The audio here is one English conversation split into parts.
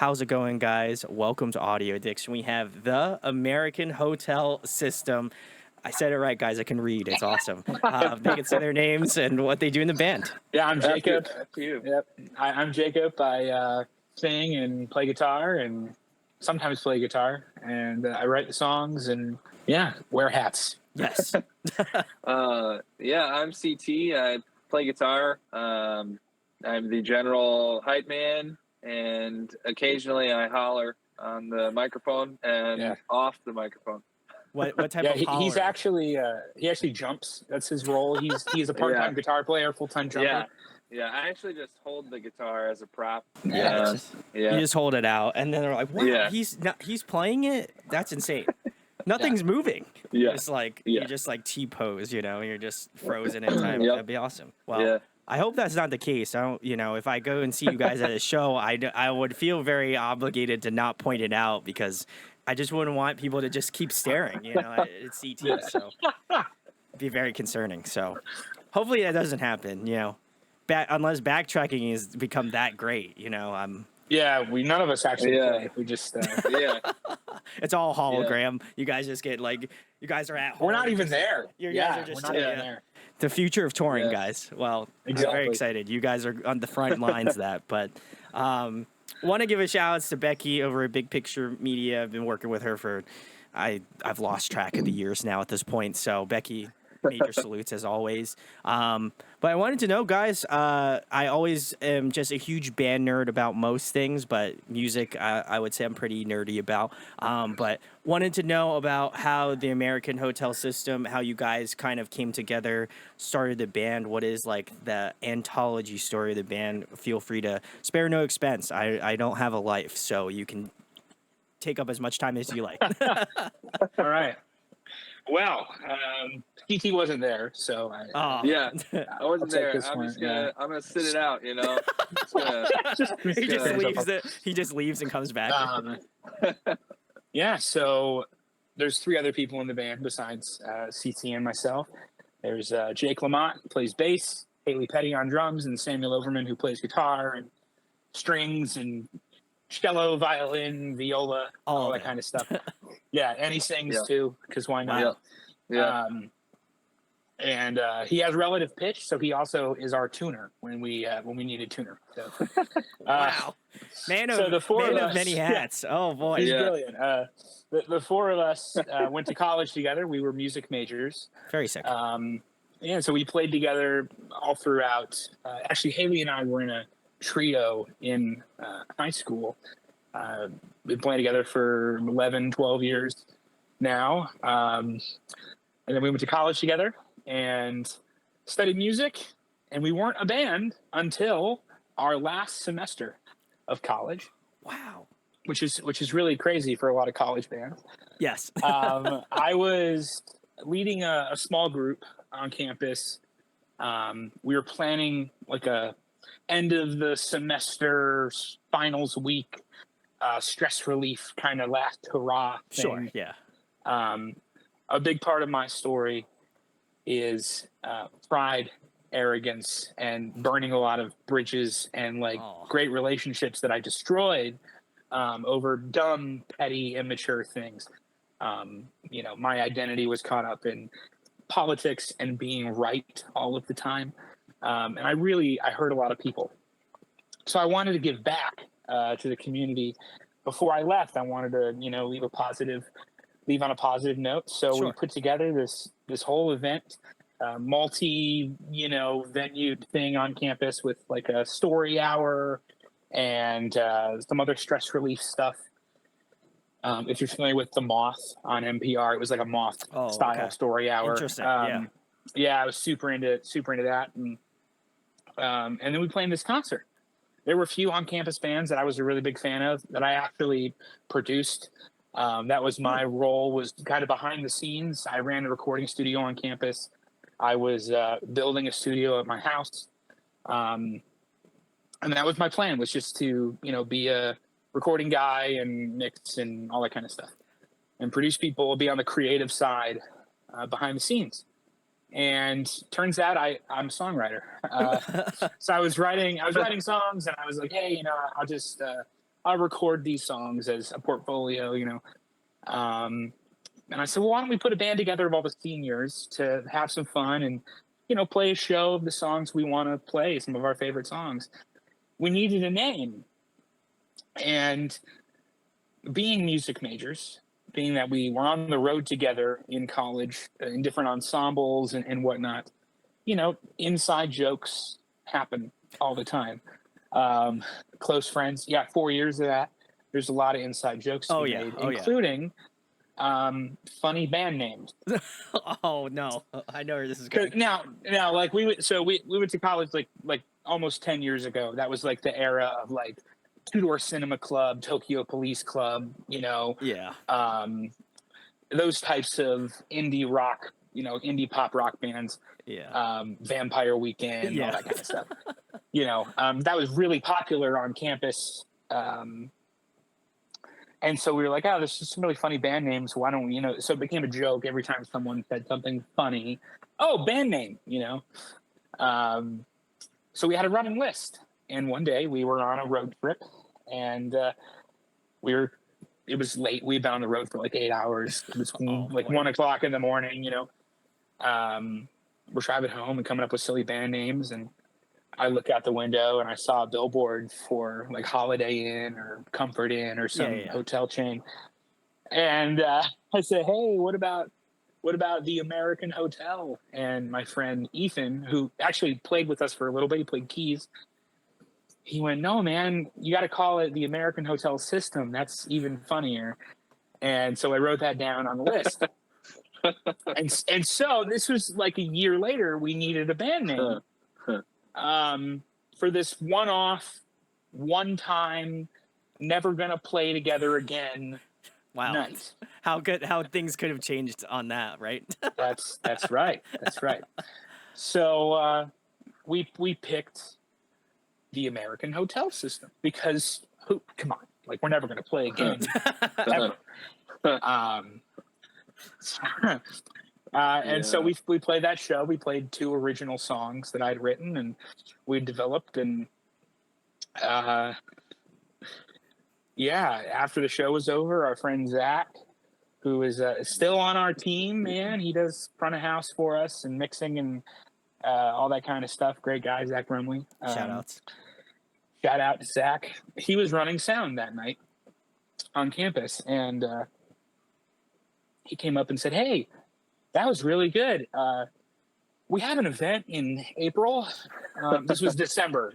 How's it going, guys? Welcome to Audio Addiction. We have the American Hotel System. I said it right, guys. I can read. It's awesome. They can say their names and what they do in the band. Yeah, I'm Jacob. That's you. Yep. I'm Jacob. I sing and play guitar and sometimes play guitar. And I write the songs and, wear hats. Yes. I'm CT. I play guitar. I'm the general hype man, and occasionally I holler on the microphone and off the microphone. What type of holler? He's actually he actually jumps. That's his role. He's a part-time guitar player, full-time drummer. Yeah. I actually just hold the guitar as a prop. You just hold it out, and then they're like, "Wow, he's playing it. That's insane. Nothing's moving. Yeah, You just like T-pose, you're just frozen in time. That'd be awesome. Well, I hope that's not the case. I don't, if I go and see you guys at a show, I would feel very obligated to not point it out because I just wouldn't want people to just keep staring. It's CT, so it'd be very concerning. So hopefully that doesn't happen. Unless backtracking has become that great. None of us actually play. We just it's all hologram. You guys just get you guys are at home. We're not even there. You guys are just we're not even there. The future of touring, guys. Well, exactly. I'm very excited. You guys are on the front lines of that. But want to give a shout outs to Becky over at Big Picture Media. I've been working with her for I've lost track of the years now at this point. So Becky, major salutes as always. But I wanted to know, guys, I always am just a huge band nerd about most things, but music I would say I'm pretty nerdy about. But wanted to know about how the American Hotel System, how you guys kind of came together, started the band. What is the anthology story of the band? Feel free to spare no expense. I don't have a life, so you can take up as much time as you like. All right. Well, CT wasn't there, so I wasn't there. I'm gonna sit it out, He just leaves and comes back. So there's three other people in the band besides CT and myself. There's Jake Lamont, who plays bass, Haley Petty on drums, and Samuel Overman, who plays guitar and strings and cello, violin, viola, all that kind of stuff. And he sings too, because why not? And he has relative pitch, so he also is our tuner when we need a tuner. So, wow, man of many hats. Oh boy, he's brilliant. The four of us went to college together. We were music majors. Very sick. So we played together all throughout. Actually, Haley and I were in a trio in high school. We've been playing together for 11, 12 years now. And then we went to college together and studied music. And we weren't a band until our last semester of college. Wow. Which is really crazy for a lot of college bands. Yes. I was leading a small group on campus. We were planning a end of the semester finals week stress relief kind of last hurrah thing. Sure, yeah. A big part of my story is pride, arrogance, and burning a lot of bridges and great relationships that I destroyed over dumb, petty, immature things. My identity was caught up in politics and being right all of the time. And I hurt a lot of people. So I wanted to give back to the community. Before I left, I wanted to, leave on a positive note. So we put together this whole event, venue thing on campus with a story hour and some other stress relief stuff. If you're familiar with The Moth on NPR, it was a Moth style story hour. Interesting. I was super into that. And then we played this concert. There were a few on-campus bands that I was a really big fan of that I actually produced. That was my role, was kind of behind the scenes. I ran a recording studio on campus. I was building a studio at my house. And that was my plan, was just to, be a recording guy and mix and all that kind of stuff. And produce people, be on the creative side behind the scenes. And turns out I'm a songwriter. So I was writing songs, and I was like, hey, I'll just I'll record these songs as a portfolio, you know. And I said, well, why don't we put a band together of all the seniors to have some fun and, you know, play a show of the songs we want to play, some of our favorite songs. We needed a name. And being music majors, being that we were on the road together in college, in different ensembles and whatnot, you know, inside jokes happen all the time. Close friends. Yeah, 4 years of that. There's a lot of inside jokes to be made, including funny band names. Oh no, I know where this is going. Now, like we went to college like almost 10 years ago. That was like the era of like Two Door Cinema Club, Tokyo Police Club, you know. Yeah. Those types of indie rock, you know, indie pop rock bands. Yeah. Vampire Weekend, Yeah. all that kind of stuff. You know, that was really popular on campus. And so we were like, oh, there's just some really funny band names. Why don't we, you know, so it became a joke every time someone said something funny. Oh, band name, you know. So we had a running list. And one day we were on a road trip and it was late. We'd been on the road for like 8 hours. It was like 1 o'clock in the morning, you know. We're driving home and coming up with silly band names. And I look out the window and I saw a billboard for like Holiday Inn or Comfort Inn or some hotel chain. And I said, hey, what about the American Hotel? And my friend Ethan, who actually played with us for a little bit, he played keys. He went, no, man, you got to call it the American Hotel System. That's even funnier. And so I wrote that down on the list. and so this was like a year later, we needed a band name. For this one-off, one-time, never gonna play together again night. How things could have changed on that, right? That's right. That's right. So we picked the American Hotel System because come on, like we're never gonna play again ever. And so we played that show. We played 2 original songs that I'd written and we developed. And after the show was over, our friend Zach, who is still on our team, man, he does front of house for us and mixing and all that kind of stuff. Great guy, Zach Brumley. Shout out to Zach. He was running sound that night on campus, and he came up and said, hey, that was really good. We have an event in April. This was December.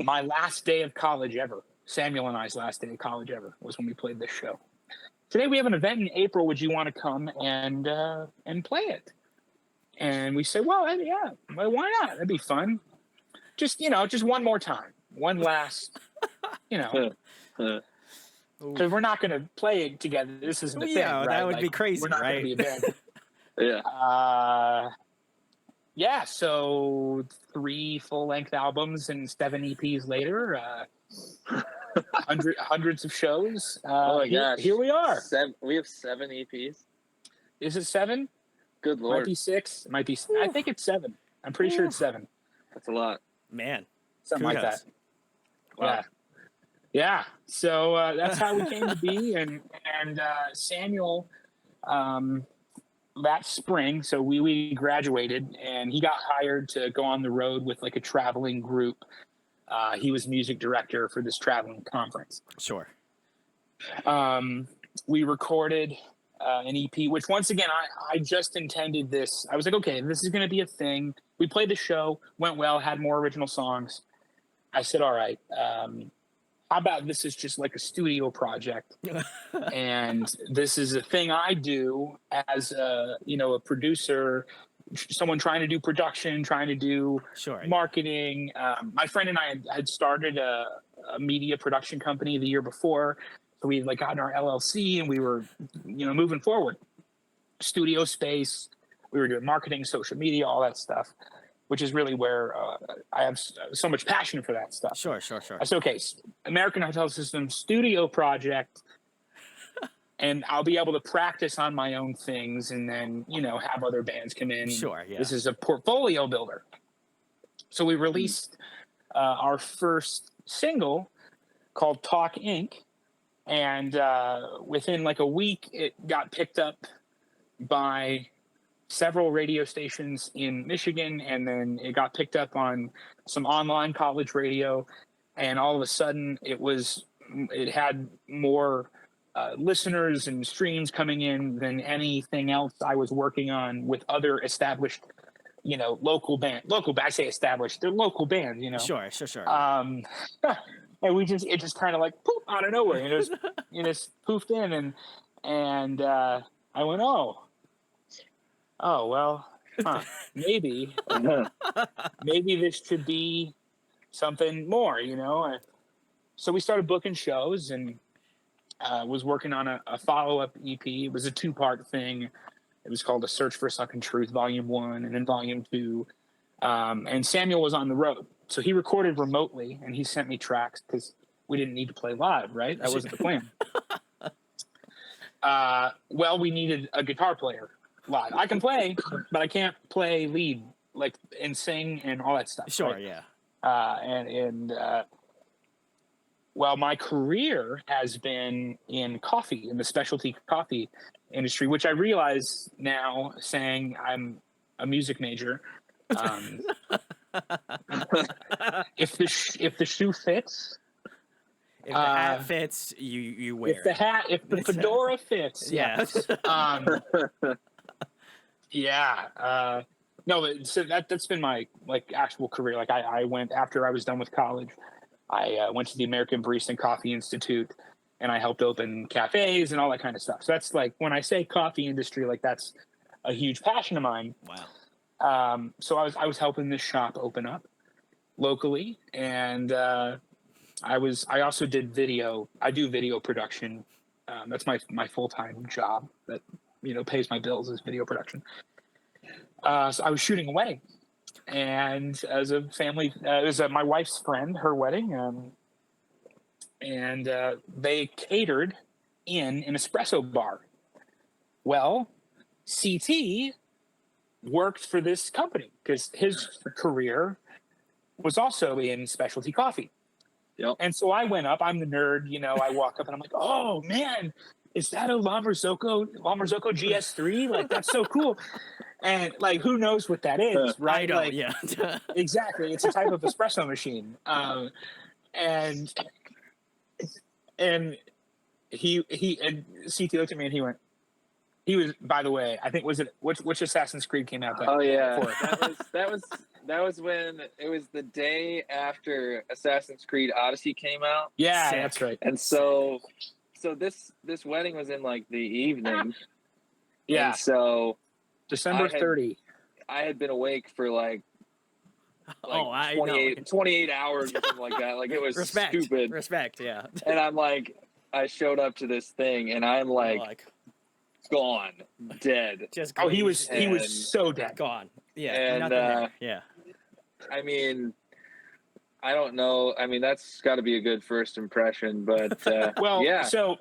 My last day of college ever. Samuel and I's last day of college ever was when we played this show. Today we have an event in April. Would you want to come and play it? And we said, well, yeah, well, why not? That'd be fun. Just one more time. One last, because we're not going to play it together. This isn't a thing, right? That would be crazy, we're not right? Be a band. So 3 full-length albums and 7 EPs later, hundreds of shows. Oh my gosh! Here we are. We have 7 EPs. Is it 7? Good Lord! Might be 6. Might be. I think it's 7. I'm pretty sure it's 7. That's a lot, man. Something like that. Wow. Yeah. So that's how we came to be, and Samuel, that spring. So we graduated, and he got hired to go on the road with like a traveling group. He was music director for this traveling conference. Sure. We recorded an EP, which once again, I just intended this. I was like, okay, this is going to be a thing. We played the show, went well, had more original songs. I said, all right, how about this is just like a studio project? And this is a thing I do as a producer, someone trying to do production, trying to do marketing. My friend and I had started a media production company the year before. So we had gotten our LLC and we were, moving forward. Studio space, we were doing marketing, social media, all that stuff, which is really where I have so much passion for that stuff. Sure. I said, okay, American Hotel System studio project, and I'll be able to practice on my own things and then, have other bands come in. Sure, yeah. This is a portfolio builder. So we released our first single, called Talk Inc. And within like a week, it got picked up by several radio stations in Michigan, and then it got picked up on some online college radio, and all of a sudden it had more listeners and streams coming in than anything else I was working on with other established, local band. I say established, they're local bands, Sure. And it just kind of like poof out of nowhere, just poofed in, and I went, oh well, maybe this should be something more, So we started booking shows, and was working on a follow-up EP. It was a 2-part thing. It was called A Search for Sunken Truth, Volume 1, and then Volume 2. And Samuel was on the road. So he recorded remotely, and he sent me tracks because we didn't need to play live, right? That wasn't the plan. Well, we needed a guitar player live. I can play, but I can't play lead, and sing and all that stuff. Sure, right? Yeah. Well, my career has been in coffee, in the specialty coffee industry, which I realize now, saying I'm a music major. If the shoe fits, if the hat fits, you wear. If the fedora fits, yes. Yeah. No, so that's been my actual career. I went after I was done with college. I went to the American Barista and Coffee Institute, and I helped open cafes and all that kind of stuff. So that's when I say coffee industry, that's a huge passion of mine. Wow. So I was helping this shop open up locally, and I also did video. I do video production. That's my full-time job that pays my bills, is video production. So I was shooting a wedding. And as a family, it was my wife's friend, her wedding, and they catered in an espresso bar. Well, CT worked for this company because his career was also in specialty coffee. Yep. And so I went up. I'm the nerd, I walk up and I'm like, oh man, is that a La Marzocco GS3? That's so cool. And who knows what that is, right? I know, yeah. Exactly. It's a type of espresso machine. And he CT looked at me and he was, by the way, I think, which Assassin's Creed came out? Oh yeah. That was when it was the day after Assassin's Creed Odyssey came out. Yeah, Sick. That's right. And so this wedding was in the evening. Yeah. And so December 30. I had been awake for 28 hours or something like that. It was stupid. Respect, yeah. And I'm I showed up to this thing and I'm gone, dead. Just he was so dead. Gone. Yeah. And nothing there. Yeah. I mean, I don't know. I mean, that's got to be a good first impression, but well, yeah. So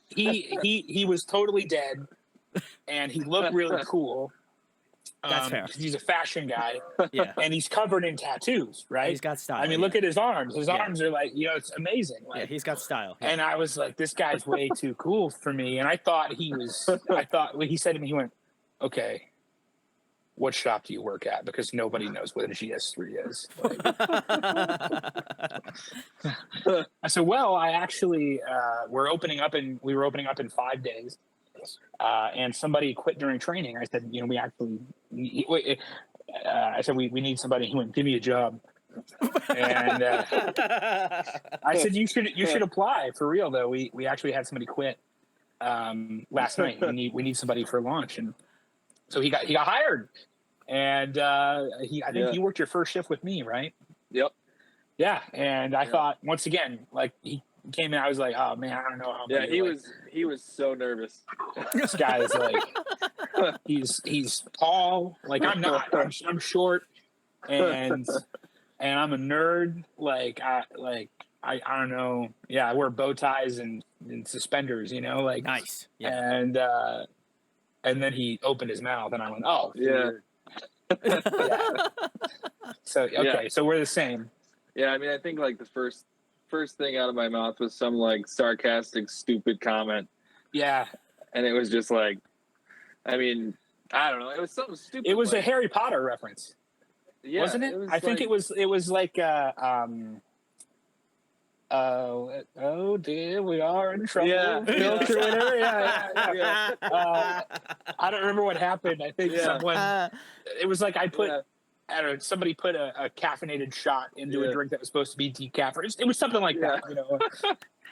he was totally dead, and he looked really cool. That's fair. He's a fashion guy. Yeah. And he's covered in tattoos, right? He's got style. I mean, look at his arms. His arms are it's amazing. Yeah, he's got style. Yeah. And I was like, this guy's way too cool for me. And I thought he said to me, he went, okay, what shop do you work at? Because nobody knows what a GS3 is. I said, well, I actually, we were opening up in 5 days. And somebody quit during training. I said, I said, we need somebody. He went, give me a job. And I said, you should apply for real though. We actually had somebody quit last night. We need somebody for launch. And so he got hired. And I think he worked your first shift with me, right? Yep. Yeah. And I thought, once again, he came in, I was like, oh man, I don't know how. Yeah, he was so nervous. This guy is he's tall. I'm not. I'm short, and I'm a nerd. I don't know. Yeah, I wear bow ties and suspenders. Nice. Yeah. And then he opened his mouth, and I went, oh yeah. So okay, so we're the same. Yeah, I mean, I think the first first thing out of my mouth was some like sarcastic, stupid comment. Yeah. And it was just like, I mean, I don't know. It was something stupid. It was like, a Harry Potter reference. Yeah, wasn't it? I think it was like oh dear, we are in trouble. Yeah. Filter, whatever. Yeah. I don't remember what happened. I think someone. It was like I don't know. Somebody put a caffeinated shot into a drink that was supposed to be decaf. It was something like that, you know.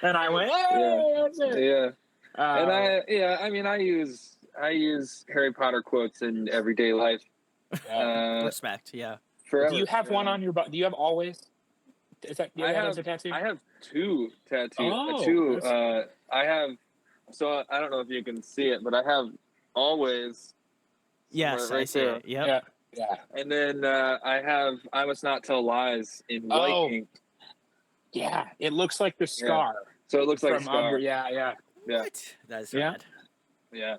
And I went, hey, that's it. Yeah. And I mean, I use Harry Potter quotes in everyday life. Respect, yeah. Forever. Do you have one on your body? Do you have always? Is that as a tattoo? I have two tattoos. Oh, I have. So I don't know if you can see it, but I have always. Yes, right I see there. it. Yep. Yeah. And then I have "I Must Not Tell Lies" in white ink. Yeah, it looks like the scar. Yeah. So it looks like a scar. Under. Yeah. What? That's rad. Yeah.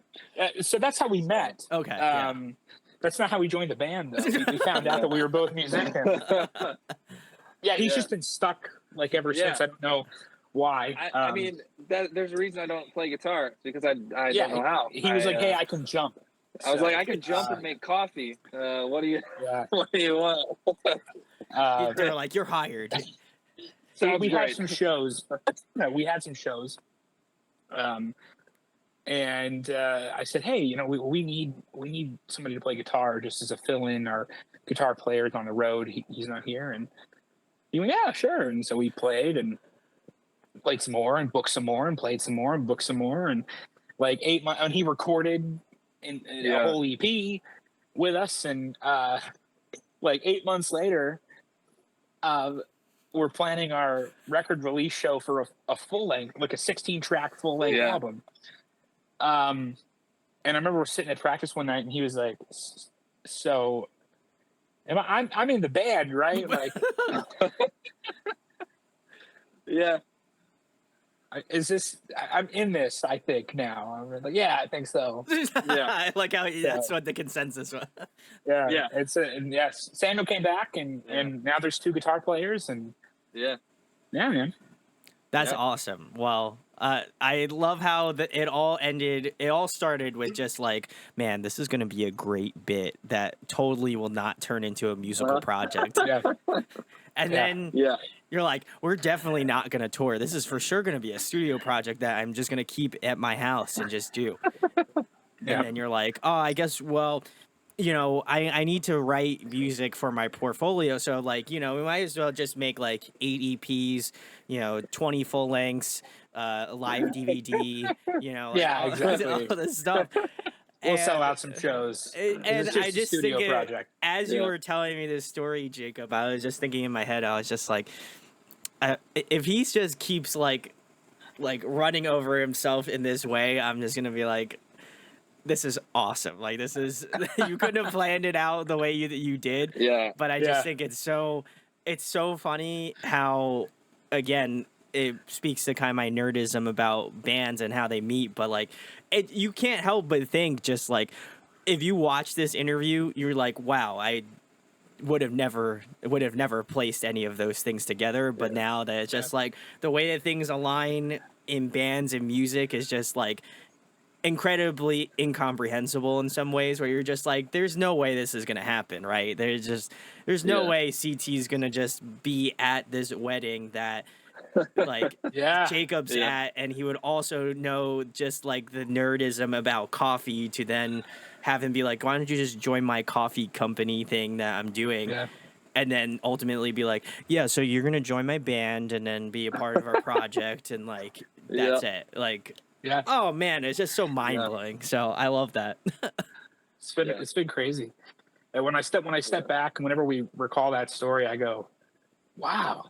So that's how we met. Okay. That's not how we joined the band, though. We found out that we were both musicians. Yeah, he's just been stuck like ever since. I don't know why. I mean, there's a reason I don't play guitar because I don't know how. He was like, "Hey, I can jump." I was like, "I can jump and make coffee. What do you want?" They're like, "You're hired." So we had some shows. We had some shows. And I said, "Hey, you know, we need somebody to play guitar just as a fill-in. Our guitar player's on the road; he's not here." And he went, "Yeah, sure." And so we played some more, and booked some more, and played some more, and booked some more, and like 8 months. And he recorded a whole EP with us, and like 8 months later, we're planning our record release show for a full length, like a 16-track full length album. And I remember we're sitting at practice one night, and he was like, "So, I'm in the band, right?" Like, yeah. Is this? I'm in this. I think now. I'm like, yeah, I think so. Yeah, I like how that's what the consensus was. Yeah. And yes, Samuel came back, and now there's 2 guitar players, and yeah, man. That's awesome. Well, I love how it all ended. It all started with just like, man, this is going to be a great bit that totally will not turn into a musical project. And then you're like, we're definitely not going to tour. This is for sure going to be a studio project that I'm just going to keep at my house and just do. And then you're like, oh, I guess, well, you know, I need to write music for my portfolio. So, like, you know, we might as well just make like 8 EPs, you know, 20 full lengths, live DVD, you know, like all this stuff. We'll sell out some shows. And I just think as you were telling me this story, Jacob, I was just thinking in my head, I was just like, if he just keeps like running over himself in this way, I'm just going to be like, this is awesome. Like, this is, you couldn't have planned it out the way you did. Yeah. But I just think it's so funny how, again, it speaks to kind of my nerdism about bands and how they meet. But like, you can't help but think just like, if you watch this interview, you're like, wow, I would have never placed any of those things together. But now that it's just like the way that things align in bands and music is just like incredibly incomprehensible in some ways, where you're just like, there's no way this is going to happen, right? There's no way CT is going to just be at this wedding that like Jacob's at, and he would also know just like the nerdism about coffee to then have him be like, why don't you just join my coffee company thing that I'm doing? And then ultimately be like, yeah, so you're going to join my band and then be a part of our project. And like, that's it. Like, oh man, it's just so mind blowing. So I love that. It's been crazy. And when I step back, and whenever we recall that story, I go, wow,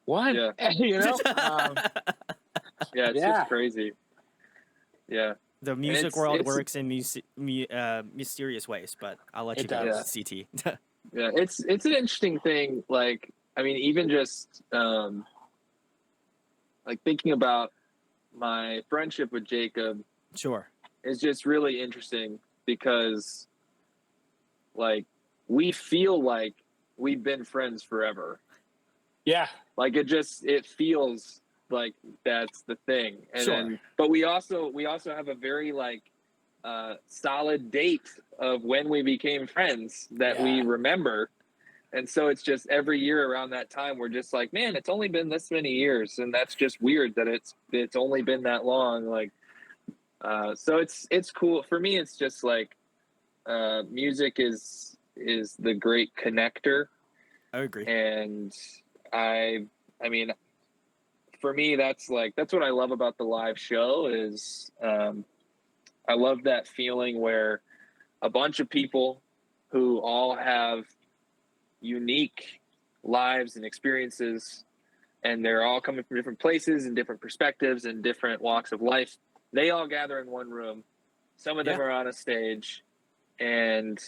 what? You know? It's just crazy. Yeah. The music world works in mysterious ways, but I'll let you go, CT. Yeah, it's an interesting thing. Like, I mean, even just like thinking about my friendship with Jacob, is just really interesting because, like, we feel like we've been friends forever, Yeah. Like it feels like that's the thing. And Sure. then, but we also have a very like solid date of when we became friends that we remember. And so it's just every year around that time, we're just like, man, it's only been this many years. And that's just weird that it's only been that long. Like, so it's cool. For me, it's just like, music is the great connector. I agree. And I mean, for me, that's what I love about the live show is, I love that feeling where a bunch of people who all have unique lives and experiences, and they're all coming from different places and different perspectives and different walks of life. They all gather in one room. Some of them are on a stage, and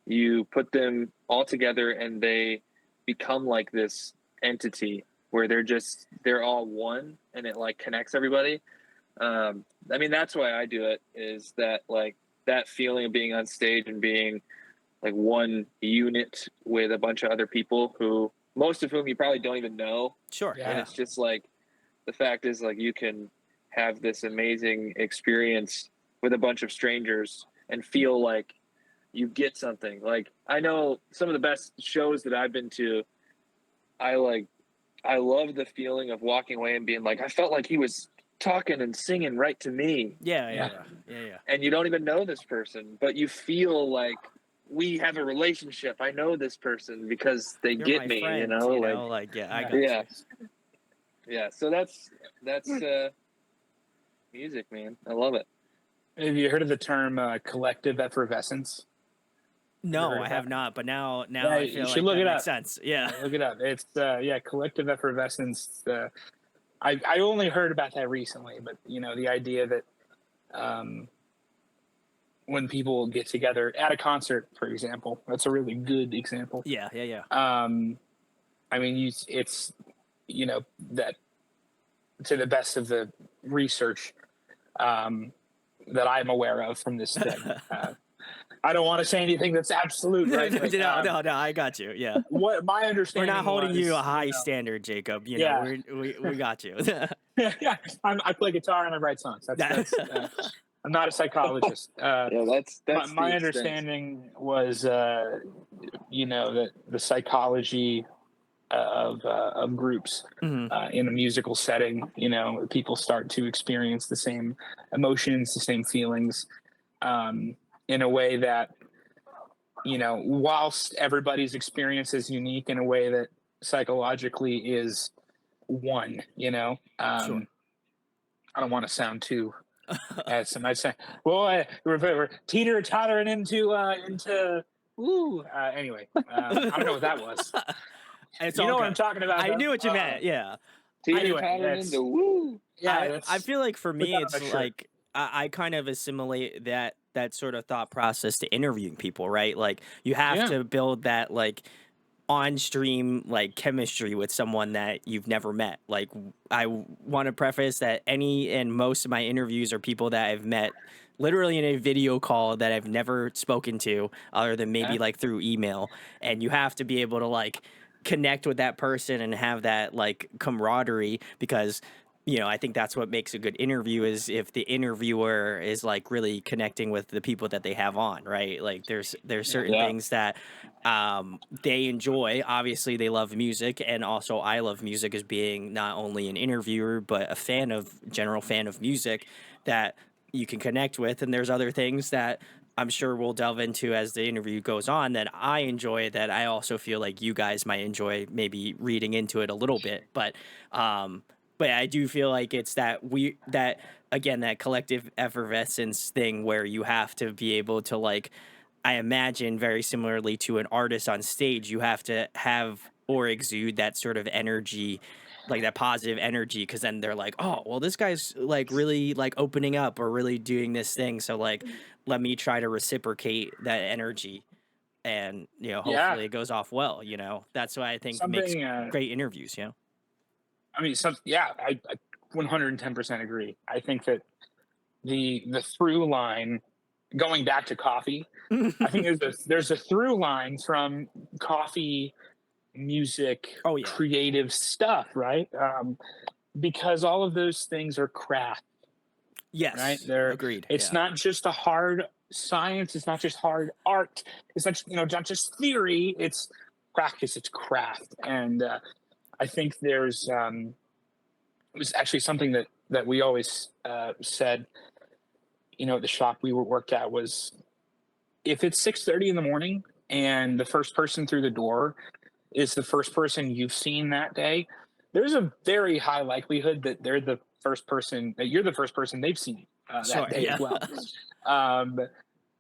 you put them all together and they become like this entity where they're all one, and it like connects everybody. I mean, that's why I do it, is that like that feeling of being on stage and being like one unit with a bunch of other people who, most of whom you probably don't even know. Sure. And it's just like, the fact is like, you can have this amazing experience with a bunch of strangers and feel like you get something. Like, I know some of the best shows that I've been to, I love the feeling of walking away and being like, I felt like he was talking and singing right to me. Yeah. And you don't even know this person, but you feel like we have a relationship. I know this person because they You're get my me, friend, you know, like yeah, I got you. Yeah. So that's music, man. I love it. Have you heard of the term collective effervescence? No, I have not, but now Yeah, I you feel should like look that it makes up. sense. Yeah. Look it up. It's collective effervescence. I only heard about that recently, but you know, the idea that when people get together at a concert, for example, that's a really good example. Yeah. I mean, it's you know, that to the best of the research that I'm aware of from this thing. I don't want to say anything that's absolute, right? But, no, I got you. Yeah. What my understanding We're not holding was, you a high standard, Jacob. You know, we got you. yeah, I play guitar and I write songs. That's I'm not a psychologist. That's my understanding was, you know, that the psychology of groups in a musical setting, you know, people start to experience the same emotions, the same feelings, in a way that, you know, whilst everybody's experience is unique, in a way that psychologically is one, you know. Sure. I don't want to sound too, as some might say, well, we're teeter-tottering into anyway, I don't know what that was. You know what I'm talking about, I though? knew what you meant. Yeah. Teeter-tottering into woo. Yeah, I feel like for me, it's shirt. like I kind of assimilate that sort of thought process to interviewing people, right? Like you have to build that like on stream like chemistry with someone that you've never met. Like I want to preface that any and most of my interviews are people that I've met literally in a video call that I've never spoken to other than maybe like through email. And you have to be able to like connect with that person and have that like camaraderie, because you know, I think that's what makes a good interview, is if the interviewer is like really connecting with the people that they have on, right? Like there's certain things that they enjoy. Obviously they love music, and also I love music as being not only an interviewer but a general fan of music that you can connect with. And there's other things that I'm sure we'll delve into as the interview goes on that I enjoy, that I also feel like you guys might enjoy, maybe reading into it a little bit. But I do feel like it's that again, that collective effervescence thing where you have to be able to like, I imagine very similarly to an artist on stage, you have to have or exude that sort of energy, like that positive energy, because then they're like, oh, well, this guy's like really like opening up or really doing this thing. So like, let me try to reciprocate that energy. And, you know, hopefully it goes off well, you know. That's what I think makes great interviews, you know. I mean, I 110% agree. I think that the through line, going back to coffee, I think there's a through line from coffee music, Oh, yeah. creative stuff, right? Because all of those things are craft, Yes. right? Agreed. It's Yeah. not just a hard science. It's not just hard art. It's not, not just theory. It's practice. It's craft. And I think there's, it was actually something that we always said, at the shop we worked at was, if it's 6:30 in the morning and the first person through the door is the first person you've seen that day, there's a very high likelihood that you're the first person they've seen Sure, that day yeah. as well. um,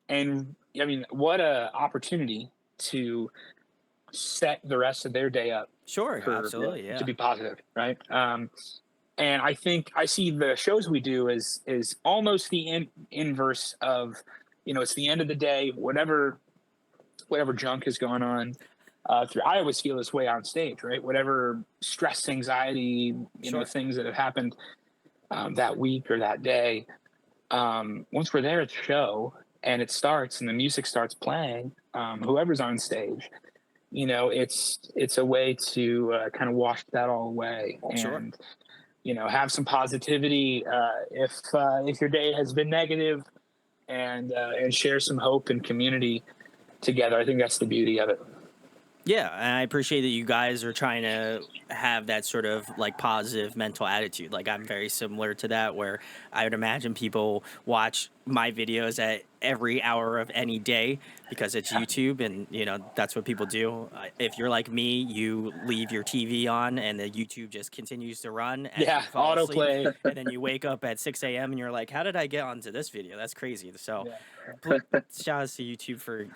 and I mean, what a opportunity to set the rest of their day up Sure, absolutely, to yeah. be positive, right? And I think I see the shows we do as almost the inverse of, it's the end of the day, whatever junk has gone on. I always feel this way on stage, right? Whatever stress, anxiety, Sure. things that have happened that week or that day. Once we're there at the show and it starts and the music starts playing, whoever's on stage, it's a way to kind of wash that all away and, Sure. Have some positivity if your day has been negative, and share some hope and community together. I think that's the beauty of it. Yeah, and I appreciate that you guys are trying to have that sort of like positive mental attitude. Like I'm very similar to that, where I would imagine people watch my videos at every hour of any day because it's YouTube, and that's what people do. If you're like me, you leave your TV on and the YouTube just continues to run as you fall asleep, autoplay. and then you wake up at 6 a.m. and you're like, "How did I get onto this video? That's crazy." So, shout out to YouTube for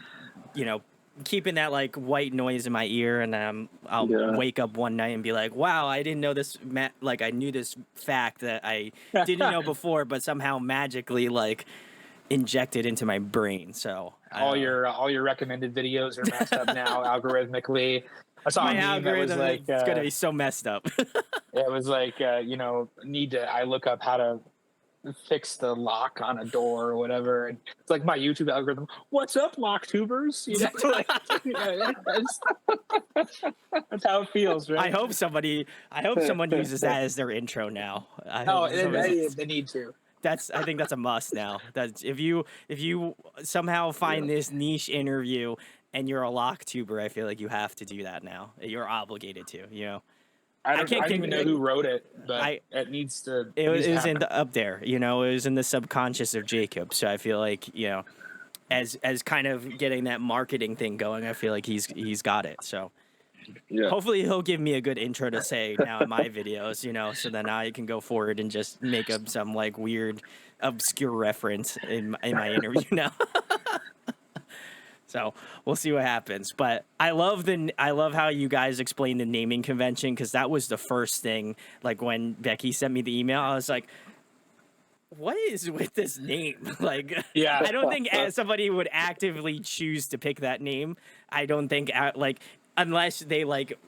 keeping that like white noise in my ear, and I'll wake up one night and be like, wow, I didn't know this, like I knew this fact that I didn't know before, but somehow magically like injected into my brain. So all your recommended videos are messed up now algorithmically. I saw my a meme algorithm that was like it's gonna be so messed up. it was like I look up how to fix the lock on a door or whatever, and it's like my YouTube algorithm, what's up, lock tubers? That's how it feels, right? I hope someone uses that as their intro now. They need to. I think that's a must now. That's if you somehow find this niche interview and you're a lock tuber, I feel like you have to do that now. You're obligated to. I don't even know who wrote it, but it needs to. It was up there. It was in the subconscious of Jacob. So I feel like as kind of getting that marketing thing going, I feel like he's got it. So. Yeah. Hopefully he'll give me a good intro to say now in my videos, so then I can go forward and just make up some like weird, obscure reference in my interview now. So we'll see what happens. But I love how you guys explained the naming convention, because that was the first thing. Like when Becky sent me the email, I was like, what is with this name? Like, yeah. I don't think somebody would actively choose to pick that name. I don't think unless they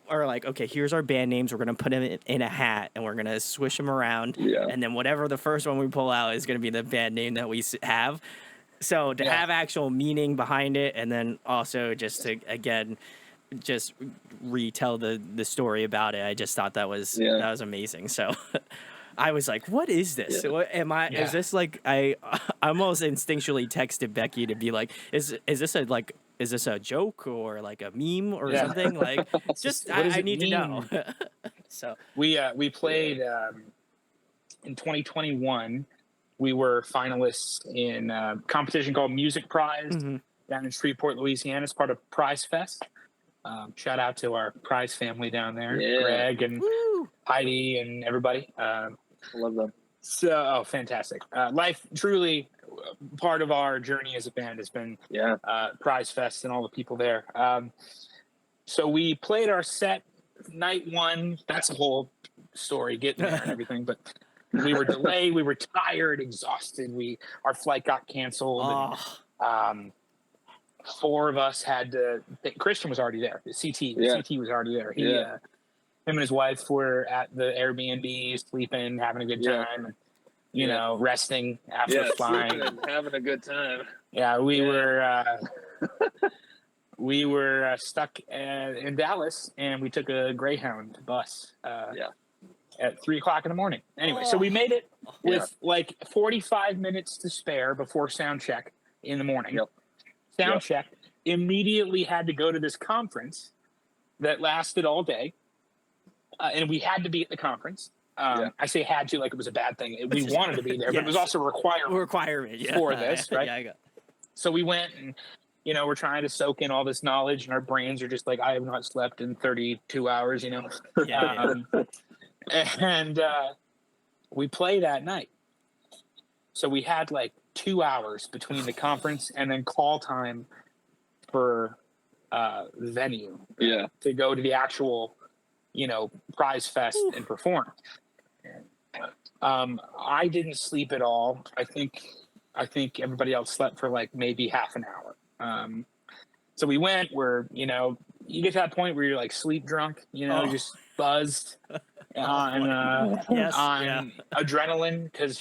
are like, okay, here's our band names. We're going to put them in a hat and we're going to swish them around. Yeah. And then whatever the first one we pull out is going to be the band name that we have. So to have actual meaning behind it, and then also just to, again, just retell the story about it, I just thought that was amazing. So I was like, what is this? Yeah. Is this like, I almost instinctually texted Becky to be like, is this a joke or like a meme or something? Like, just I need to know. So we played in 2021. We were finalists in a competition called Music Prize down in Shreveport, Louisiana. It's part of Prize Fest. Shout out to our Prize family down there, Greg and Heidi and everybody. Love them. So fantastic. Life truly part of our journey as a band has been Prize Fest and all the people there. So we played our set night one. That's a whole story getting there and everything, but we were delayed. We were tired, exhausted. Our flight got canceled. And, 4 of us had to. Christian was already there. The CT was already there. Him and his wife were at the Airbnb, sleeping, having a good time, and resting after flying, having a good time. Yeah, we were. we were stuck in Dallas, and we took a Greyhound bus at 3:00 in the morning. Anyway, so we made it with like 45 minutes to spare before sound check in the morning. Sound check, immediately had to go to this conference that lasted all day, and we had to be at the conference. I say had to like it was a bad thing. We wanted to be there, but it was also a requirement for this, right? Yeah, so we went and, we're trying to soak in all this knowledge, and our brains are just like, I have not slept in 32 hours, And we play that night. So we had like 2 hours between the conference and then call time for the venue to go to the actual, prize fest and perform. I didn't sleep at all. I think everybody else slept for like maybe half an hour. So we went where, you get to that point where you're like sleep drunk, you're just buzzed on adrenaline because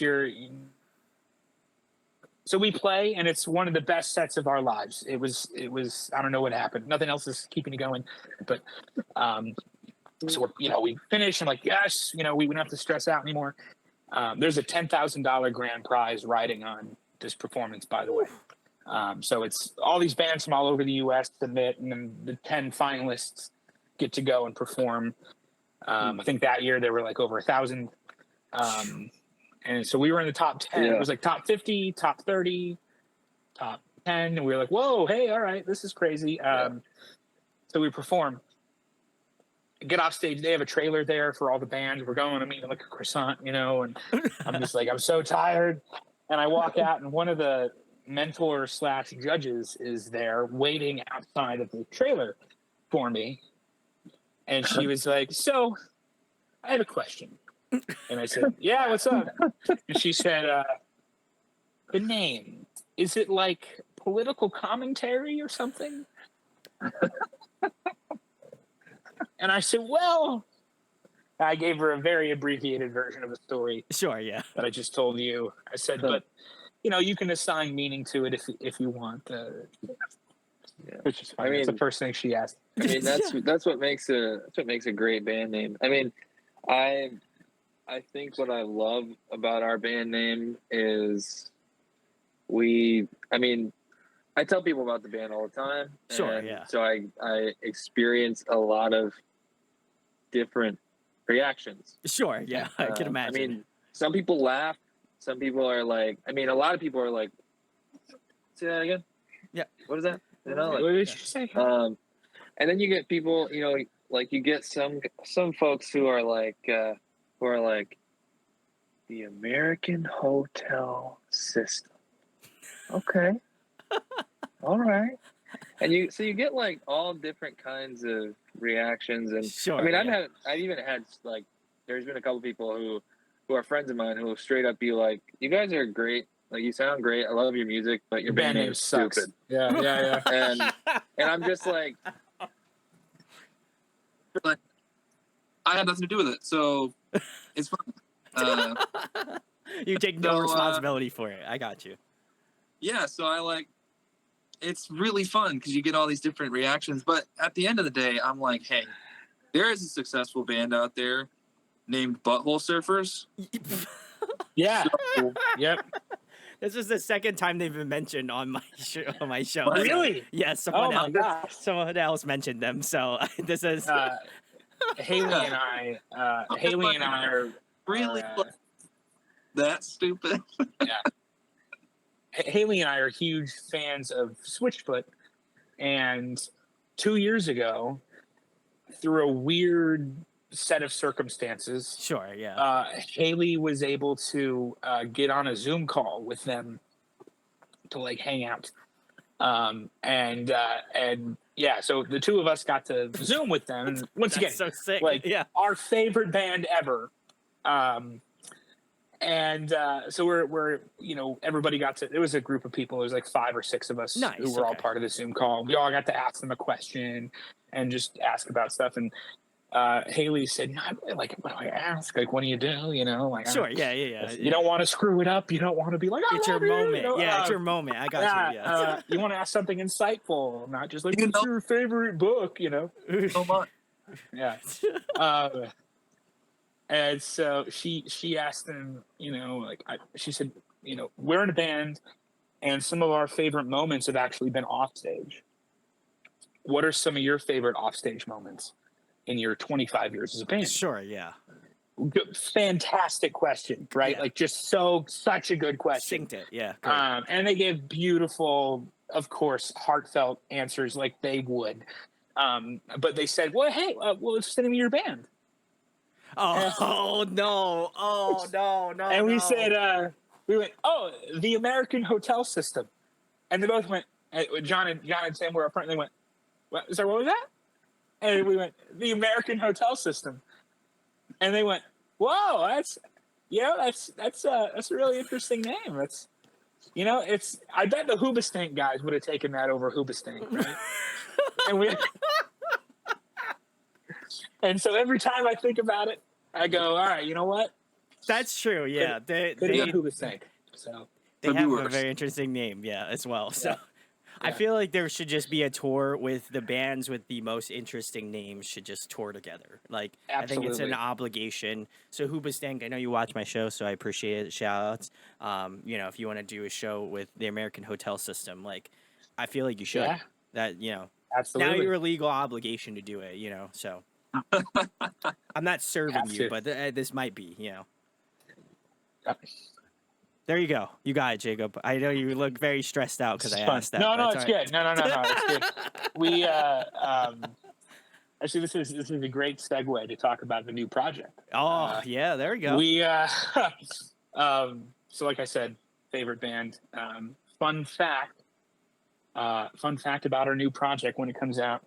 so we play, and it's one of the best sets of our lives. It was, I don't know what happened. Nothing else is keeping you going, but, so we finished and like, yes, we don't have to stress out anymore. There's a $10,000 grand prize riding on this performance, by the way. So it's all these bands from all over the U.S. submit, and then the 10 finalists get to go and perform. I think that year there were like over 1,000. And so we were in the top 10. It was like top 50, top 30, top 10. And we were like, whoa, hey, all right, this is crazy. So we perform. Get off stage. They have a trailer there for all the bands. We're going. I'm eating like a croissant, and I'm just like, I'm so tired. And I walk out, and one of the mentor/judges is there waiting outside of the trailer for me. And she was like, so I have a question. And I said, yeah, what's up? And she said, the name, is it like political commentary or something? And I said, well, I gave her a very abbreviated version of the story. Sure, yeah. That I just told you. I said, but, you can assign meaning to it if you want. Which is funny. That's the first thing she asked. I mean, that's what makes a great band name. I mean, I think what I love about our band name is I tell people about the band all the time. Sure, yeah. So I experience a lot of different reactions. Sure, yeah. I can imagine. I mean, some people laugh. Some people are like, a lot of people are like, say that again? Yeah. What is that? What did you say? And then you get people, like you get some folks who are like the American hotel system. Okay. All right. And you get like all different kinds of reactions, and sure, I've even had like, there's been a couple people who are friends of mine who will straight up be like, you guys are great. Like, you sound great. I love your music, but your band name is stupid. Yeah. And I'm just like, but I had nothing to do with it, so it's fine. You take no responsibility for it. I got you. Yeah, so it's really fun because you get all these different reactions. But at the end of the day, I'm like, hey, there is a successful band out there named Butthole Surfers. Yeah. So, yep. This is the second time they've been mentioned on my show. Really? Yes. Yeah, someone else mentioned them. So this is Haley and I are really that stupid. Yeah. Haley and I are huge fans of Switchfoot, and 2 years ago, through a weird set of circumstances, sure, yeah, Haley was able to get on a Zoom call with them to like hang out, and yeah, so the two of us got to Zoom with them, and once again, so sick, like our favorite band ever. And so we're everybody got to, there was a group of people, there was like 5 or 6 of us who were all part of the Zoom call. We all got to ask them a question and just ask about stuff. And Haley said, "No, like, what do I ask? Like, what do you do? You know, like, Sure. Yeah. you don't want to screw it up. You don't want to be like, I It's your love you. moment. You know, Yeah, it's your moment. I got you. Yeah. you want to ask something insightful, not just like, You what's know- your favorite book? You know, So much. yeah. And so she asked him, you know, like she said, you know, we're in a band, and some of our favorite moments have actually been off stage. What are some of your favorite offstage moments in your 25 years as a band? Sure. Yeah. Fantastic question, right? Yeah. Like, just such a good question. Synced it. Yeah. Great. And they gave beautiful, of course, heartfelt answers like they would. But they said, well, hey, well, it's the name of your band. Oh no! Oh no! And we no. said, we went, oh, the American hotel system. And they both went, John and Sam were up front, and they went, what was that? And we went, the American hotel system. And they went, whoa, that's a really interesting name. That's, you know, I bet the Hoobastank guys would have taken that over Hoobastank, right? And so every time I think about it, I go, all right, you know what? That's true. Yeah. They Hoobastank. So they have a worse. very interesting name. Yeah, as well. So. Yeah. I feel like there should just be a tour with the bands with the most interesting names should just tour together. Like, Absolutely. I think it's an obligation. So Hoobastank, I know you watch my show, so I appreciate it. Shout outs. You know, if you want to do a show with the American hotel system, like, I feel like you should. Yeah. That, you know, absolutely. now you're a legal obligation to do it, you know, so. I'm not serving Have you, to. but this might be, you know. Yep. There you go. You got it, Jacob. I know you look very stressed out because I Fun. asked that. No, but it's all good. No, it's good. We actually, this is a great segue to talk about the new project. Oh, yeah, there we go. We so like I said, favorite band. Fun fact about our new project when it comes out.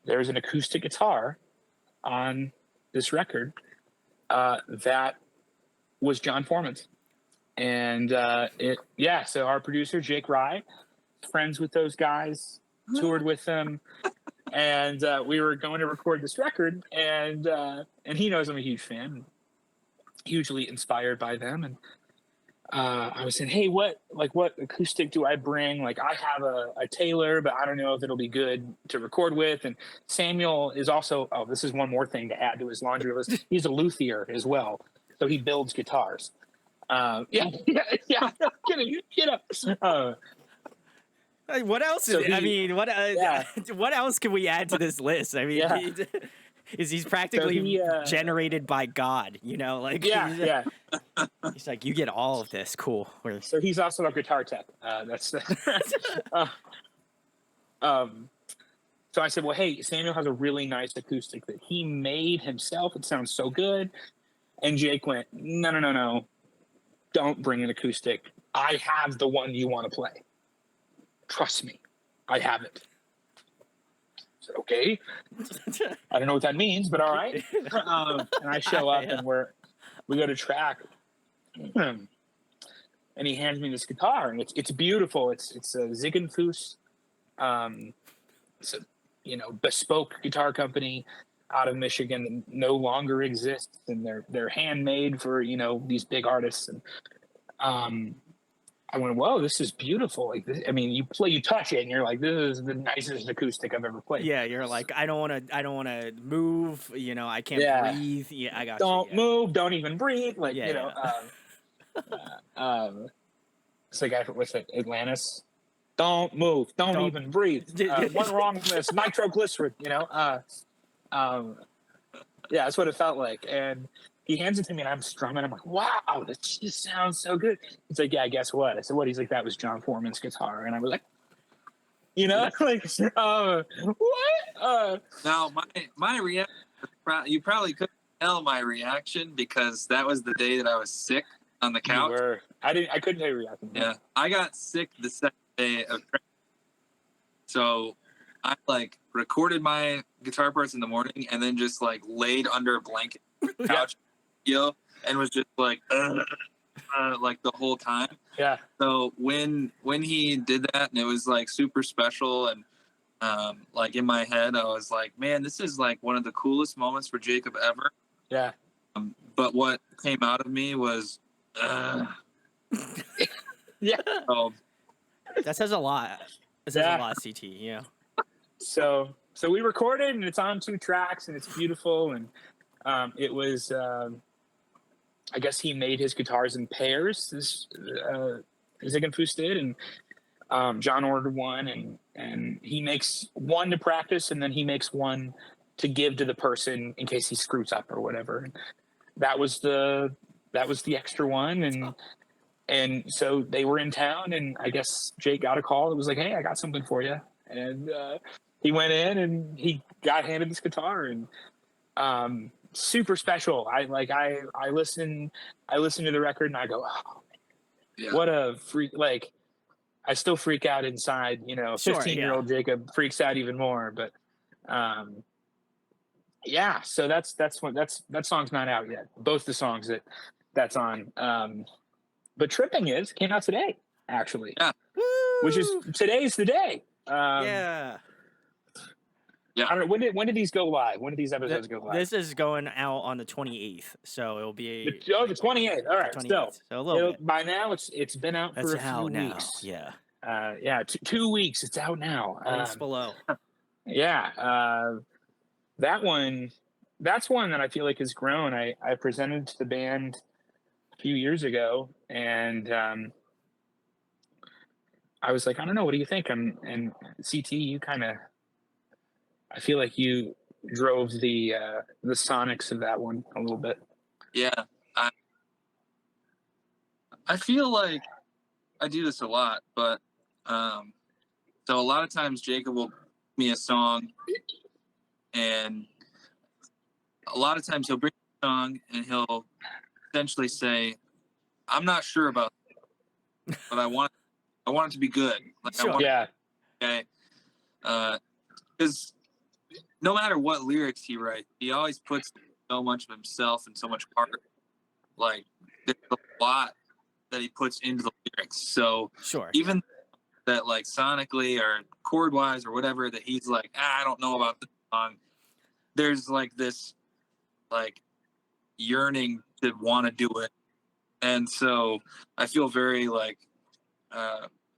There's an acoustic guitar on this record that was John Foreman's. And so our producer Jake Rye, friends with those guys, toured with them, and we were going to record this record, and he knows I'm a huge fan, hugely inspired by them, and I was saying, hey, what acoustic do I bring? Like, I have a Taylor, but I don't know if it'll be good to record with. And Samuel is also, this is one more thing to add to his laundry list. He's a luthier as well, so he builds guitars. Yeah. Get up. What else is? I mean, what else can we add to this list? I mean, he's practically generated by God. You know, like he's like, you get all of this. Cool. So he's also a guitar tech. So I said, well, hey, Samuel has a really nice acoustic that he made himself. It sounds so good. And Jake went, no. Don't bring an acoustic. I have the one you want to play. Trust me, I have it. I said, okay. I don't know what that means, but all right. And I show up and we go to track. And he hands me this guitar, and it's beautiful. It's a Ziegenfuss. It's a bespoke guitar company out of Michigan that no longer exists, and they're handmade for these big artists. And I went, whoa, this is beautiful. Like this, I mean, you touch it, and you're like, this is the nicest acoustic I've ever played. Yeah, you're like, I don't want to move. I can't breathe. Yeah, I got you. Don't move. Don't even breathe. Like it's the guy with Atlantis. Don't move. Don't even breathe. What's wrong with this? Nitroglycerin. That's what it felt like. And he hands it to me, and I'm strumming. I'm like, wow, this just sounds so good. He's like, yeah, guess what? I said, what? He's like, that was John Foreman's guitar. And I was like, what? Now, my reaction, you probably couldn't tell my reaction because that was the day that I was sick on the couch. I couldn't tell your reaction. Yeah, I got sick the second day of training. So I recorded my guitar parts in the morning and then just laid under a blanket on the couch, and was just like the whole time. Yeah. So when he did that, and it was super special, and like in my head, I was like, man, this is like one of the coolest moments for Jacob ever. Yeah. But what came out of me was, Yeah. oh, That says a lot. It says a lot, CT. Yeah. So we recorded, and it's on 2 tracks, and it's beautiful. And it was, I guess he made his guitars in pairs. This Ziegenfuss did, and John ordered one, and he makes one to practice, and then he makes one to give to the person in case he screws up or whatever. And that was the extra one, and so they were in town, and I guess Jake got a call. It was like, hey, I got something for you. And he went in, and he got handed this guitar, and super special. I listen to the record, and I go, oh, yeah. what a freak. Like, I still freak out inside, 15-year-old Jacob freaks out even more. But yeah, so that song's not out yet. Both the songs that's on. But Tripping came out today, actually. Yeah. Which is, today's the day. Yeah. I don't know, when did these go live? When did these episodes go live? This is going out on the 28th, so it'll be the 28th. All right, 28th, so a little bit. By now it's been out for a few weeks. Now. Yeah. 2 weeks. It's out now. Links below. Yeah, that's one that I feel like has grown. I presented to the band a few years ago, and I was like, I don't know, what do you think? And CT, you kind of, I feel like you drove the sonics of that one a little bit. Yeah, I feel like I do this a lot, but so a lot of times Jacob will give me a song, and a lot of times he'll bring a song and he'll essentially say, I'm not sure about it, but I want it to be good. Like, sure. Okay. Because no matter what lyrics he writes, he always puts so much of himself and so much heart. Like, there's a lot that he puts into the lyrics. So sure, even that, like, sonically or chord wise or whatever, that he's like, I don't know about this song. There's like this like yearning to want to do it. And so I feel very like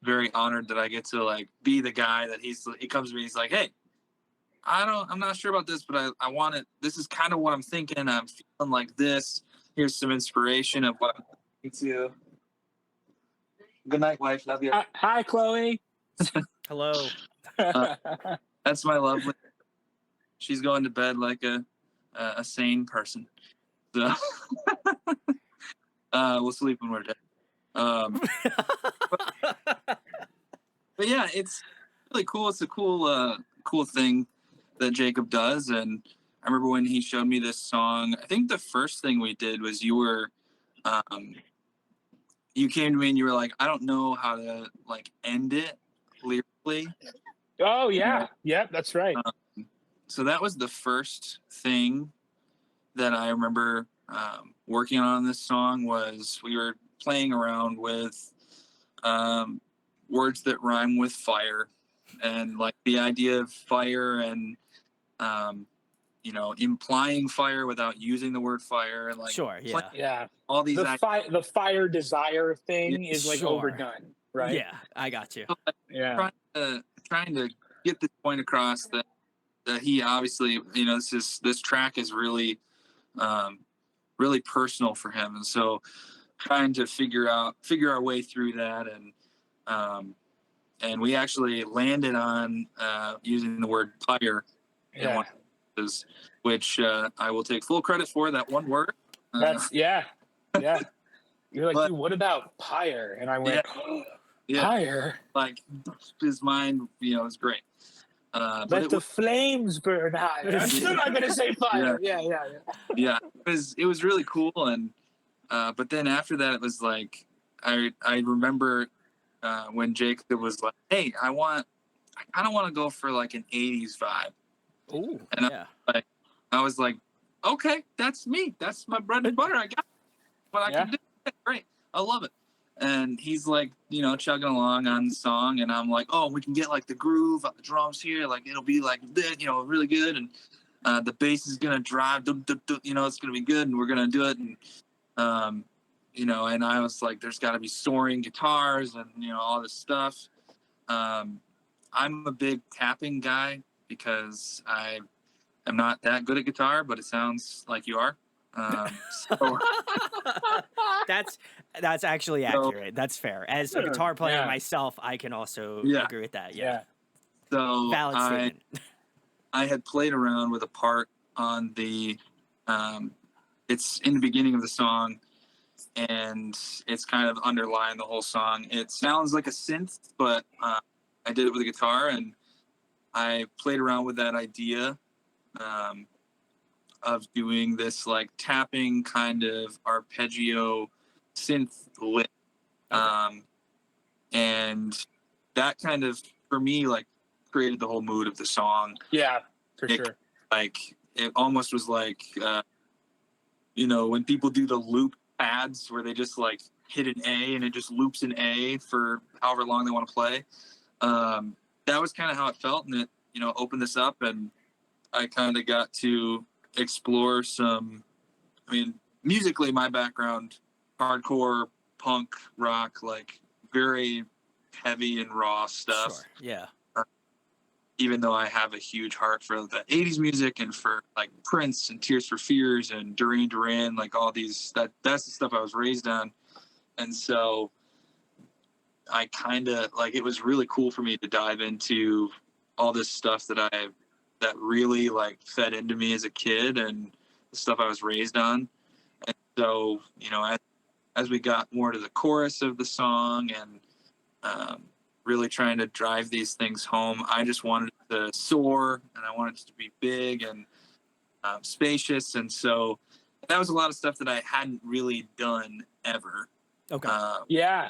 very honored that I get to like be the guy that he comes to me, he's like, hey, I'm not sure about this, but I want it. This is kind of what I'm thinking. I'm feeling like this. Here's some inspiration of what I'm thinking to. Good night, wife. Love you. Hi, Chloe. Hello. That's my lovely. She's going to bed like a sane person. So we'll sleep when we're dead. But yeah, it's really cool. It's a cool thing that Jacob does. And I remember when he showed me this song, I think the first thing we did was you came to me and you were like, I don't know how to like end it lyrically. Oh yeah. Yeah, that's right. So that was the first thing that I remember working on this song. Was we were playing around with words that rhyme with fire, and like the idea of fire, and implying fire without using the word fire, and like sure, yeah, all these the fire desire thing is like sure. overdone, right? Yeah, I got you. So, like, yeah, trying to get this point across that he obviously, this track is really really personal for him, and so trying to figure our way through that, and we actually landed on using the word pyre, which I will take full credit for, that one word. That's yeah. You're like, dude, what about pyre? And I went, pyre. Like, his mind, is great. Let the flames burn high. I'm still not gonna say fire. Yeah. It was really cool, and but then after that, it was like I remember when Jacob was like, "Hey, I kind of want to go for like an '80s vibe." Ooh, and I was like, "Okay, that's me. That's my bread and butter. I got what I can do. Great, I love it." And he's like, you know, chugging along on the song, and I'm like, oh, we can get like the groove on the drums here, like it'll be like, you know, really good, and the bass is gonna drive, you know, it's gonna be good, and we're gonna do it, and you know, and I was like, there's got to be soaring guitars and you know all this stuff. I'm a big tapping guy because I am not that good at guitar, but it sounds like you are. So, that's actually accurate. That's fair. As a guitar player Yeah. myself, I can also Yeah. agree with that. Yeah. so Valid statement. I had played around with a part on the, it's in the beginning of the song, and it's kind of underlying the whole song. It sounds like a synth, but I did it with a guitar, and I played around with that idea of doing this like tapping kind of arpeggio synth lick. And that kind of, for me, like created the whole mood of the song. Yeah, for sure. Like it almost was like, you know, when people do the loop pads where they just like hit an A and it just loops an A for however long they want to play. That was kind of how it felt, and it, you know, opened this up, and I kind of got to explore some, I mean, musically my background, hardcore, punk, rock, like very heavy and raw stuff. Sure. Yeah. Even though I have a huge heart for the 80s music and for like Prince and Tears for Fears and Duran Duran, like all these, that's the stuff I was raised on. And so I kind of like, it was really cool for me to dive into all this stuff that really like fed into me as a kid and the stuff I was raised on. And so, you know, as we got more to the chorus of the song and really trying to drive these things home, I just wanted it to soar, and I wanted it to be big and spacious. And so that was a lot of stuff that I hadn't really done ever. Okay. Yeah,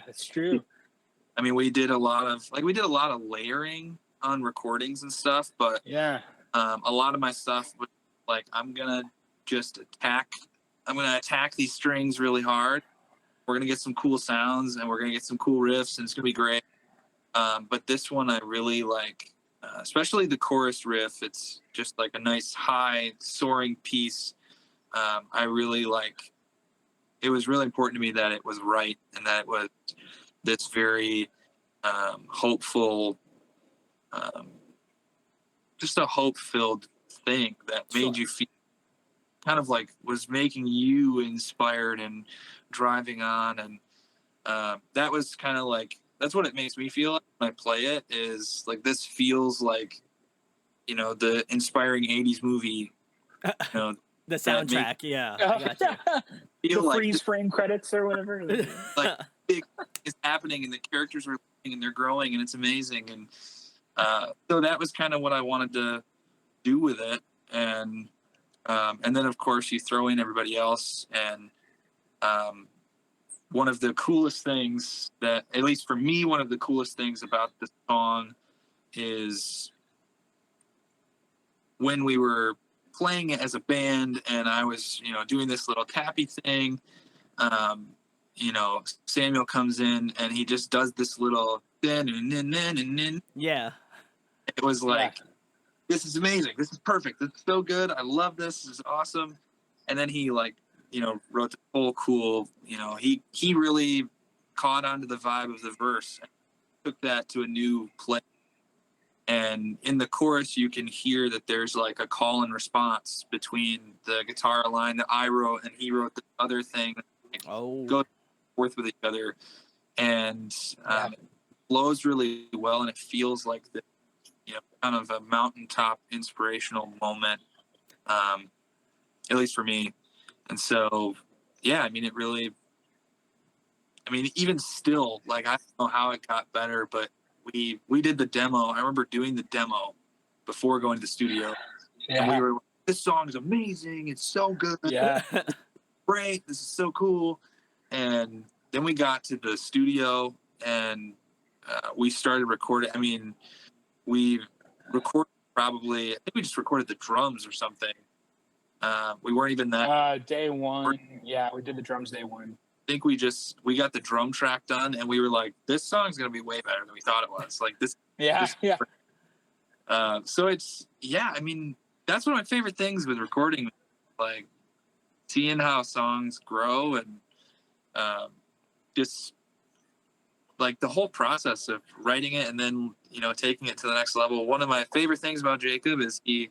it's true. I mean, we did a lot of layering on recordings and stuff, but yeah, a lot of my stuff was like, I'm gonna attack these strings really hard. We're gonna get some cool sounds, and we're gonna get some cool riffs, and it's gonna be great. But this one I really like, especially the chorus riff. It's just like a nice high soaring piece. I really like. It was really important to me that it was right, and that it was this very hopeful, just a hope-filled thing that made you feel kind of like was making you inspired and driving on. And that was kind of like, that's what it makes me feel like when I play it, is like, this feels like, you know, the inspiring 80s movie, you know, the soundtrack. Yeah. I gotcha. the like freeze frame credits or whatever. like big is happening, and the characters are living, and they're growing, and it's amazing. And so that was kind of what I wanted to do with it. And then of course you throw in everybody else. And one of the coolest things that, at least for me, one of the coolest things about this song is when we were playing it as a band and I was, you know, doing this little tappy thing, you know, Samuel comes in and he just does this little yeah. It was like, this is amazing. This is perfect. It's so good. I love this. This is awesome. And then he, like, you know, wrote the whole cool, you know, he really caught onto the vibe of the verse and took that to a new place. And in the chorus, you can hear that there's like a call and response between the guitar line that I wrote and he wrote the other thing. Go forth with each other. And it flows really well, and it feels like the, you know, kind of a mountaintop inspirational moment, at least for me. And so, yeah, I mean, it really, I mean, even still, like, I don't know how it got better, but we did the demo. I remember doing the demo before going to the studio. Yeah. And we were like, this song is amazing. It's so good. Yeah. Great. This is so cool. And then we got to the studio and we started recording. I mean, we recorded probably, I think we just recorded the drums or something. We weren't even that. Day one. Yeah, we did the drums day one. think we got the drum track done, and we were like, this song's gonna be way better than we thought it was. Like this. Yeah. So it's, I mean, that's one of my favorite things with recording, like seeing how songs grow and just like the whole process of writing it and then, taking it to the next level. One of my favorite things about Jacob is he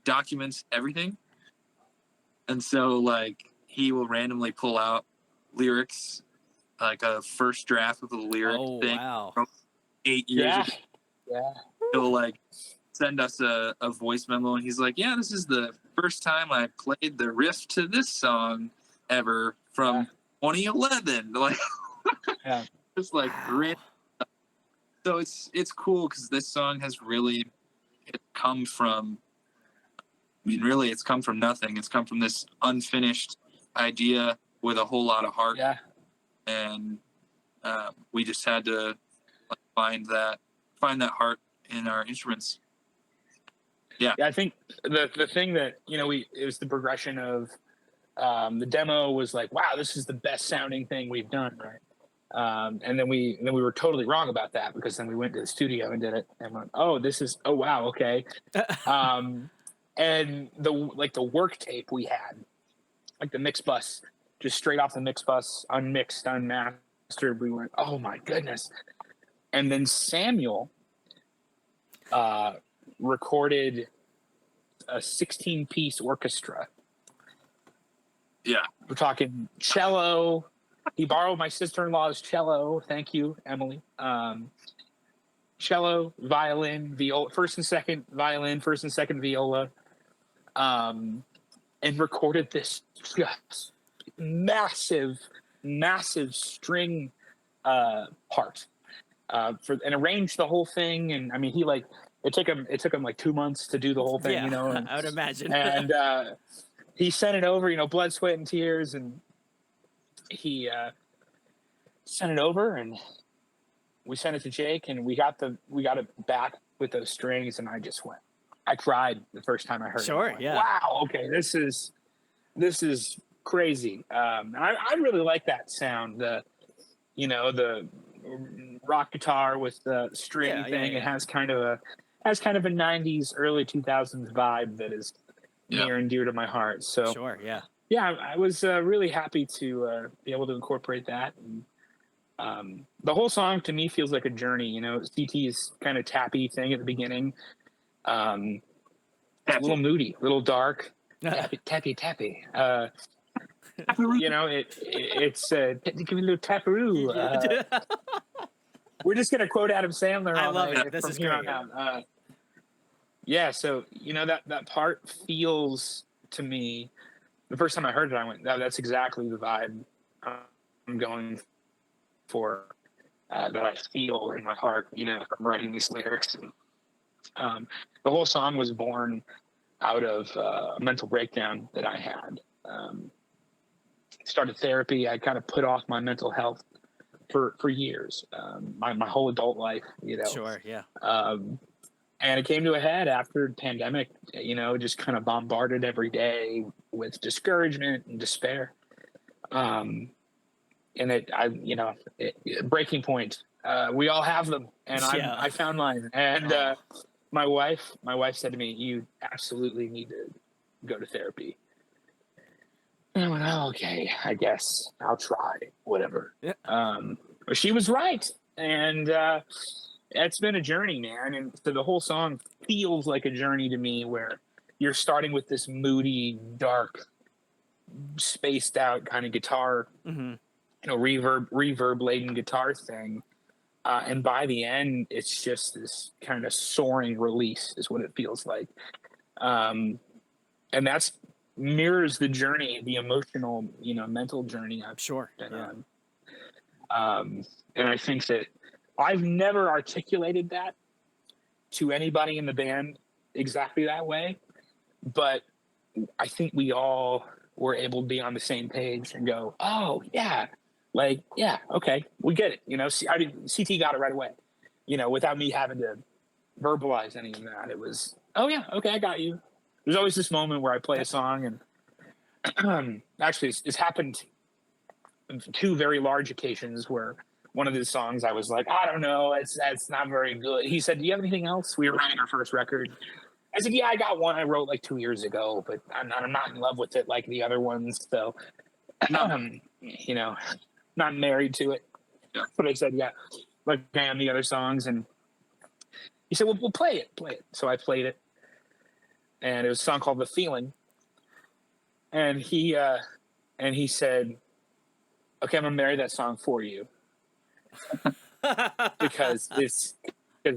documents everything. And so like he will randomly pull out lyrics, like a first draft of the lyric thing from 8 years ago. Yeah. He'll like send us a voice memo, and he's like, yeah, this is the first time I played the riff to this song ever from 2011. Like, just like random. So it's cool because this song has really come from, it's come from nothing. It's come from this unfinished idea with a whole lot of heart. Yeah. And we just had to find that heart in our instruments. Yeah. I think the thing that, it was the progression of the demo was like, wow, this is the best sounding thing we've done, right? And then we were totally wrong about that, because then we went to the studio and did it and went, oh wow, okay. And the work tape we had, like the mix bus, just straight off the mix bus, unmixed, unmastered, we went, oh my goodness. And then Samuel recorded a 16-piece orchestra. Yeah. We're talking cello. He borrowed my sister-in-law's cello. Thank you, Emily. Cello, violin, viola, first and second violin, first and second viola. And recorded this just massive string part. And arranged the whole thing. And I mean, it took him like 2 months to do the whole thing, and, I would imagine. And he sent it over, blood, sweat, and tears, and he sent it over, and we sent it to Jake, and we got it back with those strings, and I cried the first time I heard it. Sure, yeah. Wow, okay, this is crazy. I really like that sound. The rock guitar with the string thing. Yeah. It has kind of a 90s, early 2000s vibe that is near and dear to my heart. So sure, yeah. Yeah, I was really happy to be able to incorporate that. And, the whole song to me feels like a journey. CT's kind of tappy thing at the beginning. It's a little moody, a little dark. Tappy. It's give me a little taparoo. We're just gonna quote Adam Sandler. I love it. This is great. So that part feels to me. The first time I heard it, I went, that's exactly the vibe I'm going for. That I feel in my heart. I'm writing these lyrics. And, the whole song was born out of a mental breakdown that I had. Started therapy. I kind of put off my mental health for years, my whole adult life, Sure, yeah. And it came to a head after the pandemic, just kind of bombarded every day with discouragement and despair. And breaking point. We all have them, and I found mine. And my wife said to me, "You absolutely need to go to therapy." And I went, oh, okay, I guess I'll try, whatever. Yeah. She was right. And it's been a journey, man. And so the whole song feels like a journey to me, where you're starting with this moody, dark, spaced out kind of guitar, reverb laden guitar thing. And by the end, it's just this kind of soaring release is what it feels like. And that's mirrors the journey, the emotional, mental journey I've been on. And I think that I've never articulated that to anybody in the band exactly that way, but I think we all were able to be on the same page and go, oh yeah, okay, we get it. CT got it right away, without me having to verbalize any of that. It was, oh yeah, okay, I got you. There's always this moment where I play a song, and actually it's happened two very large occasions where one of the songs I was like, I don't know, it's not very good. He said, do you have anything else? We were writing our first record. I said, yeah, I got one I wrote like 2 years ago, but I'm not in love with it like the other ones. So, you know, not married to it. Yeah. But I said, yeah, like I am the other songs. And he said, well, we'll play it. So I played it. And it was a song called The Feeling. And he said, okay, I'm going to marry that song for you. because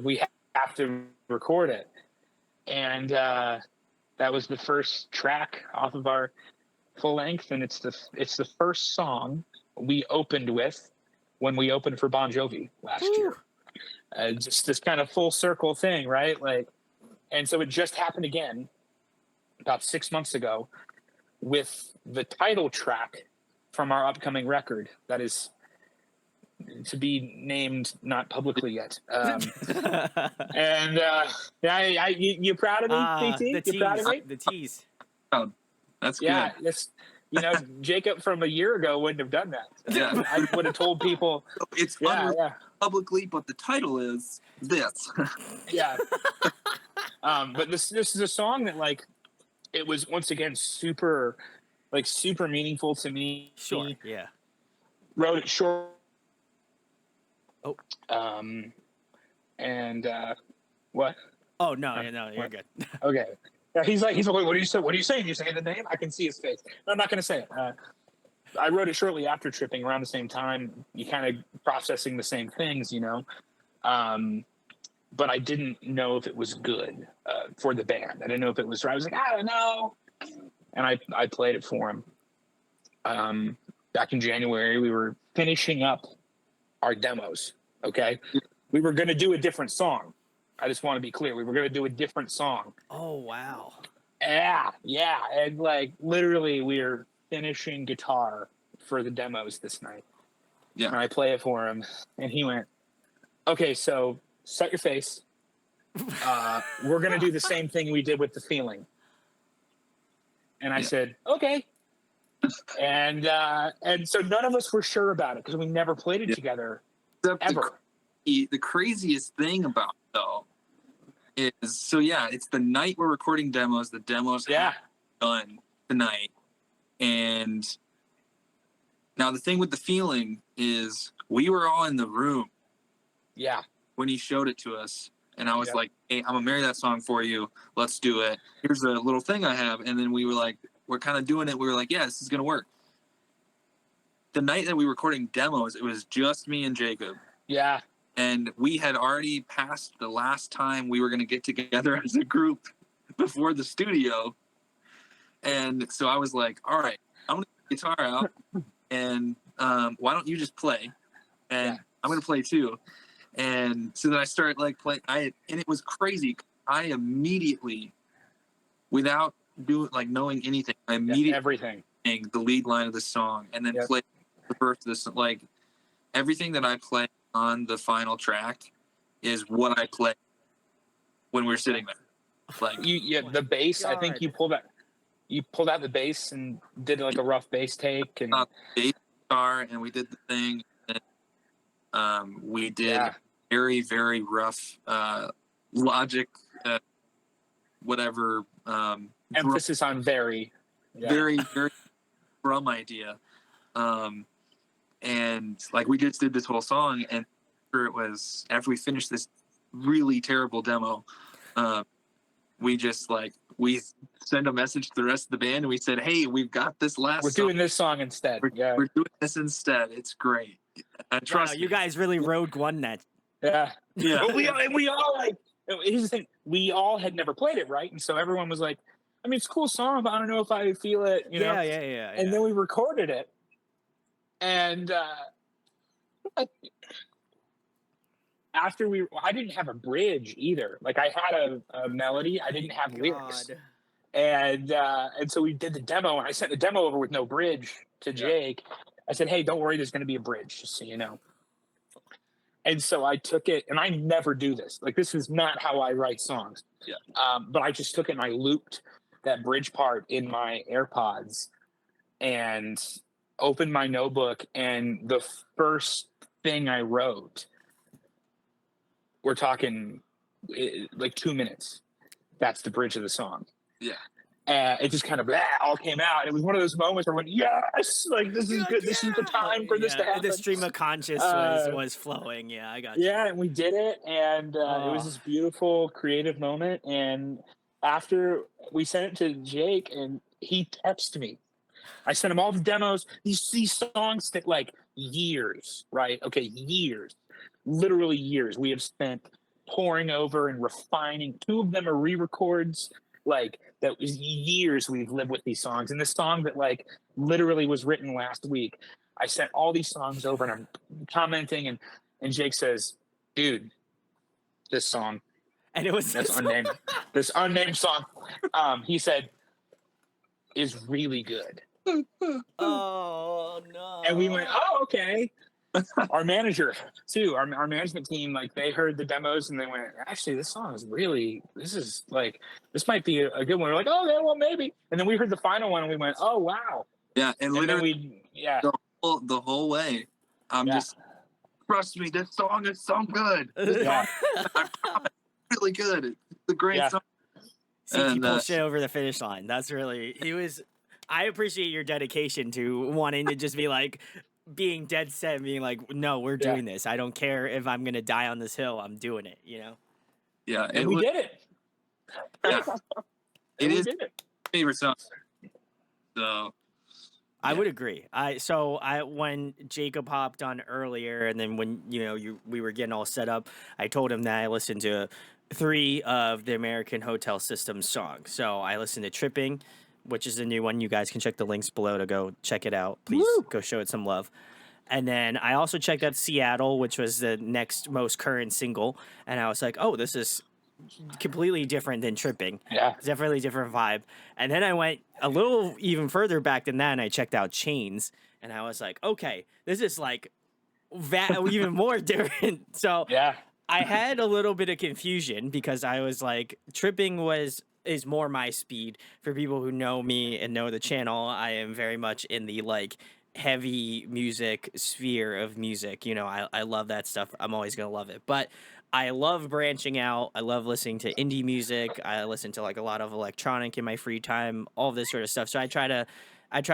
we have to record it. And that was the first track off of our full length, and it's the first song we opened with when we opened for Bon Jovi last year. Just this kind of full circle thing, right? Like, and so it just happened again about 6 months ago with the title track from our upcoming record that is to be named, not publicly yet. And you proud of me, PT? You proud of me? The tease. Oh, that's Yeah, good. it's Jacob from a year ago wouldn't have done that. Yeah. I would have told people. It's Yeah, publicly, but the title is this. yeah. But this is a song that, like, it was once again super meaningful to me. Sure. Yeah. Wrote it short. Oh. And what? Oh no, you're good. Okay. Yeah, he's like, what are you saying? What are you saying? You saying the name? I can see his face. No, I'm not going to say it. I wrote it shortly after Tripping, around the same time. You kind of processing the same things, you know. But I didn't know if it was good for the band. I didn't know if it was right. I was like, I don't know. And I played it for him. Back in January, we were finishing up our demos. Okay, we were going to do a different song. I just want to be clear. We were going to do a different song. Oh wow. Yeah, and like literally, we were finishing guitar for the demos this night. Yeah, and I play it for him, and he went, "Okay, so set your face. We're going to do the same thing we did with The Feeling." And I said, "Okay." And so none of us were sure about it because we never played it together ever. The craziest thing about it, though, is it's the night we're recording demos. The demos have done tonight, and now the thing with The Feeling is we were all in the room. Yeah. When he showed it to us, and I was like, "Hey, I'm gonna marry that song for you. Let's do it. Here's a little thing I have." And then we were like, we're kind of doing it. We were like, "Yeah, this is gonna work." The night that we were recording demos, it was just me and Jacob. Yeah. And we had already passed the last time we were going to get together as a group before the studio. And so I was like, all right, I'm going to get the guitar out, and why don't you just play? And I'm going to play too. And so then I started like playing. And it was crazy. I immediately, without knowing anything, I immediately everything. sang the lead line of the song, and then played the verse of this. Like everything that I play on the final track is what I play when we're sitting there. Like the bass. I think you pulled out the bass and did like a rough bass take and bass guitar, and we did the thing. And, we did very, very rough Logic, whatever. Emphasis on very, very, very drum idea. And like we just did this whole song, and after we finished this really terrible demo, we just we sent a message to the rest of the band, and we said, "Hey, we've got this last. We're doing this song instead. We're doing this instead. It's great. Trust me." You guys really Rogue One that. Yeah. Yeah. But we all here's the thing. We all had never played it, right? And so everyone was like, I mean, it's a cool song, but I don't know if I feel it. You know? Yeah. And then we recorded it. And after I didn't have a bridge either. Like I had a melody, I didn't have lyrics. And so we did the demo, and I sent the demo over with no bridge to Jake. I said, "Hey, don't worry, there's going to be a bridge, just so you know." And so I took it, and I never do this. Like this is not how I write songs. Yeah. But I just took it and I looped that bridge part in my AirPods, and opened my notebook, and the first thing I wrote, we're talking like 2 minutes. That's the bridge of the song. Yeah. It just kind of all came out. It was one of those moments where I went, yes, like this is good. This is the time for this to happen. The stream of conscious was flowing. Yeah, I got you. Yeah, and we did it, and it was this beautiful, creative moment. And after we sent it to Jake, and he texted me. I sent him all the demos. These songs that like years, right? Okay, years, literally years. We have spent pouring over and refining. 2 of them are re-records. Like that was years we've lived with these songs. And this song that like literally was written last week, I sent all these songs over, and I'm commenting, and Jake says, "Dude, this song," and it was that's unnamed. This unnamed song, he said, is really good. Oh no! And we went, oh, okay. Our manager too, our management team, like they heard the demos and they went, actually, this song is really, this might be a good one. We're like, oh, yeah, well, maybe. And then we heard the final one and we went, oh, wow. Yeah, and literally, the whole way, I'm just, trust me, this song is so good. Yeah. I promise, really good. It's a great song. CT pushed it over the finish line. That's really, I appreciate your dedication to wanting to just be like, being dead set and being like, no, we're doing this. I don't care if I'm going to die on this hill. I'm doing it, you know? Yeah. And we did it. Yeah. It is my favorite song. So. I would agree. When Jacob hopped on earlier, and then when, we were getting all set up, I told him that I listened to 3 of the American Hotel System songs. So I listened to Tripping, which is a new one. You guys can check the links below to go check it out. Please go show it some love. And then I also checked out Seattle, which was the next most current single. And I was like, oh, this is completely different than Tripping. Yeah. It's definitely a different vibe. And then I went a little even further back than that, and I checked out Chains. And I was like, okay, this is like even more different. So I had a little bit of confusion because I was like, Tripping is more my speed. For people who know me and know the channel, I am very much in the like heavy music sphere of music. I love that stuff. I'm always gonna love it. But I love branching out. I love listening to indie music. I listen to like a lot of electronic in my free time, all this sort of stuff. So I try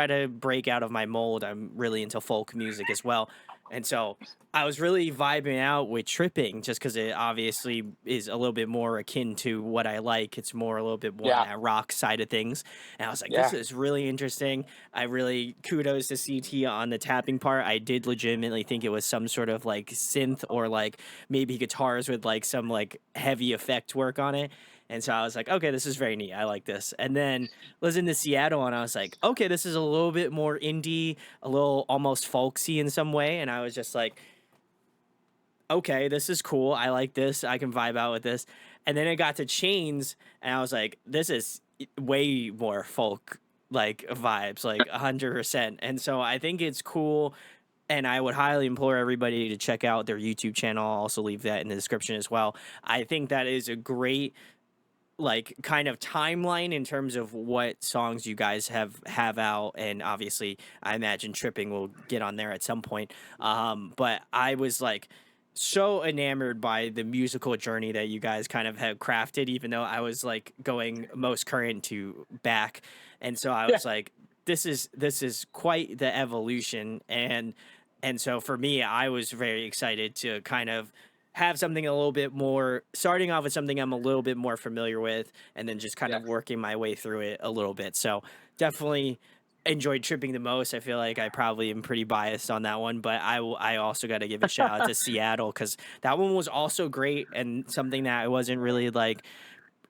to break out of my mold. I'm really into folk music as well. And so I was really vibing out with Tripping just because it obviously is a little bit more akin to what I like. It's more a little bit more on that rock side of things. And I was like, this is really interesting. I really kudos to CT on the tapping part. I did legitimately think it was some sort of like synth or like maybe guitars with like some like heavy effect work on it. And so I was like, okay, this is very neat. I like this. And then listened to Seattle, and I was like, okay, this is a little bit more indie, a little almost folksy in some way. And I was just like, okay, this is cool. I like this. I can vibe out with this. And then it got to Chains, and I was like, this is way more folk like vibes, like 100%. And so I think it's cool. And I would highly implore everybody to check out their YouTube channel. I'll also leave that in the description as well. I think that is a great like kind of timeline in terms of what songs you guys have out, and obviously I imagine Tripping will get on there at some point. But I was like so enamored by the musical journey that you guys kind of have crafted, even though I was like going most current to back. And so I was like, this is quite the evolution. And so for me, I was very excited to kind of have something a little bit more, starting off with something I'm a little bit more familiar with, and then just kind of working my way through it a little bit. So definitely enjoyed Tripping the most. I feel like I probably am pretty biased on that one, but I also got to give a shout out to Seattle, because that one was also great, and something that I wasn't really like,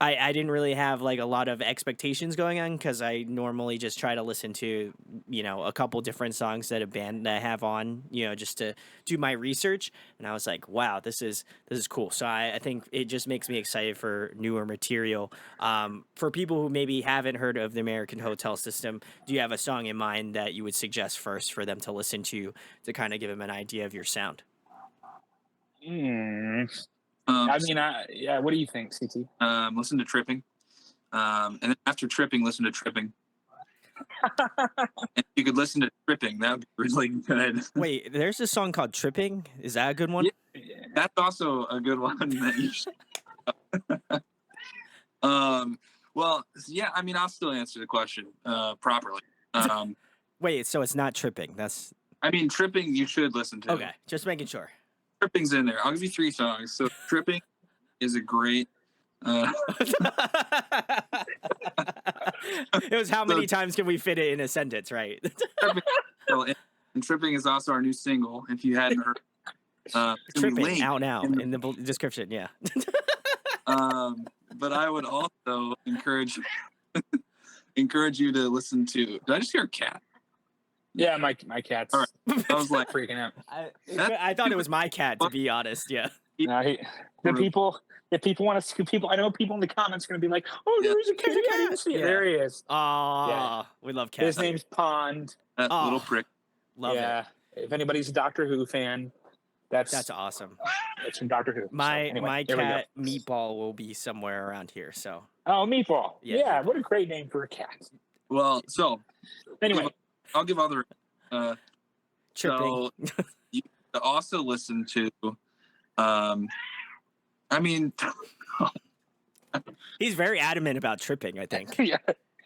I didn't really have like a lot of expectations going on, because I normally just try to listen to, a couple different songs that a band that I have on, just to do my research. And I was like, wow, this is cool. So I think it just makes me excited for newer material. For people who maybe haven't heard of the American Hotel System, do you have a song in mind that you would suggest first for them to listen to kind of give them an idea of your sound? I mean, what do you think, CT? Listen to Tripping. And then after Tripping, listen to Tripping. And you could listen to Tripping. That would be really good. Wait, there's a song called Tripping. Is that a good one? Yeah. That's also a good one that you should. Well, yeah, I mean, I'll still answer the question properly. Wait, so it's not Tripping. That's I mean, Tripping you should listen to. okay. Just making sure. Tripping's in there. I'll give you 3 songs. So Tripping is a great. It was how many times can we fit it in a sentence, right? And Tripping is also our new single. If you hadn't heard, Tripping out now in the description. Yeah. But I would also encourage you to listen to. Did I just hear a cat? Yeah, my cat's All right. I was like freaking out. I thought it was my cat, to be honest. Yeah. The people, if people want to see people, I know people in the comments are going to be like, "Oh, there's a cat! I didn't see it." Yeah. There he is. Oh, we love cats. His name's Pond. That little prick. Love it. If anybody's a Doctor Who fan, that's awesome. It's from Doctor Who. My cat Meatball will be somewhere around here. So. Oh, Meatball. Yeah, Meatball. What a great name for a cat. Well, so anyway, I'll give other. Tripping. So you also listen to. I mean, he's very adamant about Tripping, I think. Yeah.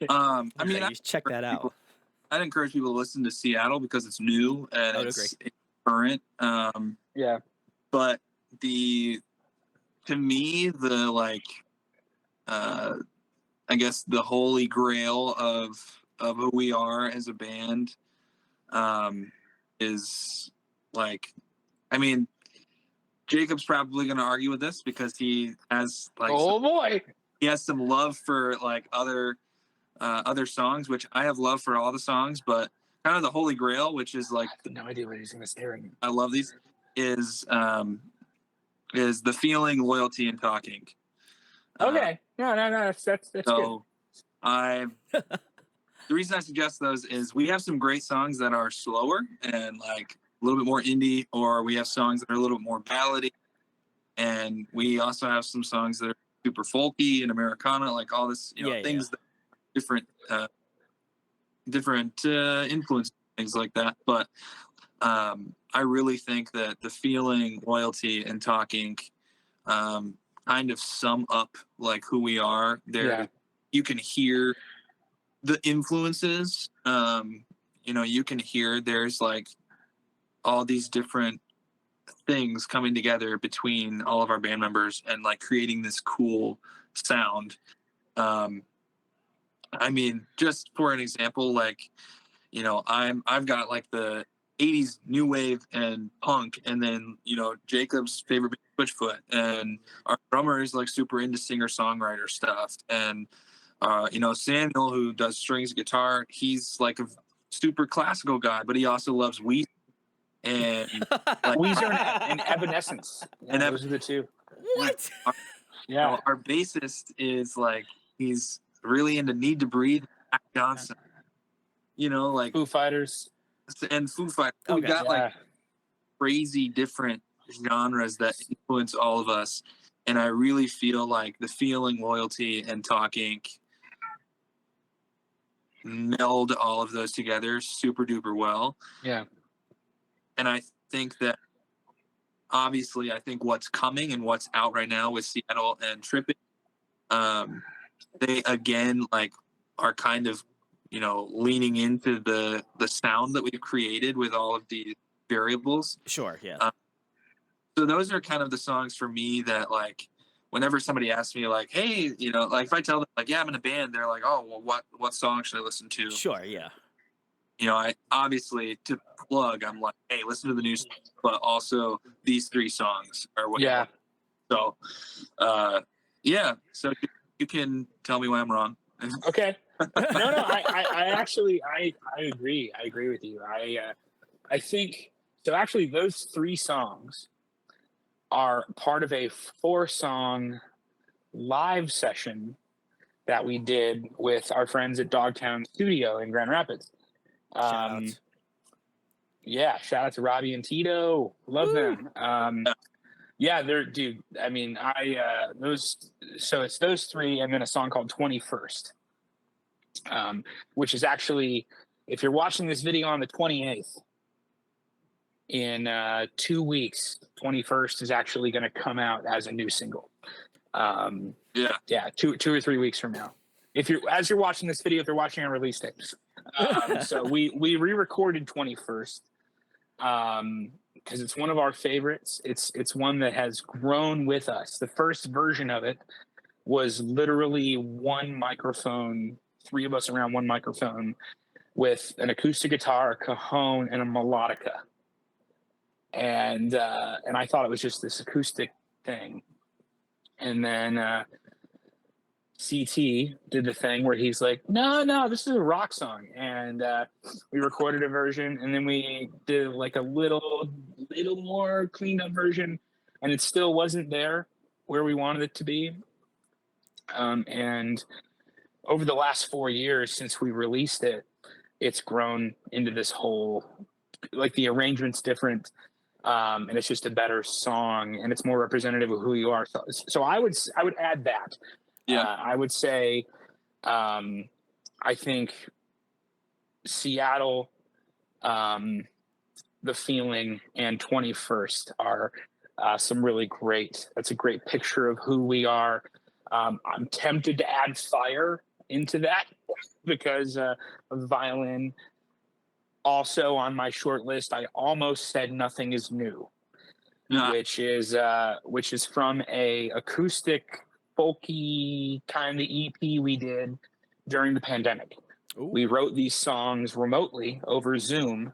I mean, you check that out. I'd encourage people to listen to Seattle because it's new and it's current. Yeah. But to me, the I guess the holy grail of who we are as a band, is like, I mean, Jacob's probably going to argue with this because he has he has some love for like other songs, which I have love for all the songs, but kind of the holy grail, which is like, I have no idea what he's going to say right now. I love these, is the feeling, loyalty, and talking. Okay. No, that's so good. The reason I suggest those is we have some great songs that are slower and like a little bit more indie, or we have songs that are a little bit more ballady, and we also have some songs that are super folky and Americana, like all this, things that different influence, things like that. But I really think that the feeling, loyalty, and talking kind of sum up like who we are. There, you can hear the influences. You can hear there's like all these different things coming together between all of our band members and like creating this cool sound. I mean, just for an example, like, I've got like the 80s new wave and punk, and then, Jacob's favorite band, Switchfoot, and our drummer is like super into singer-songwriter stuff. And, Samuel, who does strings guitar, he's like a super classical guy, but he also loves Weezer. And like, Weezer and Evanescence. Yeah, those are the two. What? Our bassist is like, he's really into Need to Breathe, Jack Johnson. Like Foo Fighters. And Foo Fighters. Okay. We got like crazy different genres that influence all of us. And I really feel like the feeling, loyalty, and talking meld all of those together super duper well. Yeah. And I think that obviously, what's coming and what's out right now with Seattle and Tripping, they again like are kind of, leaning into the sound that we've created with all of these variables. Sure. Yeah. So those are kind of the songs for me that like, whenever somebody asks me like, hey, like if I tell them like, yeah, I'm in a band, they're like, oh, well, what song should I listen to? Sure. Yeah. I obviously, to plug, I'm like, hey, listen to the new song, but also these 3 songs are what. Yeah. So, so you can tell me why I'm wrong. Okay. No, I actually agree. I agree with you. I think so. Actually, those 3 songs are part of a 4-song live session that we did with our friends at Dogtown Studio in Grand Rapids. Shout out to Robbie and Tito. Love them. They're dude. I mean, it's those 3, and then a song called 21st. which is actually, if you're watching this video on the 28th, in 2 weeks, 21st is actually going to come out as a new single. Yeah, 2 or 3 weeks from now. As you're watching this video, if you're watching on release date. So we re-recorded 21st because it's one of our favorites. It's one that has grown with us. The first version of it was literally one microphone, 3 of us around one microphone with an acoustic guitar, a cajon, and a melodica. And I thought it was just this acoustic thing. And then CT did the thing where he's like, no, this is a rock song. And we recorded a version, and then we did like a little more cleaned up version, and it still wasn't there where we wanted it to be. And over the last 4 years since we released it, it's grown into this whole, like, the arrangement's different. And it's just a better song, and it's more representative of who you are. So I would add that. Yeah. I would say, I think Seattle, The Feeling, and 21st are some really great. That's a great picture of who we are. I'm tempted to add Fire into that because of the violin. Also on my short list, I almost said Nothing Is New, which is from a acoustic folky kind of EP we did during the pandemic. Ooh. We wrote these songs remotely over Zoom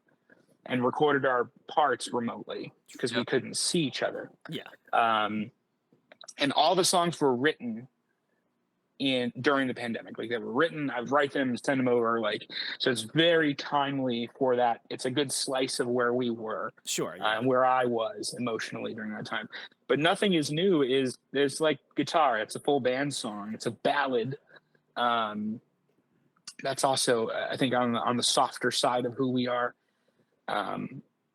and recorded our parts remotely because we couldn't see each other. Yeah. And all the songs were written during the pandemic. Like, they were written, I'd write them and send them over, like, so it's very timely for that. It's a good slice of where we were, sure, and where I was emotionally during that time. But Nothing Is New there's like guitar. It's a full band song. It's a ballad. That's also, I think, on the softer side of who we are.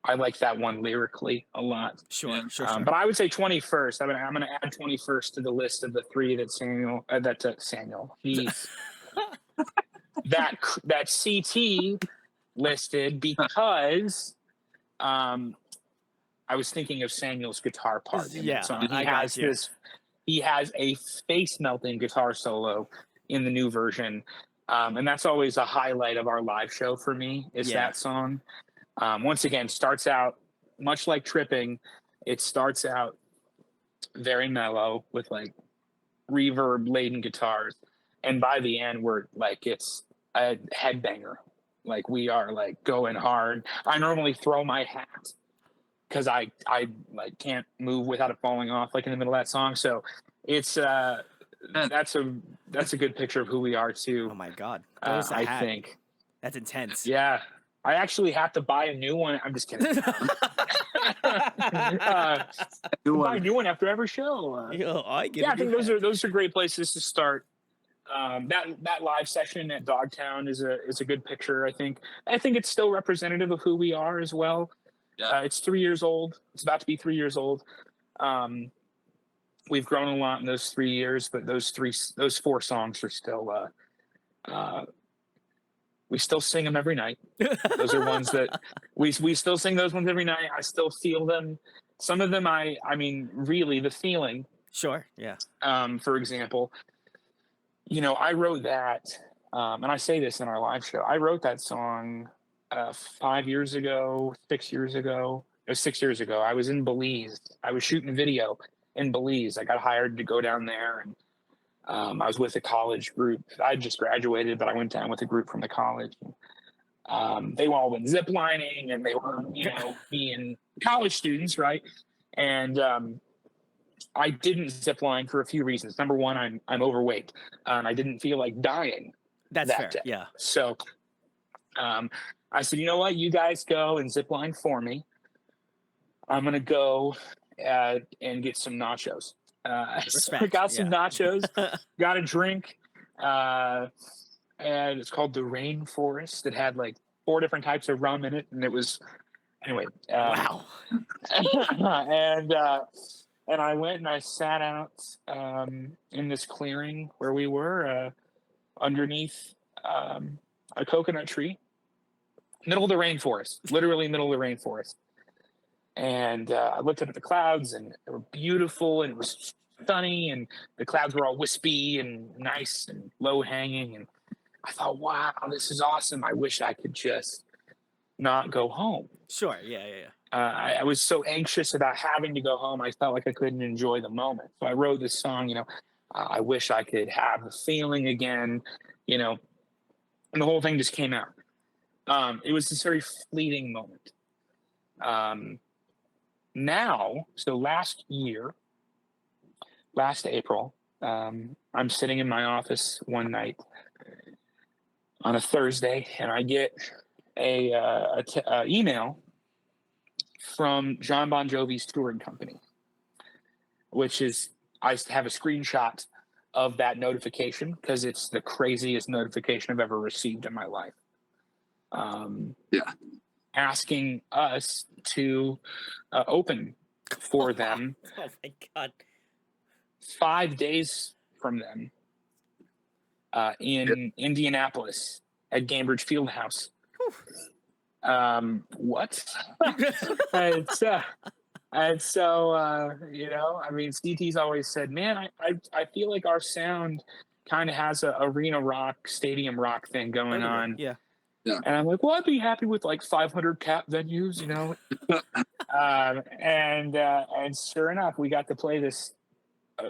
I like that one lyrically a lot. Sure. But I would say 21st. I'm gonna add 21st to the list of the 3 that Samuel. Jeez. that CT listed because I was thinking of Samuel's guitar part. Yeah, song. He has a face melting guitar solo in the new version, and that's always a highlight of our live show for me. Is that song. Once again, starts out much like Tripping. It starts out very mellow with like reverb laden guitars, and by the end we're like, it's a headbanger. Like, we are like going hard. I normally throw my hat because I like can't move without it falling off, like in the middle of that song. So it's that's a good picture of who we are too. Oh my God, I think that's intense. Yeah. I actually have to buy a new one. I'm just kidding. Buy a new one after every show. I think those are great places to start. That live session at Dogtown is a good picture. I think it's still representative of who we are as well. Yeah. It's 3 years old. It's about to be 3 years old. We've grown a lot in those 3 years, but those 4 songs are still. We still sing them every night. Those are ones that we still sing those ones every night. I still feel them. Some of them, I mean, really, The Feeling. Sure, yeah. For example, I wrote that, and I say this in our live show. I wrote that song 5 years ago, 6 years ago. It was 6 years ago. I was in Belize. I was shooting a video in Belize. I got hired to go down there, and I was with a college group. I just graduated, but I went down with a group from the college. They all went ziplining, and they were, being college students, right? And I didn't zipline for a few reasons. Number one, I'm overweight, and I didn't feel like dying. That's that fair. day. Yeah. So I said, you know what? You guys go and zipline for me. I'm gonna go and get some nachos. So I got some nachos, got a drink, and it's called the Rainforest. It had like 4 different types of rum in it, and it was anyway. Wow. And I went and I sat out in this clearing where we were underneath a coconut tree, middle of the rainforest, literally middle of the rainforest. And I looked up at the clouds, and they were beautiful, and it was sunny, and the clouds were all wispy and nice and low hanging. And I thought, wow, this is awesome. I wish I could just not go home. Sure. Yeah. I was so anxious about having to go home. I felt like I couldn't enjoy the moment. So I wrote this song, I wish I could have the feeling again, and the whole thing just came out. It was this very fleeting moment. Now, so last April, I'm sitting in my office one night on a Thursday, and I get a email from John Bon Jovi's touring company, which is, I have a screenshot of that notification because it's the craziest notification I've ever received in my life. Asking us to open for them. Oh my God. 5 days from them in Indianapolis at Gainbridge Fieldhouse. What? and so, CT's always said, man, I feel like our sound kind of has a arena rock, stadium rock thing going on. Yeah. And I'm like, well, I'd be happy with like 500 cap venues, and sure enough, we got to play this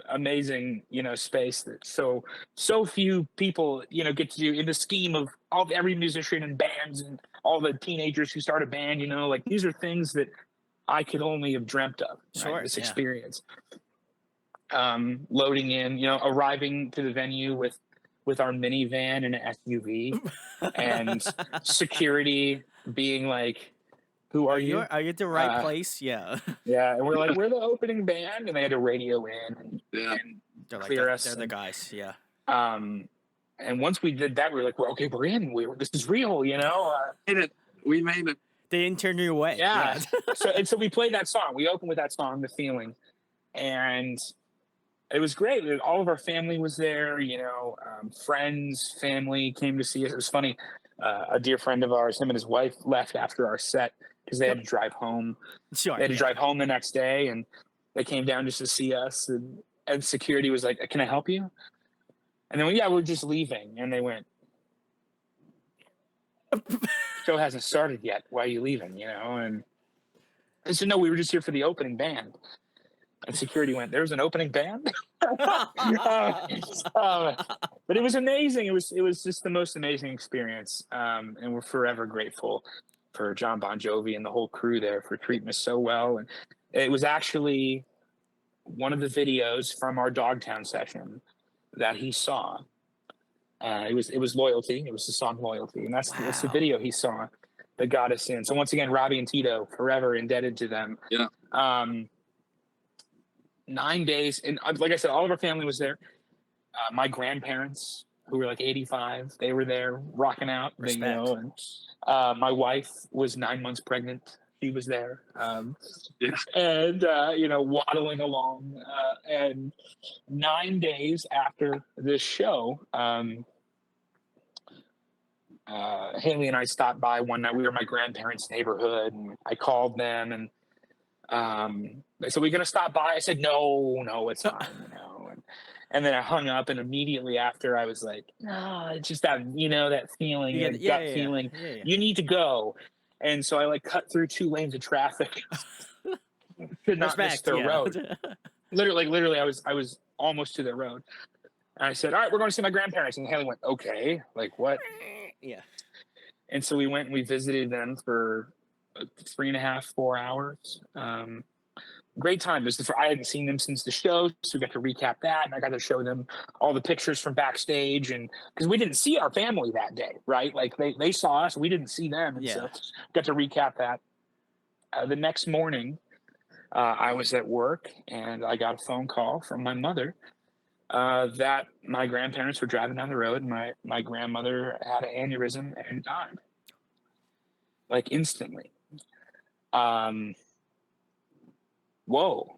amazing, space that so few people, get to do in the scheme of every musician and bands and all the teenagers who start a band, like these are things that I could only have dreamt of. Sure, right? This experience. Loading in, arriving to the venue with our minivan and an SUV, and security being like, "Who are you? Are you at the right place?" Yeah. Yeah, and we're like, "We're the opening band," and they had to radio in and They're clear like, us. They're the guys. Yeah. And once we did that, we were like, "Well, okay, we're in. This is real," We made it. They didn't turn you away. Yeah. so we played that song. We opened with that song, "The Feeling," and it was great. All of our family was there, friends, family came to see us. It was funny. A dear friend of ours, him and his wife, left after our set because they had to drive home. Sure. They had to drive home the next day, and they came down just to see us. And security was like, "Can I help you?" And then, we're just leaving. And they went, "Show hasn't started yet. Why are you leaving?" And I said, "No, we were just here for the opening band." And security went, "There's an opening band?" But it was amazing. It was just the most amazing experience. And we're forever grateful for John Bon Jovi and the whole crew there for treating us so well. And it was actually one of the videos from our Dogtown session that he saw. It was Loyalty. It was the song Loyalty. And that's the video he saw that got us in. So once again, Robbie and Tito, forever indebted to them. Yeah. 9 days, and like I said, all of our family was there. My grandparents, who were like 85, they were there rocking out. Respect. And my wife was 9 months pregnant. She was there, and waddling along. And 9 days after this show, Haley and I stopped by one night. We were in my grandparents' neighborhood, and I called them, and they said, "We're going to stop by." I said, no, it's fine, and then I hung up, and immediately after I was like, it's just that, that feeling, gut feeling, you need to go. And so I cut through 2 lanes of traffic. Could not miss their road. Literally, I was almost to their road. And I said, "All right, we're going to see my grandparents." And Haley went, "Okay, what?" Yeah. And so we went and we visited them for 3.5, 4 hours. Great time. I hadn't seen them since the show, so we got to recap that, and I got to show them all the pictures from backstage, and because we didn't see our family that day, right? Like they saw us, we didn't see them, and so got to recap that. The next morning, I was at work, and I got a phone call from my mother that my grandparents were driving down the road, and my grandmother had an aneurysm and died, instantly. Whoa,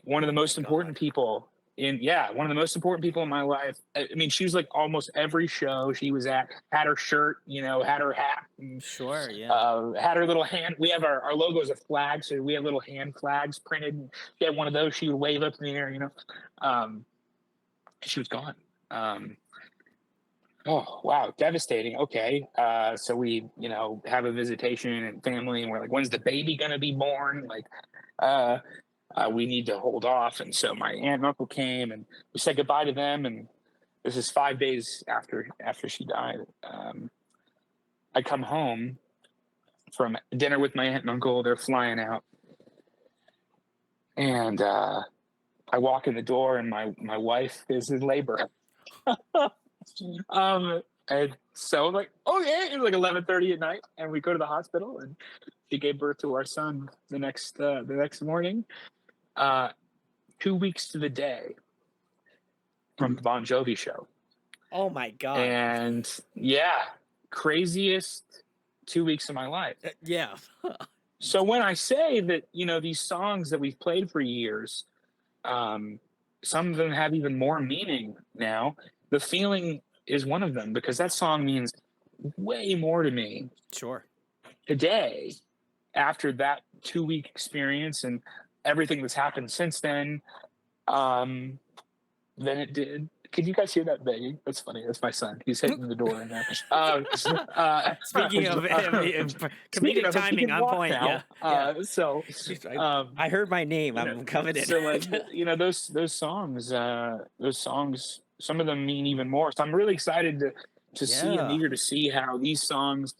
one of the most important people one of the most important people in my life. I mean, she was like almost every show she was at, had her shirt, had her hat, and, Sure, yeah. had her little hand. We have our logo is a flag, so we have little hand flags printed. And she had one of those. She would wave up in the air, she was gone. Oh, wow, devastating. Okay. So we, have a visitation and family, and we're like, when's the baby going to be born? Like, we need to hold off. And so my aunt and uncle came, and we said goodbye to them. And this is 5 days after she died. I come home from dinner with my aunt and uncle. They're flying out. And I walk in the door, and my wife is in labor. And so I'm like, okay, it was like 11:30 at night, and we go to the hospital, and she gave birth to our son the next morning, 2 weeks to the day from the Bon Jovi show. Oh my God. And craziest 2 weeks of my life. Yeah. So when I say that, these songs that we've played for years, some of them have even more meaning now. The Feeling is one of them, because that song means way more to me Sure. today after that 2-week experience and everything that's happened since then, than it did. Can you guys hear that banging? That's funny. That's my son. He's hitting the door in there. Speaking of comedic timing on point, now. yeah. So I heard my name. I'm coming in. So those songs, some of them mean even more. So I'm really excited to see and eager to see how these songs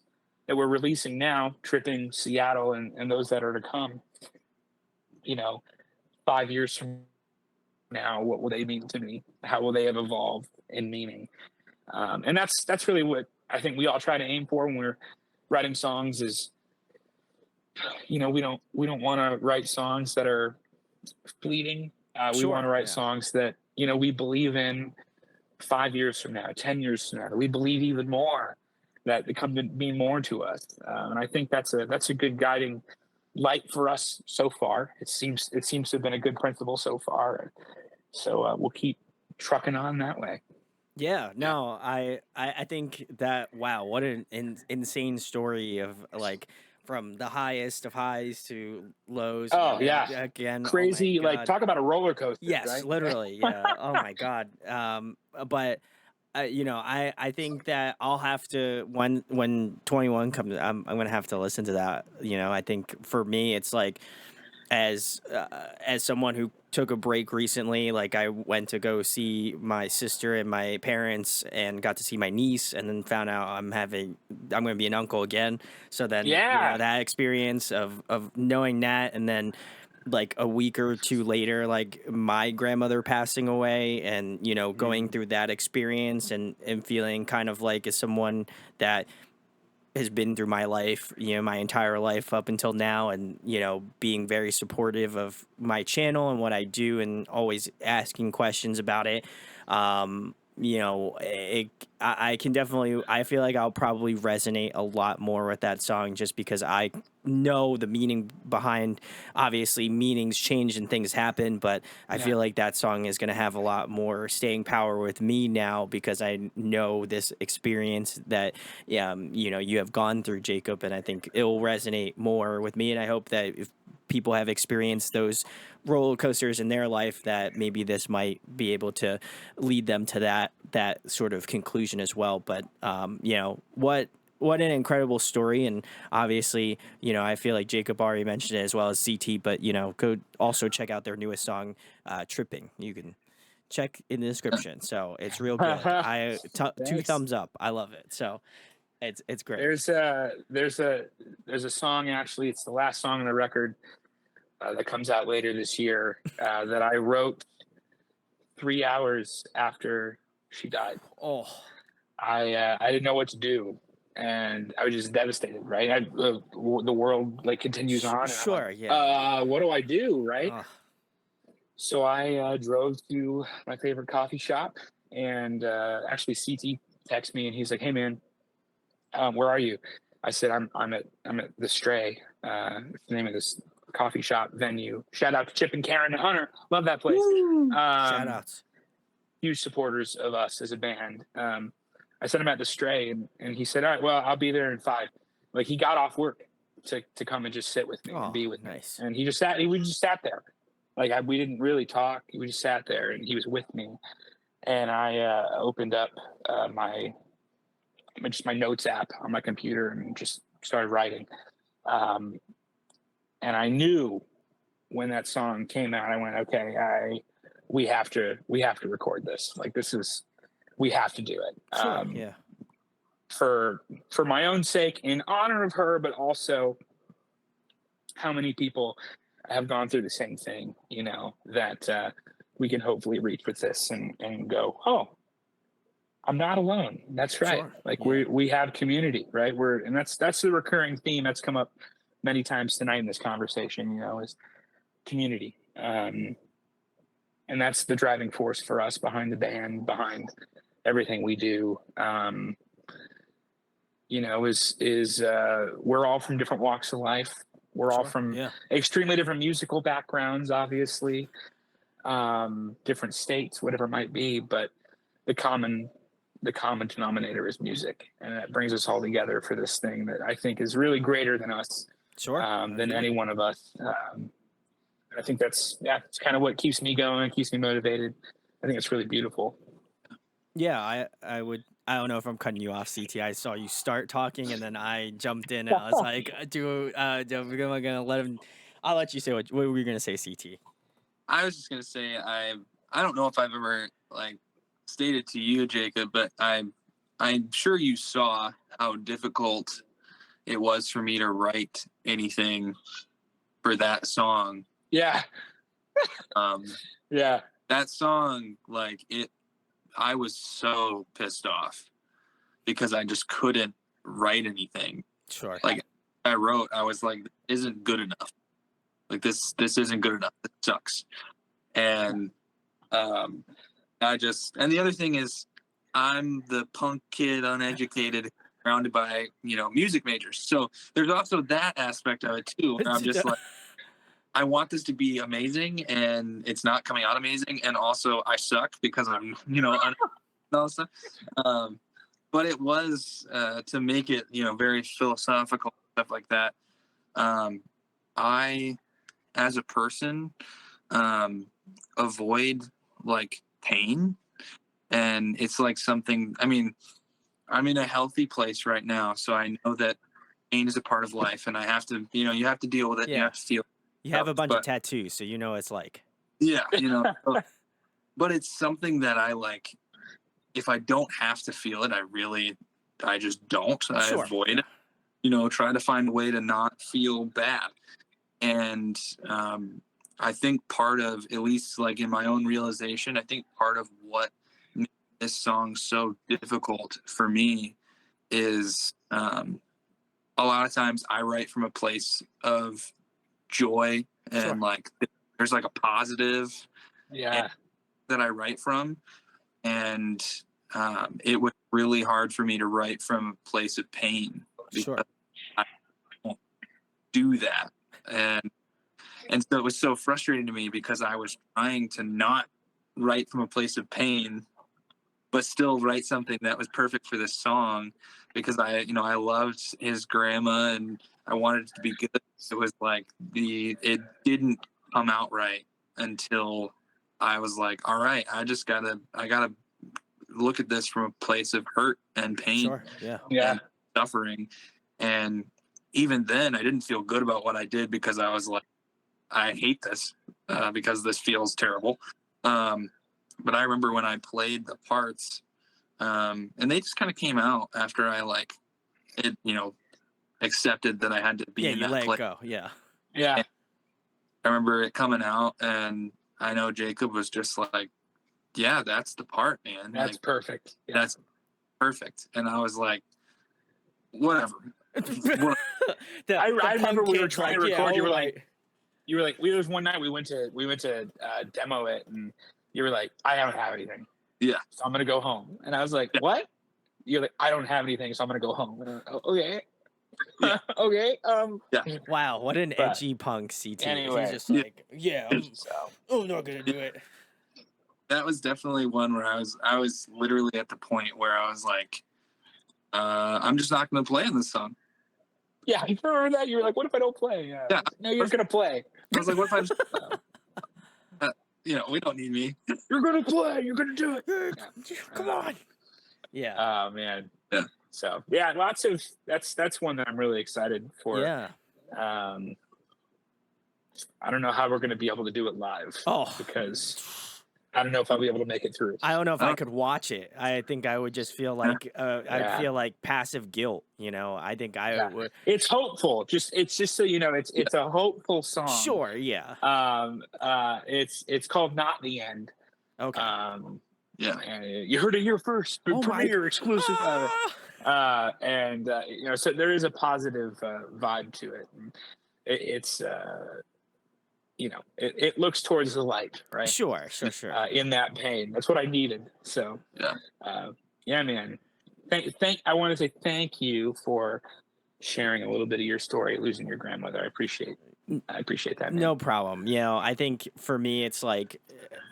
that we're releasing now, Tripping, Seattle, and those that are to come, 5 years from now, what will they mean to me? How will they have evolved in meaning? And that's really what I think we all try to aim for when we're writing songs. Is we don't want to write songs that are fleeting. We want to write songs that we believe in 5 years from now, 10 years from now. We believe even more, that they come to mean more to us. And I think that's a good guiding light for us so far. It seems to have been a good principle so far. So we'll keep trucking on that way. Yeah, no, I think that, wow, what an insane story of like from the highest of highs to lows. Oh and yeah, again, crazy. oh my Like, God. talk about a roller coaster. Yes, right? literally. Yeah. Oh my God. But I think that I'll have to, when 21 comes, I'm gonna have to listen to that. I think for me, it's like, as someone who took a break recently, like I went to go see my sister and my parents, and got to see my niece, and then found out I'm going to be an uncle again. So then, that experience of knowing that, and then like a week or two later, like my grandmother passing away, and going through that experience, and feeling kind of like as someone that has been through my life, my entire life up until now, and being very supportive of my channel and what I do, and always asking questions about it. I can definitely, I feel like I'll probably resonate a lot more with that song, just because I know the meaning behind. Obviously meanings change and things happen, but I feel like that song is going to have a lot more staying power with me now, because I know this experience that you have gone through, Jacob, and I think it will resonate more with me. And I hope that if people have experienced those roller coasters in their life, that maybe this might be able to lead them to that sort of conclusion as well. But what an incredible story. And obviously, I feel like Jacob already mentioned it, as well as CT, but go also check out their newest song, Tripping. You can check in the description. So it's real good. Two thumbs up. I love it. So it's great. There's a song, actually, it's the last song on the record that comes out later this year, that I wrote 3 hours after she died. Oh, I didn't know what to do, and I was just devastated. Right, the world like continues on. Sure, what do I do? Right. So I drove to my favorite coffee shop, and actually CT texted me, and he's like, "Hey man, where are you?" I said, I'm at the Stray. It's the name of this coffee shop venue. Shout out to Chip and Karen and Hunter. Love that place. Shout outs. Huge supporters of us as a band. I sent him at the Stray, and he said, all right, well, I'll be there in 5. Like, he got off work to come and just sit with me and be with me. And we just sat there. Like, we didn't really talk. We just sat there, and he was with me. And I opened up my notes app on my computer and just started writing. And I knew when that song came out, I went, okay, we have to record this. Like, we have to do it. Yeah. For my own sake, in honor of her, but also how many people have gone through the same thing, that we can hopefully reach with this and go, oh, I'm not alone. That's right. Sure. Like, we have community, right? And that's the recurring theme that's come up many times tonight in this conversation, is community. And that's the driving force for us behind the band, behind everything we do. We're all from different walks of life. We're all from extremely different musical backgrounds, obviously, different states, whatever it might be. But the common denominator is music, and that brings us all together for this thing that I think is really greater than us, than any one of us. I think it's kind of what keeps me going, keeps me motivated. I think it's really beautiful. Yeah, I don't know if I'm cutting you off, CT. I saw you start talking, and then I jumped in, and I was like, am I gonna let him? I'll let you say what were you gonna say, CT? I was just gonna say I don't know if I've ever stated to you, Jacob, but I'm sure you saw how difficult it was for me to write anything for that song. Yeah. Yeah. That song, I was so pissed off because I just couldn't write anything. Sure. I was like, this isn't good enough. Like, this isn't good enough. It sucks. And and the other thing is, I'm the punk kid, uneducated, surrounded by, music majors. So there's also that aspect of it too, where I'm just like, I want this to be amazing, and it's not coming out amazing. And also I suck because I'm, all stuff. But it was, to make it, very philosophical, stuff like that. I, as a person, avoid pain. And it's something, I'm in a healthy place right now. So I know that pain is a part of life, and I have to, you have to deal with it. Yeah. You have to feel. You have a bunch of tattoos, so you know it's like. Yeah, but it's something that I if I don't have to feel it, I just don't. I avoid it. Try to find a way to not feel bad. And I think part of, at least in my own realization, I think part of what made this song so difficult for me is a lot of times I write from a place of joy and there's a positive that I write from, and it was really hard for me to write from a place of pain because I don't do that, and so it was so frustrating to me because I was trying to not write from a place of pain but still write something that was perfect for this song, because I loved his grandma and I wanted it to be good. It was it didn't come out right until I was like, all right, I gotta look at this from a place of hurt and pain and suffering. And even then I didn't feel good about what I did, because I was like, I hate this because this feels terrible. But I remember when I played the parts, and they just kind of came out after I accepted that I had to be in that play. Yeah. And I remember it coming out, and I know Jacob was just like, yeah, that's the part, man. That's perfect. Yeah. That's perfect. And I was like, whatever. I remember we were trying to record. You were like, there was one night we went to demo it, and you were like, I don't have anything. Yeah. So I'm going to go home. And I was like, what? You're like, I don't have anything, so I'm going to go home. And I, okay. Okay. Wow, what an But edgy punk CT. anyway. He's just like, So I'm not gonna do it. That was definitely one where I was literally at the point where I was like, I'm just not going to play in this song. yeah, you remember that? You were like, what if I don't play? Yeah. No, you're gonna play. I was like, what if I just, we don't need me. You're gonna play. You're gonna do it. Come on. Yeah. Oh man. Yeah. So yeah, lots of that's one that I'm really excited for. Yeah. I don't know how we're gonna be able to do it live. Oh, because I don't know if I'll be able to make it through. I don't know if I could watch it. I think I would just feel like I'd feel like passive guilt. I think I would. It's hopeful. It's just so you know, it's a hopeful song. Sure. Yeah. It's called "Not the End." Okay. Yeah. And you heard it here first. Premiere exclusive. So there is a positive vibe to it. It's it looks towards the light, right? Sure. In that pain, that's what I needed. So yeah, man. I want to say thank you for sharing a little bit of your story, losing your grandmother. I appreciate that, man. No problem. I think for me, it's like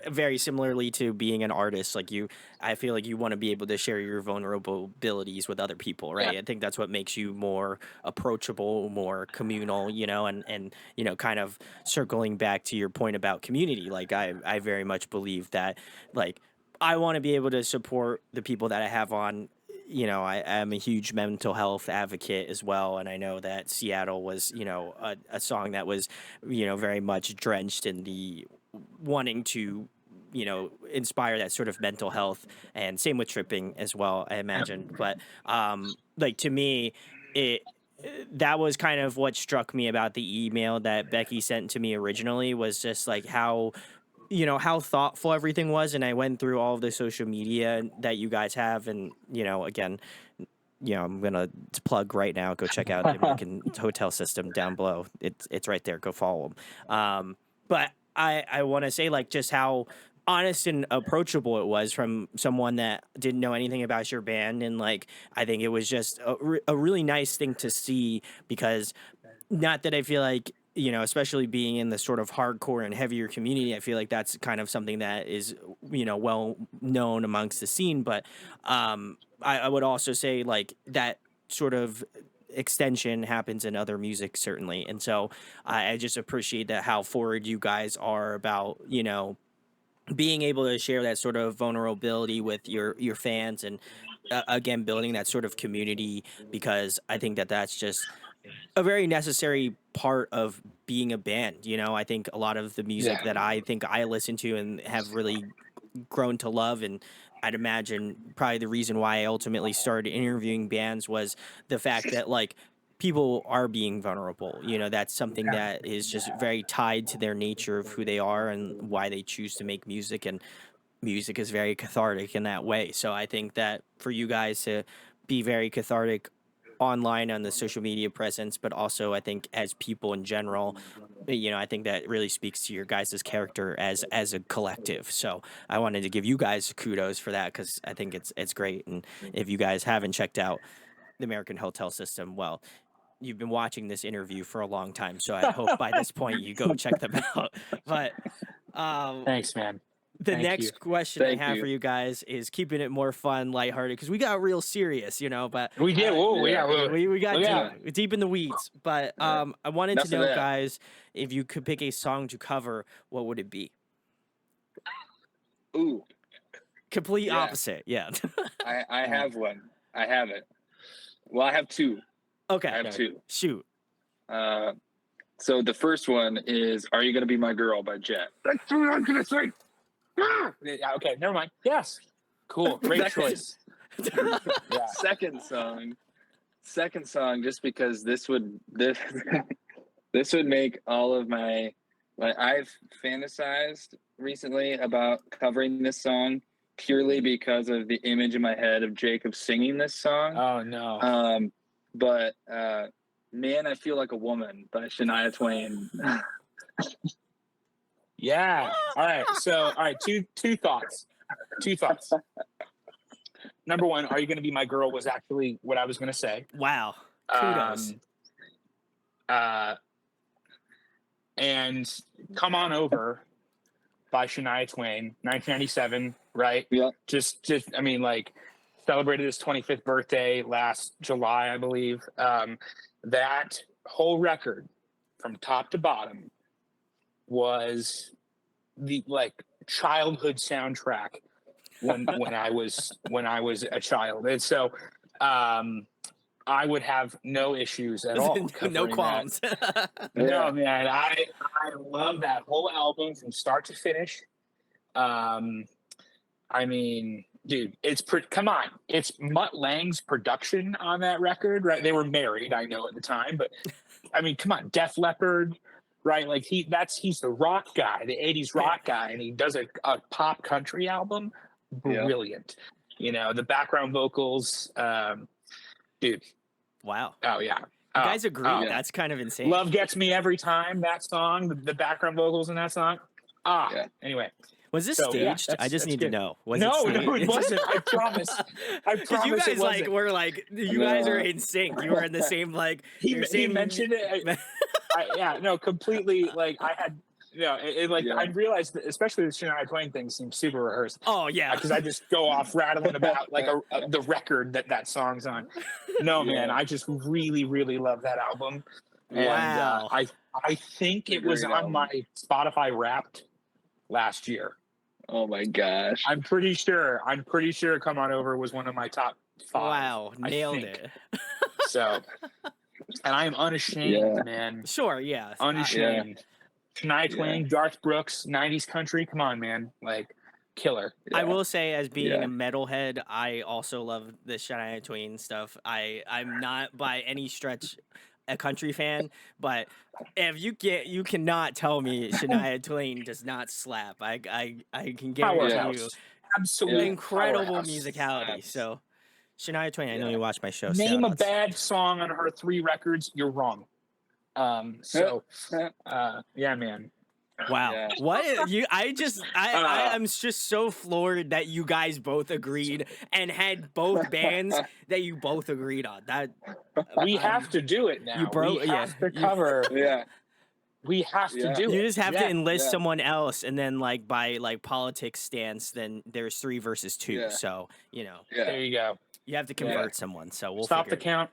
very similarly to being an artist. Like I feel like you want to be able to share your vulnerabilities with other people, right? Yeah. I think that's what makes you more approachable, more communal, and kind of circling back to your point about community. Like I very much believe that, like, I want to be able to support the people that I have on. I am a huge mental health advocate as well, and I know that Seattle was, a song that was, very much drenched in the wanting to, inspire that sort of mental health, and same with tripping as well, I imagine. But like, to me, that was kind of what struck me about the email that Becky sent to me originally, was just like how thoughtful everything was. And I went through all of the social media that you guys have. And, again, I'm going to plug right now. Go check out the American Hotel System down below. It's right there. Go follow them. But I want to say, like, just how honest and approachable it was from someone that didn't know anything about your band. And, like, I think it was just a really nice thing to see, because not that I feel like, especially being in the sort of hardcore and heavier community, I feel like that's kind of something that is, well known amongst the scene. But I would also say, like, that sort of extension happens in other music, certainly. And so I just appreciate that, how forward you guys are about, being able to share that sort of vulnerability with your fans, and again, building that sort of community, because I think that that's just a very necessary part of being a band. I think a lot of the music that I think I listen to and have really grown to love, and I'd imagine probably the reason why I ultimately started interviewing bands, was the fact that, like, people are being vulnerable. That's something that is just very tied to their nature of who they are and why they choose to make music, and music is very cathartic in that way. So I think that for you guys to be very cathartic online on the social media presence, but also I think as people in general, I think that really speaks to your guys' character as a collective. So I wanted to give you guys kudos for that, because I think it's great. And if you guys haven't checked out the American Hotel System, well, you've been watching this interview for a long time, so I hope by this point you go check them out. But thanks, man. The next question I have for you guys is keeping it more fun, lighthearted, because we got real serious, but we did. We got deep in the weeds. But I wanted to know, guys, if you could pick a song to cover, what would it be? Ooh, complete opposite. Yeah. I have one. I have it. Well, I have two. Okay. I have two. Shoot. So the first one is "Are You Gonna Be My Girl" by Jet. That's what I'm gonna say. Okay, never mind. Yes. Cool. Great choice. Second song, just because this would make all of my, like, I've fantasized recently about covering this song purely because of the image in my head of Jacob singing this song. Oh no. But Man, I Feel Like a Woman by Shania Twain. Yeah. All right. Two thoughts. Number one, "Are You Gonna Be My Girl" was actually what I was gonna say. Wow. Kudos. And Come On Over by Shania Twain, 1997, right? Yeah. Just I mean, like, celebrated his 25th birthday last July, I believe. That whole record from top to bottom was the like childhood soundtrack when I was a child. And so I would have no issues at all. No covering qualms. that. No, man, I love that whole album from start to finish. I mean, dude, come on, it's Mutt Lange's production on that record, right? They were married, I know, at the time, but I mean, come on, Def Leppard, right? Like he's the rock guy, the 80s rock guy, and he does a pop country album. Brilliant. You know, the background vocals, dude. Wow. Oh yeah. You guys agree? Oh, That's kind of insane. Love Gets Me Every Time, that song, the background vocals in that song. Anyway. Was this staged? I just need to know. No, it wasn't. I promise. Because you guys were like, you guys are in sync. You were in the same like. He mentioned it. Completely. Like I had. I realized that especially the Shania Twain thing seems super rehearsed. Oh yeah, because I just go off rattling about like the record that song's on. No man, I just really really love that album. Wow. And I think it was on my Spotify Wrapped last year. Oh my gosh. I'm pretty sure Come On Over was one of my top 5. Wow, nailed it. So, and I am unashamed, man. Sure, yeah. Unashamed. Shania Twain, Garth Brooks, 90s country. Come on, man. Like, killer. I will say, as being a metalhead, I also love the Shania Twain stuff. I'm not by any stretch a country fan, but if you cannot tell me Shania Twain does not slap. I can guarantee you, absolutely incredible musicality. So, Shania Twain, I know you watch my show. Name a bad song on her 3 records. You're wrong. Yeah, man. Wow. Yeah. What you? I'm just so floored that you guys both agreed and had both bands that you both agreed on. That we have to do it now. We have to cover. We have to do it. You just have to enlist someone else, and then like by like politics stance, then there's 3 versus 2. Yeah. So there you go. You have to convert someone. So we'll stop the count.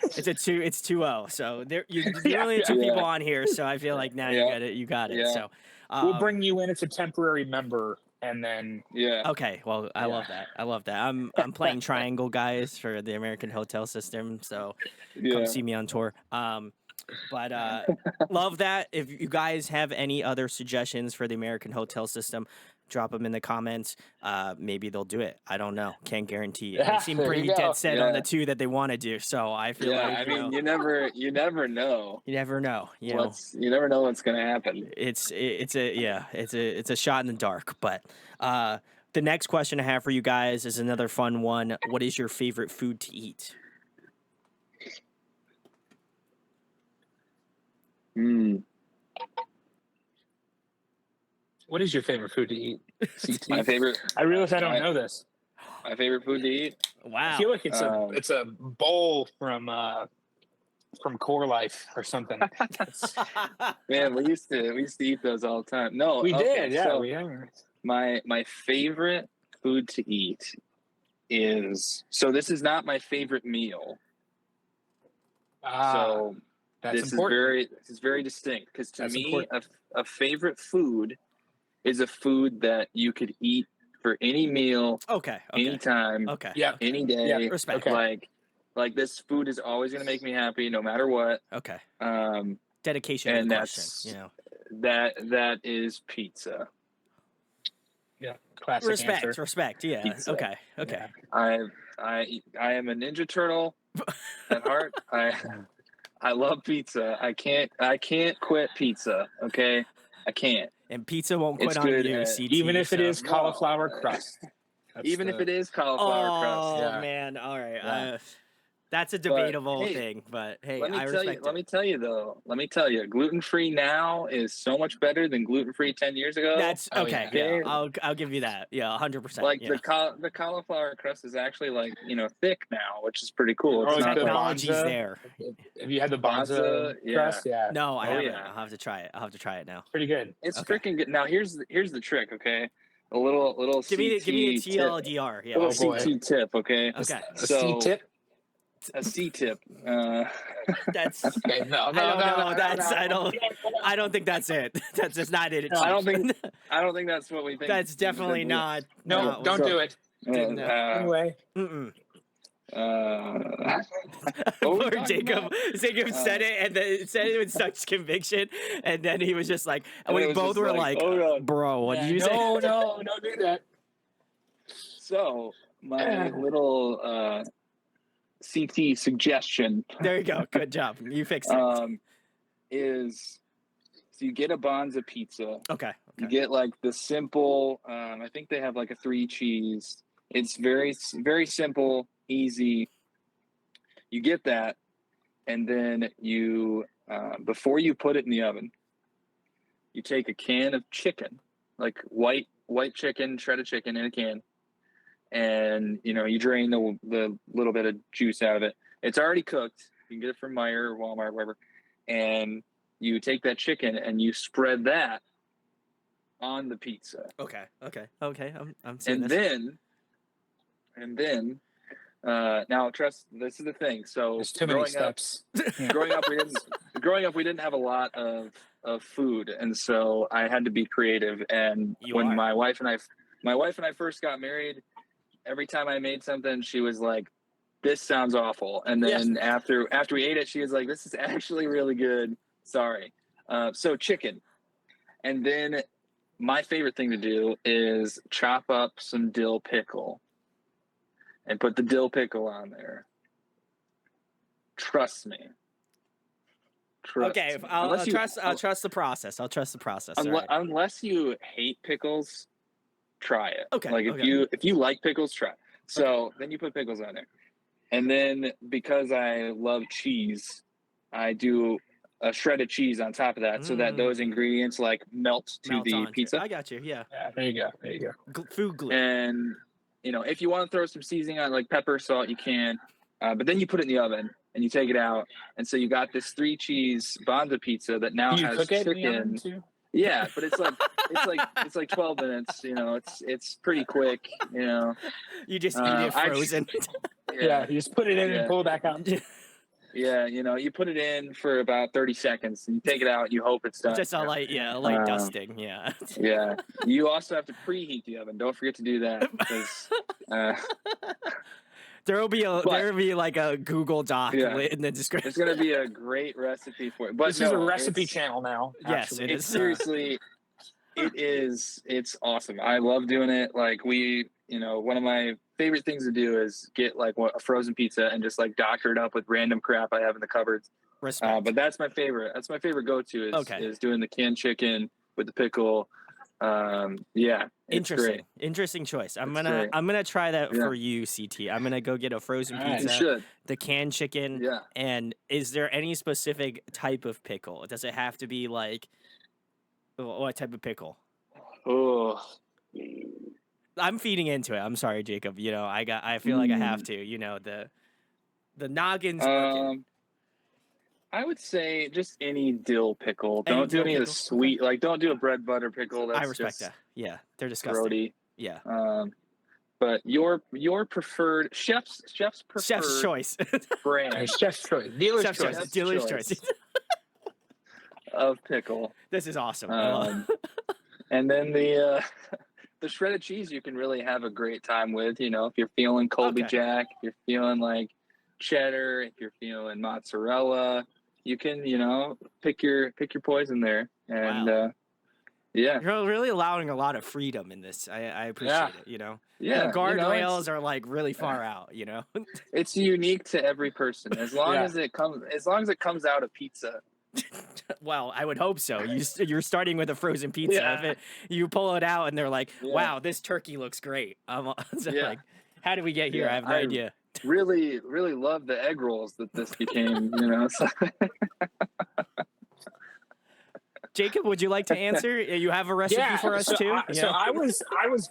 It's 2-0. So there you only 2 people on here. So I feel like now you got it. Yeah. So we'll bring you in as a temporary member, and then Okay. Well, I love that. I'm playing Triangle, guys, for the American Hotel System. So come see me on tour. But love that. If you guys have any other suggestions for the American Hotel System, drop them in the comments. Maybe they'll do it. I don't know. Can't guarantee. They seem pretty dead set on the 2 that they want to do. So I feel like I mean, you never know. You never know. You never know what's gonna happen. It's a shot in the dark. But the next question I have for you guys is another fun one. What is your favorite food to eat? What is your favorite food to eat? My favorite. I realize I don't know this. My favorite food to eat. Wow. I feel like it's a bowl from Core Life or something. Man, we used to eat those all the time. No, we did. Yeah, so we are. My favorite food to eat is this is not my favorite meal. So that's this important. is very distinct because to me important. a favorite food is a food that you could eat for any meal, anytime, any day. Yeah, respect. Like this food is always going to make me happy no matter what. Okay. Dedication and to the question. That is pizza. Yeah, classic answer. Respect. Yeah. Pizza. Okay. Yeah. I am a Ninja Turtle at heart. I love pizza. I can't quit pizza. Okay, I can't. And pizza won't quit on you, CT, even if it is cauliflower crust. Even if it is cauliflower crust. Oh man! All right. That's a debatable hey, thing, but hey, let me I tell you. respect Let it. me tell you though. Let me tell you. Gluten-free now is so much better than gluten-free 10 years ago. That's Oh, okay. yeah. Yeah, Okay. I'll give you that. Yeah, 100%. Like Yeah, the cauliflower crust is actually like thick now, which is pretty cool. Or It's like not the like technology's Bonza. there. If you had the Bonza, Bonza crust, yeah, No, I Oh, haven't. yeah. I'll have to try it. I'll have to try it now. pretty good. It's Okay. freaking good. Now here's the trick. Okay, a little Give me the CT tip. TLDR. Yeah. Little Oh, boy. CT tip. Okay. Okay. A C tip. A C tip. That's Okay, no, I don't know. That's no. I don't think that's it. That's just not it. I don't Chief. think I don't think that's what we think. That's definitely not. No, not don't what- do it. Didn't know. Anyway, Mm-mm. what were we Poor talking Jacob. about? Jacob said it and then said it with such conviction, and then he was just like, and And we it was both just were like, like, "Oh, God." "Bro, what did you say?" no, don't do that. So my little CT suggestion There you go. Good job. You fixed it. is so you get a Bonza pizza. Okay. You get like the simple. I think they have like a 3 cheese. It's very very simple, easy. You get that, and then you before you put it in the oven, you take a can of chicken, like white chicken, shredded chicken in a can, and you drain the little bit of juice out of it. It's already cooked. You can get it from Meijer or Walmart, wherever, and you take that chicken and you spread that on the pizza. Okay. I'm seeing And this. then now trust, this is the thing. So There's too many steps. growing up we didn't have a lot of food, and so I had to be creative. And when my wife and I first got married, every time I made something, she was like, "This sounds awful," and then after we ate it, she was like, "This is actually really good. Sorry." So chicken, and then my favorite thing to do is chop up some dill pickle and put the dill pickle on there. Trust me. Okay, me. I'll trust the process. I'll trust the process. Unless you hate pickles, try it. Okay. Like if you like pickles, try it. So then you put pickles on there. And then because I love cheese, I do a shredded cheese on top of that so that those ingredients like melt to the pizza. I got you. Yeah. There you go. Food glue. And if you want to throw some seasoning on, like pepper, salt, you can. But then you put it in the oven and you take it out, and so you got this 3 cheese Bonza pizza that now You has cook it in the chicken. oven too? Yeah, but it's like 12 minutes. It's pretty quick. You just eat it frozen. Yeah, you just put it in and pull it back out. Yeah, you put it in for about 30 seconds and you take it out. You hope it's done. Just a light dusting. Yeah. Yeah. You also have to preheat the oven. Don't forget to do that because there'll be like a Google Doc in the description. There's gonna be a great recipe for it. But this is a recipe channel now. Yes, it is. Seriously, it is. It's awesome. I love doing it. Like one of my favorite things to do is get like a frozen pizza and just like doctor it up with random crap I have in the cupboards. Respect. But that's my favorite. That's my favorite go-to is doing the canned chicken with the pickle. Yeah. Interesting choice. I'm gonna try that for you, CT. I'm gonna go get a frozen pizza, You should. the canned chicken. Yeah. And is there any specific type of pickle? Does it have to be like what type of pickle? Oh. I'm feeding into it. I'm sorry, Jacob. I feel like I have to. The noggin's working. I would say just any dill pickle. Don't do any of the sweet. Like, don't do a bread butter pickle. That's I respect that. Yeah, they're disgusting. Grody. Yeah. But your preferred chef's choice brand. Chef's choice. Dealer's choice. Dealer's choice of pickle. This is awesome. And then the shredded cheese you can really have a great time with. If you're feeling Colby Jack, if you're feeling like cheddar, if you're feeling mozzarella, you can pick your poison there. And yeah, you're really allowing a lot of freedom in this. I appreciate it. Yeah, the guardrails are like really far out. It's unique to every person as long as it comes out of pizza. Well, I would hope so. You're starting with a frozen pizza. You pull it out and they're like, "Wow, this turkey looks great." Like, how did we get here? I have no idea. really love the egg rolls that this became, you know. So. Jacob, would you like to answer? You have a recipe for us too? So I was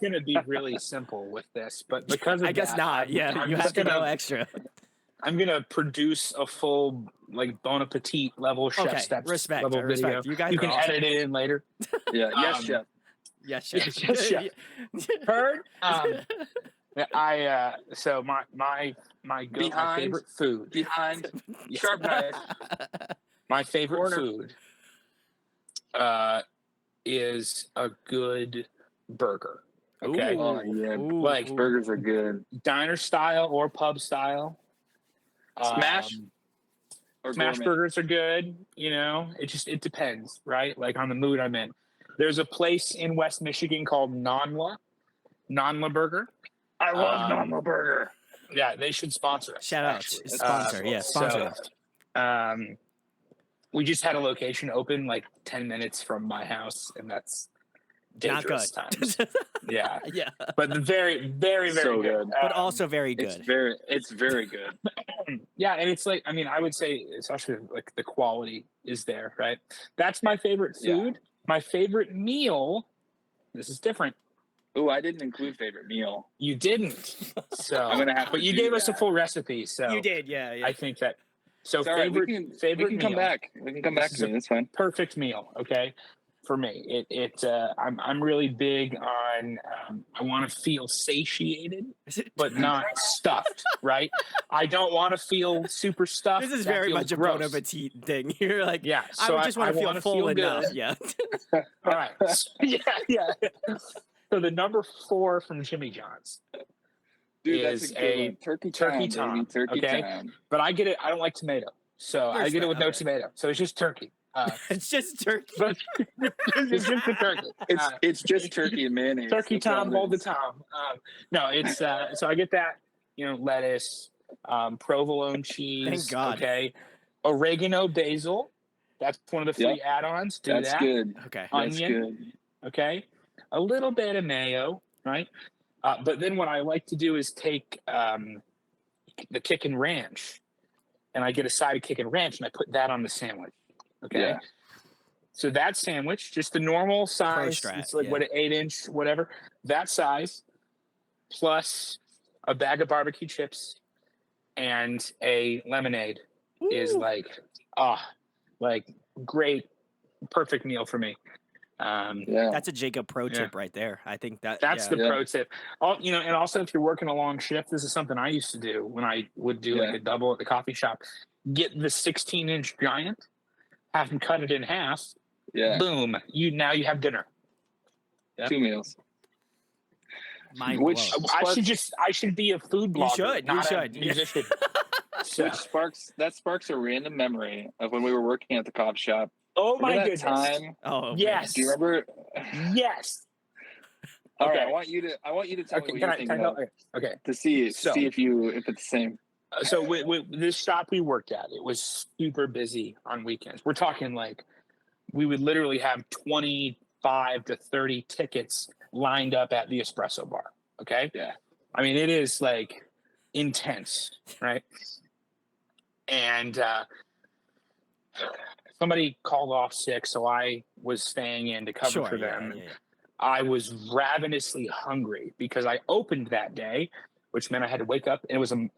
gonna be really simple with this, but because of I guess that, not. You have to go extra. I'm gonna produce a full like Bon Appetit level chef steps level video. You guys can awesome. edit it in later. Yeah. Yes, chef. Yes, chef. Yes, chef. Heard? So my favorite food behind sharp knife. My favorite food is a good burger. Okay. Ooh. Oh yeah. Like burgers are good. Diner style or pub style. Smash. Smash burgers are good. You know, it depends, right? Like on the mood I'm in. There's a place in West Michigan called Nonla Burger. I love Nonla Burger. Yeah, they should sponsor us. Shout out. Sponsor. Yeah, sponsor them. We just had a location open like 10 minutes from my house, and that's dangerous times. Yeah. Yeah. But very, very, very so good. But also very good. It's very good. Yeah, and it's like, I mean, I would say especially like the quality is there, right? That's my favorite food. Yeah. My favorite meal, this is different. Oh, I didn't include favorite meal. You didn't. So I'm gonna have but you gave us a full recipe, so you did, yeah. I think that so favorite we can meal. Come back. We can come back to me. That's fine. Perfect meal, okay? For me, I'm really big on I want to feel satiated, but not stuffed. Right? I don't want to feel super stuffed. This is very much gross. a Bon Appetit thing. You're like, yeah. So I just want to feel full enough. Good. Yeah. All right. Yeah. So the number 4 from Jimmy John's. Dude, is that's a turkey tom. Turkey tom. But I get it. I don't like tomato, so I get it with no tomato. So it's just turkey. It's just turkey. But it's just the turkey. It's just turkey and mayonnaise. Turkey tom, hold the tom. No, it's so I get that. You know, lettuce, provolone cheese. Thank God. Okay, oregano, basil. That's one of the free add-ons. That's good. Okay, onion. That's good. Okay, a little bit of mayo, right? But then what I like to do is take the Kickin' Ranch, and I get a side of Kickin' Ranch, and I put that on the sandwich. Okay. Yeah. So that sandwich, just the normal size, it's like what, an 8-inch, whatever, that size, plus a bag of barbecue chips and a lemonade is like great, perfect meal for me. That's a Jacob pro tip right there. I think that's the pro tip. You know, and also if you're working a long shift, this is something I used to do when I would do like a double at the coffee shop. Get the 16-inch giant, have them cut it in half. Yeah. Boom. You have dinner. Yep. 2 meals. Which I should be a food blogger. You should. Musician. Which sparks a random memory of when we were working at the coffee shop. Oh my goodness! Time? Oh yes. Do you remember? Yes. All right. I want you to tell me what you're thinking about. Okay. To see if it's the same. So with this shop we worked at, it was super busy on weekends. We're talking like we would literally have 25 to 30 tickets lined up at the espresso bar. Okay. Yeah. I mean, it is like intense, right? And somebody called off sick, so I was staying in to cover for them. Yeah. I was ravenously hungry because I opened that day, which meant I had to wake up. It was I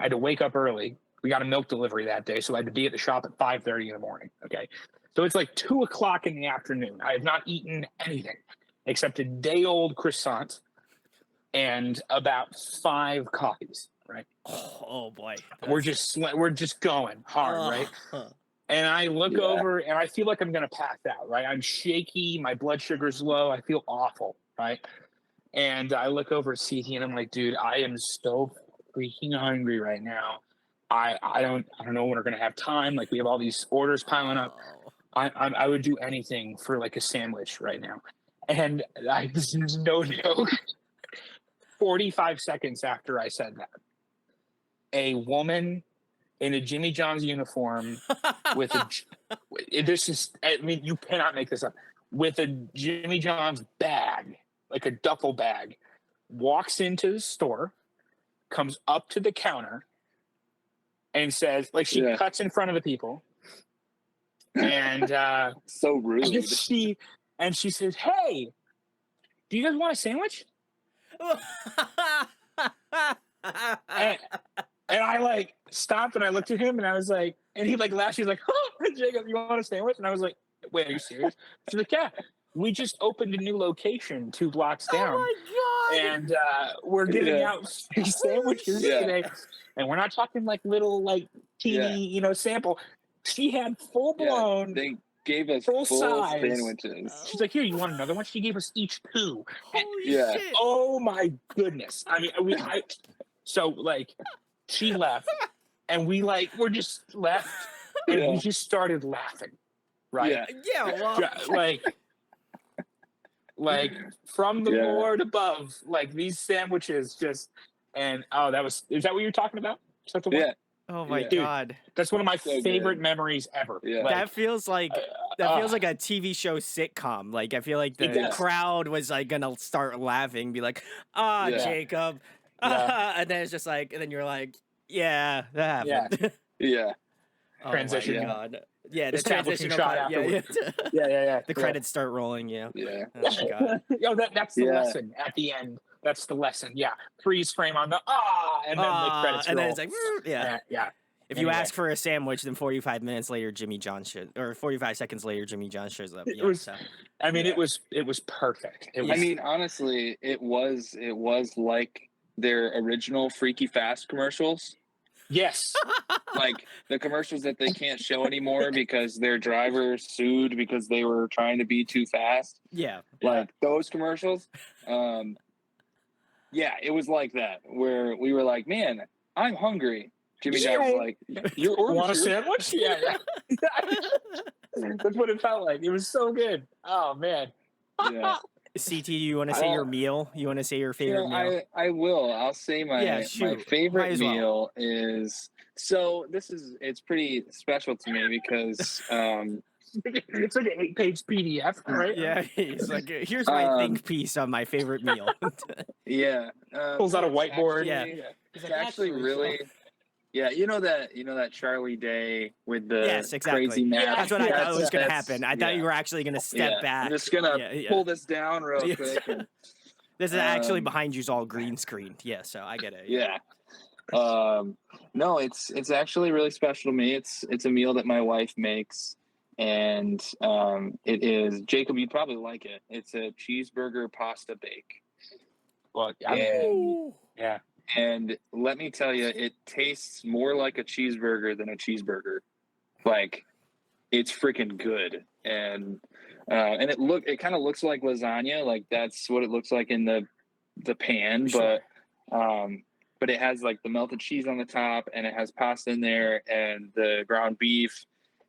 had to wake up early. We got a milk delivery that day, so I had to be at the shop at 5:30 in the morning. Okay, so it's like 2:00 in the afternoon. I have not eaten anything except a day-old croissant and about 5 coffees. Right? Oh boy, we're just going hard, right? And I look over and I feel like I'm going to pass out, right? I'm shaky. My blood sugar's low. I feel awful, right? And I look over at CT and I'm like, dude, I am so freaking hungry right now. I don't know when we're going to have time. Like we have all these orders piling up. I would do anything for like a sandwich right now. And this is no joke. 45 seconds after I said that, a woman in a Jimmy John's uniform with you cannot make this up, with a Jimmy John's bag, like a duffel bag, walks into the store, comes up to the counter and says, like, she cuts in front of the people, and so rude. and she says, "Hey, do you guys want a sandwich?" And I like stopped and I looked at him and I was like, and he like laughed. He's like, "Oh, Jacob, you want a sandwich?" And I was like, "Wait, are you serious?" She's like, "Yeah, we just opened a new location 2 blocks down, Oh my God. and we're giving out free sandwiches today, and we're not talking like little like teeny sample." She had full blown. They gave us full size sandwiches. She's like, "Here, you want another one?" She gave us each 2. Holy shit. Oh my goodness! I mean, so like, she left, and we're just left, and we just started laughing, right? Yeah. Well, like from the Lord above, like these sandwiches just, and is that what you're talking about? Is that the one? Yeah. Oh my God. That's one of my favorite memories ever. Yeah. Like, That feels like a TV show sitcom. Like I feel like the crowd was like gonna start laughing, be like, Jacob. And then it's just like, and then you're like, yeah, that happened. Yeah. Oh transition. my God. Yeah, the Establishing transitional shot part. afterwards. Yeah. Yeah. The credits start rolling. Yeah. Yeah. Oh my God. That's the lesson at the end. That's the lesson. Yeah. Freeze frame on the and then the credits and roll. then it's like yeah. If you ask for a sandwich, then 45 minutes later, Jimmy John or 45 seconds later, Jimmy John shows up. It was perfect. I mean, honestly, it was like their original Freaky Fast commercials. Yes. Like the commercials that they can't show anymore because their driver sued because they were trying to be too fast. Yeah. Like those commercials. Yeah, it was like that where we were like, man, I'm hungry. Jimmy John's like, you want a sandwich? Yeah. That's what it felt like. It was so good. Oh man. Yeah. CT, you want to say your meal? You want to say your favorite meal? I will. I'll say my favorite meal is. So it's pretty special to me because it's like an 8-page PDF, right? Yeah, he's like, here's my think piece on my favorite meal. Yeah, pulls out a whiteboard. It's actually really. Yeah, you know that Charlie Day with the crazy map. That's what I thought was going to happen. I thought you were actually going to step back. I'm just gonna pull this down real quick. And, this is actually behind you's all green screened. Yeah, so I get it. Yeah. No, it's actually really special to me. It's a meal that my wife makes, and it is, Jacob, you'd probably like it. It's a cheeseburger pasta bake. Well, yeah. And let me tell you, it tastes more like a cheeseburger than a cheeseburger. Like, it's freaking good. And it kind of looks like lasagna. Like that's what it looks like in the pan. Sure. But it has like the melted cheese on the top, and it has pasta in there, and the ground beef,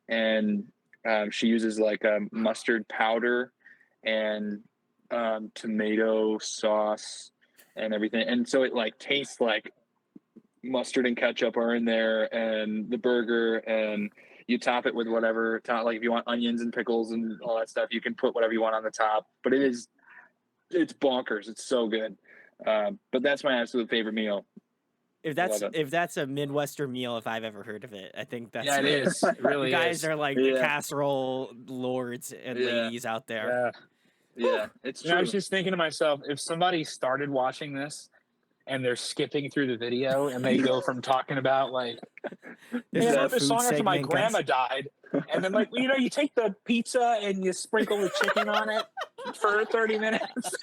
and she uses like a mustard powder and tomato sauce and everything, and so it like tastes like mustard and ketchup are in there, and the burger, and you top it with whatever like if you want onions and pickles and all that stuff, you can put whatever you want on the top. But it's bonkers. It's so good. But that's my absolute favorite meal. If that's a Midwestern meal, if I've ever heard of it, I think that's it is. It really you guys are like the casserole lords and ladies out there. Yeah, it's true. I was just thinking to myself, if somebody started watching this and they're skipping through the video and they go from talking about like, I wrote this song after my grandma died, and then like, you take the pizza and you sprinkle the chicken on it for 30 minutes.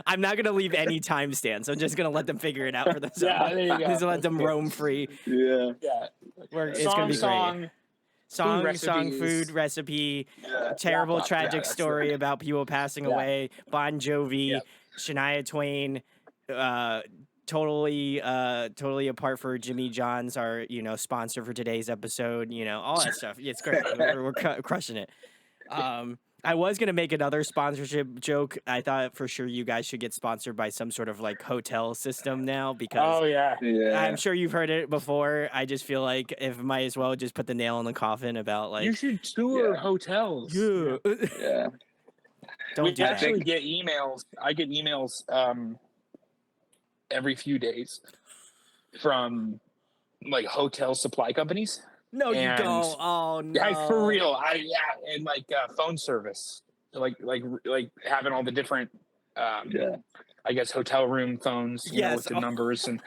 I'm not gonna leave any timestamps. I'm just gonna let them figure it out for themselves. Yeah, there you go. Just let them roam free. Yeah. It's gonna be great. Song, food recipe, terrible, tragic story about people passing away. Bon Jovi, Shania Twain, totally apart for Jimmy John's, our sponsor for today's episode. All that stuff. It's great. We're crushing it. I was gonna make another sponsorship joke. I thought for sure you guys should get sponsored by some sort of like hotel system now, because I'm sure you've heard it before. I just feel like if might as well just put the nail in the coffin about like you should tour hotels. Yeah. Don't do actually that. get emails. I get emails every few days from like hotel supply companies. No, you And don't. Oh yeah, for no. real. And like phone service, like having all the different, I guess hotel room phones, you know, Yes. with the Oh. numbers and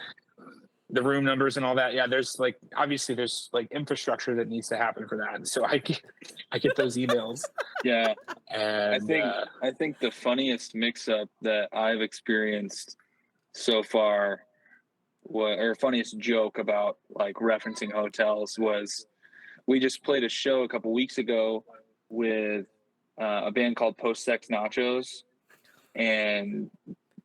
the room numbers and all that. Yeah, there's like obviously there's like infrastructure that needs to happen for that. So I get those emails. Yeah. And I think the funniest mix-up that I've experienced so far, or funniest joke about like referencing hotels, was we just played a show a couple weeks ago with a band called Post Sex Nachos, and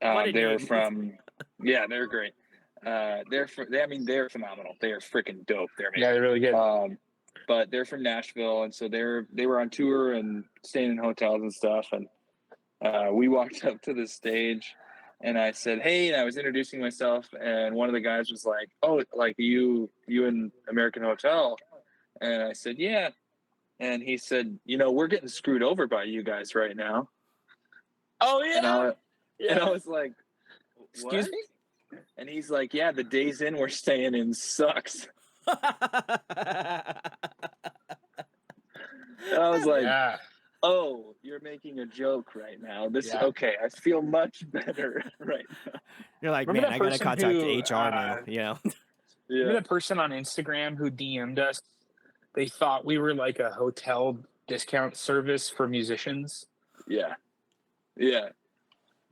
What a they're name. from they're great. They're phenomenal. They are freaking dope. They're amazing. yeah, they're really good. But they're from Nashville, and so they were on tour and staying in hotels and stuff. And we walked up to the stage, and I said, "Hey," and I was introducing myself, and one of the guys was like, "Oh, like you in American Hotel?" And I said, "Yeah." And he said, "You know, we're getting screwed over by you guys right now." Oh yeah. And I was like, Excuse "What?" me? And he's like, "Yeah, the Days Inn we're staying in sucks." And I was like, Yeah. "Oh, you're making a joke right now. Yeah. Okay, I feel much better right now." You're like, Remember man, that I gotta person contact who, HR now. You know. Remember that person on Instagram who DM'd us? They thought we were like a hotel discount service for musicians. Yeah. Yeah.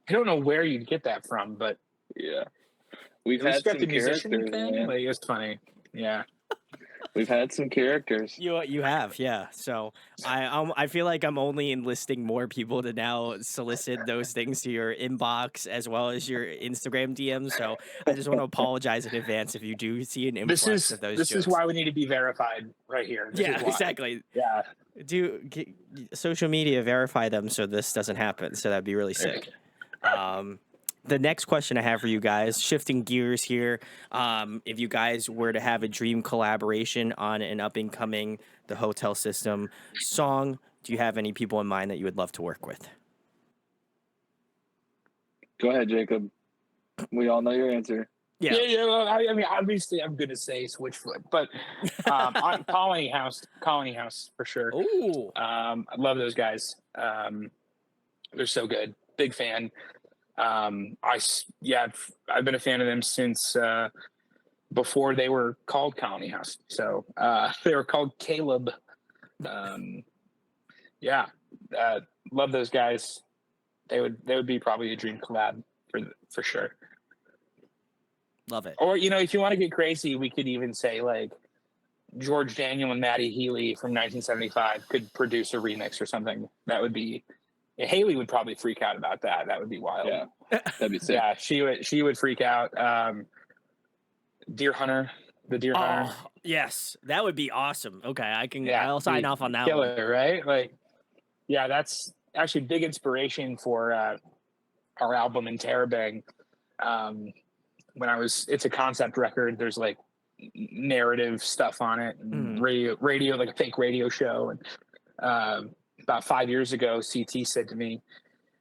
I don't know where you'd get that from, but Yeah. We've at least had got some the musician characters, thing. man. Like, it's funny. Yeah. We've had some characters. You have, yeah. So I feel like I'm only enlisting more people to now solicit those things to your inbox as well as your Instagram DMs. So I just want to apologize in advance if you do see an influx of those This jokes. is why we need to be verified right here. This Yeah, is why. exactly. Yeah. Social media verify them so this doesn't happen. So that'd be really sick. The next question I have for you guys, shifting gears here, if you guys were to have a dream collaboration on an up-and-coming The Hotel System song, do you have any people in mind that you would love to work with? Go ahead, Jacob. We all know your answer. Yeah. Well, I mean, obviously, I'm gonna say Switchfoot, but Colony House for sure. Oh, I love those guys. They're so good. Big fan. I've been a fan of them since before they were called Colony House. So they were called Caleb. Love those guys. They would be probably a dream collab for sure. love it. Or if you want to get crazy, we could even say like George Daniel and Maddie Healy from 1975 could produce a remix or something. That would be. Haley would probably freak out about that. That would be wild. Yeah, that'd be sick. Yeah, she would freak out. Deer Hunter, the Deer Hunter. Oh, yes, that would be awesome. Okay, I'll dude, sign off on that killer, one. right? Like, yeah, that's actually big inspiration for our album Interrobang. It's a concept record. There's like narrative stuff on it, and radio, like a fake radio show, and about 5 years ago, CT said to me,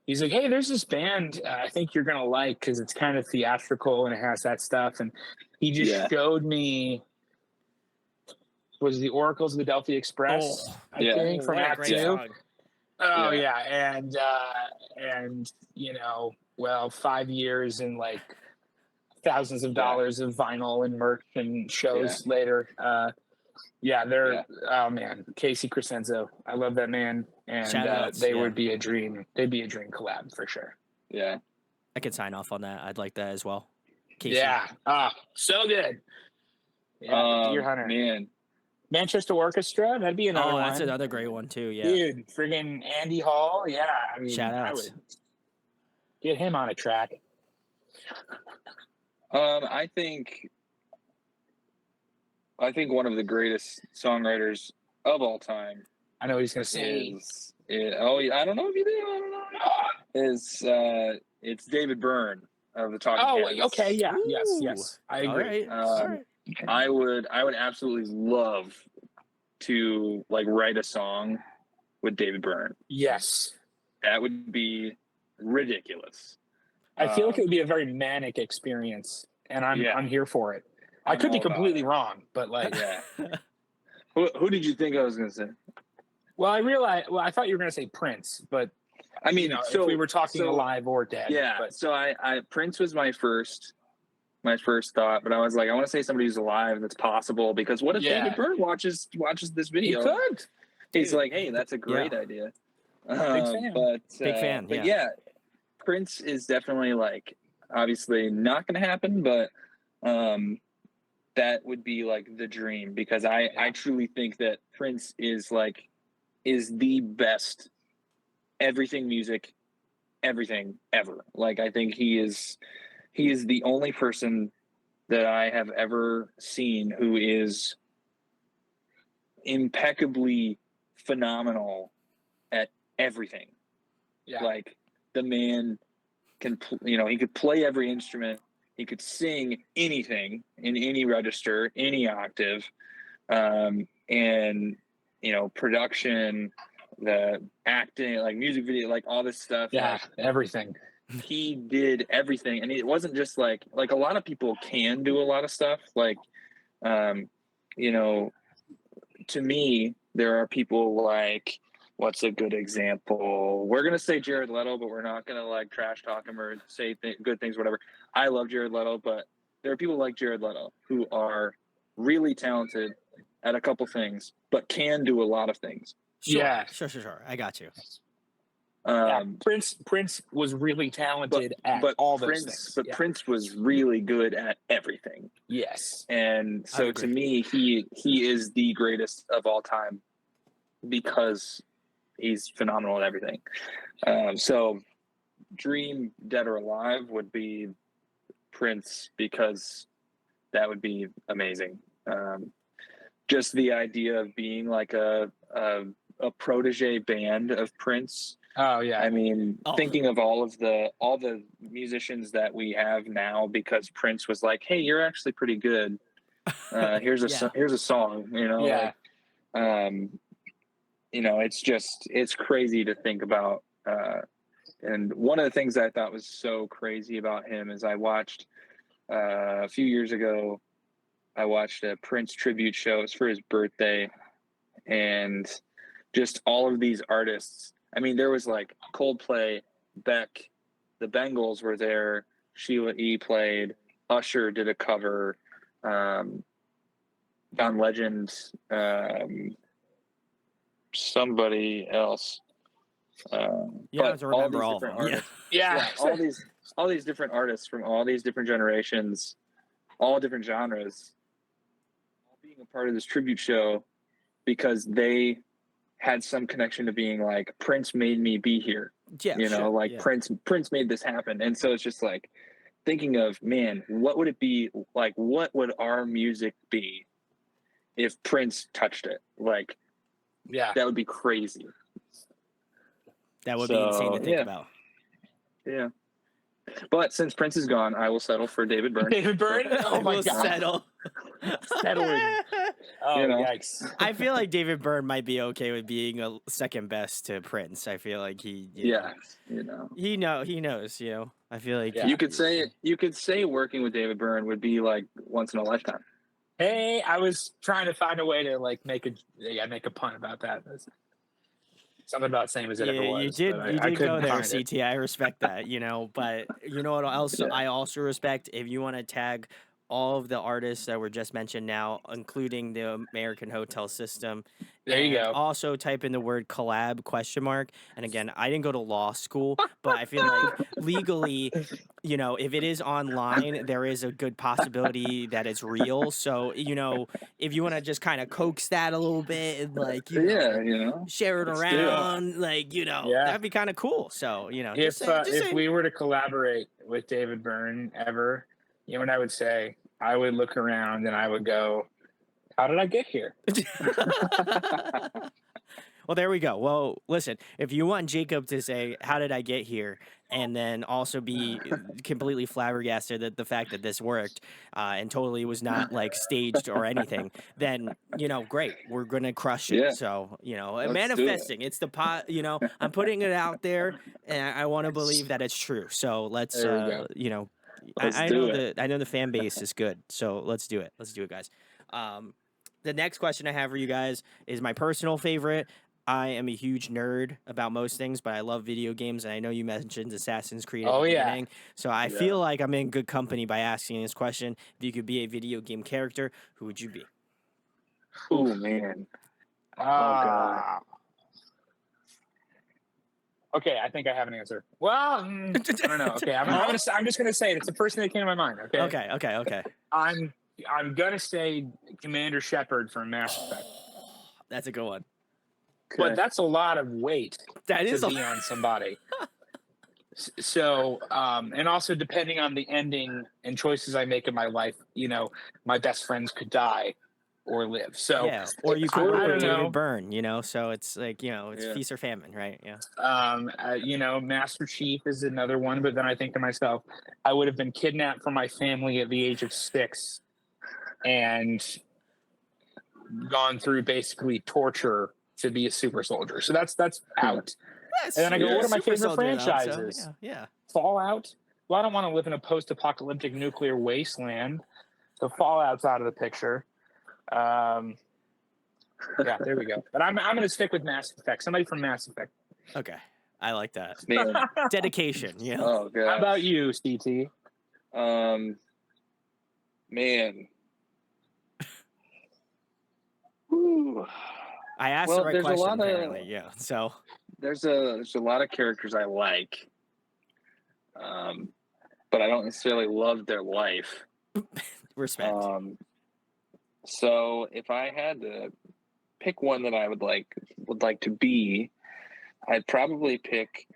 he's like, "Hey, there's this band I think you're gonna like because it's kind of theatrical and it has that stuff." And he just showed me, was the Oracles of the Delphi Express, I think, from Act 2. Oh yeah, and 5 years and like thousands of dollars of vinyl and merch and shows later. Oh man, Casey Crescenzo. I love that man. And they would be a dream. They'd be a dream collab for sure. Yeah. I could sign off on that. I'd like that as well. Casey. Yeah. So good. Yeah, Deer Hunter. Man. Manchester Orchestra, that'd be another one. Oh, that's another great one too, yeah. Dude, friggin' Andy Hall. Yeah. I mean, shout out. I would get him on a track. I think one of the greatest songwriters of all time. I know what he's gonna say. I don't know if you do. I don't know. It's David Byrne of the Talking Heads. Okay, yeah, yes, I agree. All right. I would absolutely love to like write a song with David Byrne. Yes, that would be ridiculous. I feel like it would be a very manic experience, and I'm here for it. I I'm could be all about completely it. wrong, but like, Yeah. Who did you think I was gonna say? well, I realized. Well, I thought you were gonna say Prince, but I mean, if we were talking alive or dead, yeah. But So I Prince was my first thought, but I was like, I want to say somebody who's alive that's possible, because what if David Byrne watches this he video? could. He's Dude. like, hey, that's a great idea. Big fan. Big fan, But yeah. yeah, Prince is definitely like obviously not going to happen, but that would be like the dream, because I truly think that Prince is the best everything music, everything ever. Like, I think he is the only person that I have ever seen who is impeccably phenomenal at everything. Yeah. Like, the man can, he could play every instrument. He could sing anything in any register, any octave, and production, the acting, like music video, like all this stuff. Yeah, like, everything. he did everything, and it wasn't just like a lot of people can do a lot of stuff. Like, to me, there are people like, what's a good example? We're gonna say Jared Leto, but we're not gonna like trash talk him or say good things, whatever. I love Jared Leto, but there are people like Jared Leto who are really talented at a couple things, but can do a lot of things. Sure, Yeah. sure. I got you. Prince was really talented at all those things. But Prince was really good at everything. Yes. And so to me, he is the greatest of all time because he's phenomenal at everything. So dream, dead or alive, would be Prince, because that would be amazing. Just the idea of being like a protege band of Prince. Oh yeah. I mean, thinking of all the musicians that we have now, because Prince was like, "Hey, you're actually pretty good. Here's a song." Yeah. It's crazy to think about. And one of the things I thought was so crazy about him is I watched a few years ago. I watched a Prince tribute show. It was for his birthday, and just all of these artists. I mean, there was like Coldplay, Beck, the Bengals were there. Sheila E. played. Usher did a cover. John Legend. Somebody else. You have to remember all of them. Artists, yeah. all these different artists from all these different generations, all different genres, all being a part of this tribute show because they had some connection to being like, Prince made me be here. Prince made this happen. And so it's just like thinking of, man, what would it be like? What would our music be if Prince touched it? Like, yeah, that would be crazy. That would be insane to think about. Yeah. But since Prince is gone, I will settle for David Byrne. David Byrne? Oh my God. Settle. Settling. Oh, yikes. I feel like David Byrne might be okay with being a second best to Prince. I feel like he knows, I feel like you could say working with David Byrne would be like once in a lifetime. Hey, I was trying to find a way to like make a pun about that. Something about same as it ever was. You did go there, CT. I respect that, but you know what else I also respect? If you want to tag all of the artists that were just mentioned now, including the American Hotel System. There you go. Also type in the word collab ? And again, I didn't go to law school, but I feel like legally, if it is online, there is a good possibility that it's real. So, if you want to just kind of coax that a little bit and share it around, that'd be kind of cool. So, if we were to collaborate with David Byrne ever, what I would say, I would look around and I would go, how did I get here? Well, there we go. Well, listen, if you want Jacob to say, "How did I get here?" and then also be completely flabbergasted that the fact that this worked and totally was not like staged or anything, then great, we're gonna crush it. Yeah. So Let's manifesting, it's the pot. I'm putting it out there, and I want to believe that it's true. So let's, There we go. Let's do it. I know the fan base is good. So let's do it. Let's do it, guys. The next question I have for you guys is my personal favorite. I am a huge nerd about most things, but I love video games, and I know you mentioned Assassin's Creed at the beginning. So I feel like I'm in good company by asking this question. If you could be a video game character, who would you be? Oh man. Oh god. Okay, I think I have an answer. Well, I don't know. Okay, I'm just gonna say it. It's the first thing that came to my mind. Okay. I'm gonna say Commander Shepard from Mass Effect. That's a good one. But that's a lot of weight That is to be on somebody. So, and also depending on the ending and choices I make in my life, my best friends could die or live. So, yeah, or you could I work don't with know. David Byrne, so it's like, it's feast or famine, right? Yeah. Master Chief is another one, but then I think to myself, I would have been kidnapped from my family at the age of 6 and gone through basically torture to be a super soldier. So that's out. Yes, And then I go, what are my super favorite soldier, though, franchises? so, yeah. Fallout. Well, I don't want to live in a post-apocalyptic nuclear wasteland. So Fallout's out of the picture. Yeah, there we go. But I'm going to stick with Mass Effect. Somebody from Mass Effect. Okay, I like that. Man. Dedication. Oh god. How about you, CT? Man. Whew. I asked the right there's question, a lot apparently. of Yeah. So there's a lot of characters I like, but I don't necessarily love their life. respect. So if I had to pick one that I would like to be, I'd probably pick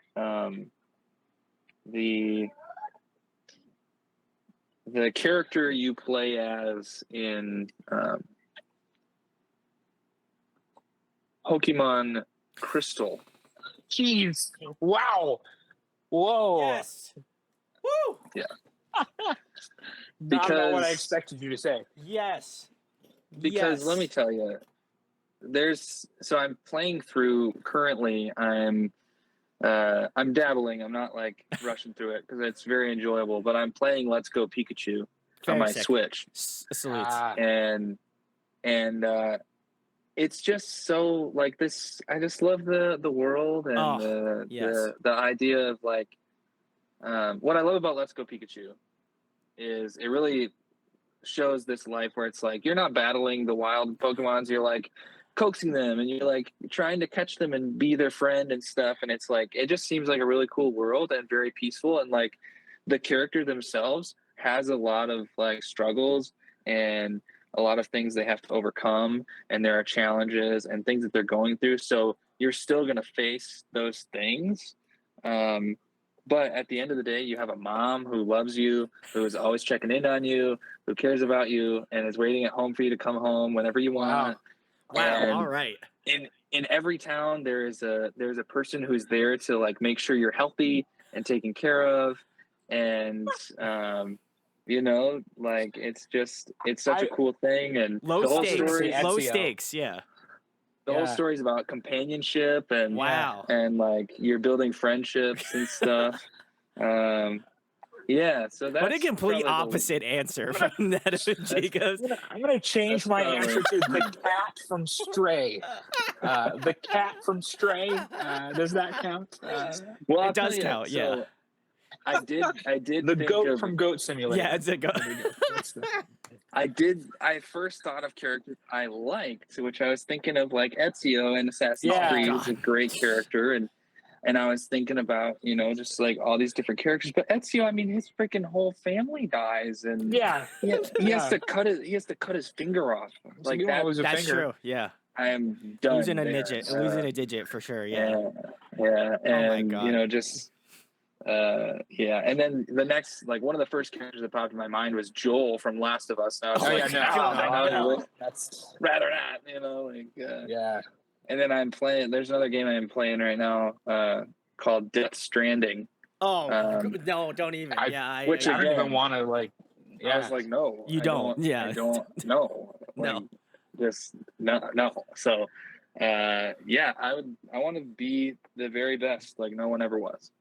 the character you play as in Pokemon Crystal. Jeez. Wow. Whoa. Yes. Woo. Yeah. Not what I expected you to say. Yes. Because yes. let me tell you, I'm playing through currently. I'm dabbling. I'm not like rushing through it because it's very enjoyable. But I'm playing Let's Go Pikachu on my Switch. Salute. And it's just so like this. I just love the world and the idea of like what I love about Let's Go Pikachu is it really shows this life where it's like you're not battling the wild Pokemons, you're like coaxing them and you're like trying to catch them and be their friend and stuff, and it's like it just seems like a really cool world and very peaceful, and like the character themselves has a lot of like struggles and a lot of things they have to overcome, and there are challenges and things that they're going through, so you're still going to face those things, but at the end of the day, you have a mom who loves you, who is always checking in on you, who cares about you, and is waiting at home for you to come home whenever you want. Wow. All right. In every town, there's a person who's there to like make sure you're healthy and taken care of, and like it's such a cool thing, and Low the whole stakes. story, Low stakes. Yeah. the whole story is about companionship and and like you're building friendships and stuff. Yeah, so that's what a complete opposite answer from that of Jacob's. I'm gonna change my answer to the cat from Stray. The cat from Stray. Does that count? Well, it does count. Yeah. I did. The think goat from Goat Simulator. Yeah, it's a goat. I first thought of characters I liked, which I was thinking of like Ezio in Assassin's Creed is a great character, and I was thinking about, just like all these different characters. But Ezio, I mean, his freaking whole family dies, and he has to cut his finger off. Like that's true. Yeah, I am done. Losing a digit for sure. Yeah. And oh my God. just. And then the next, like one of the first characters that popped in my mind was Joel from Last of Us. And I was no, that's rather not, And then I'm playing. There's another game I'm playing right now called Death Stranding. Oh no, don't even. I don't even want to like. Yeah. I was like, no, You don't. Yeah. I don't. No. Like, No. just no. So, yeah, I want to be the very best, like no one ever was.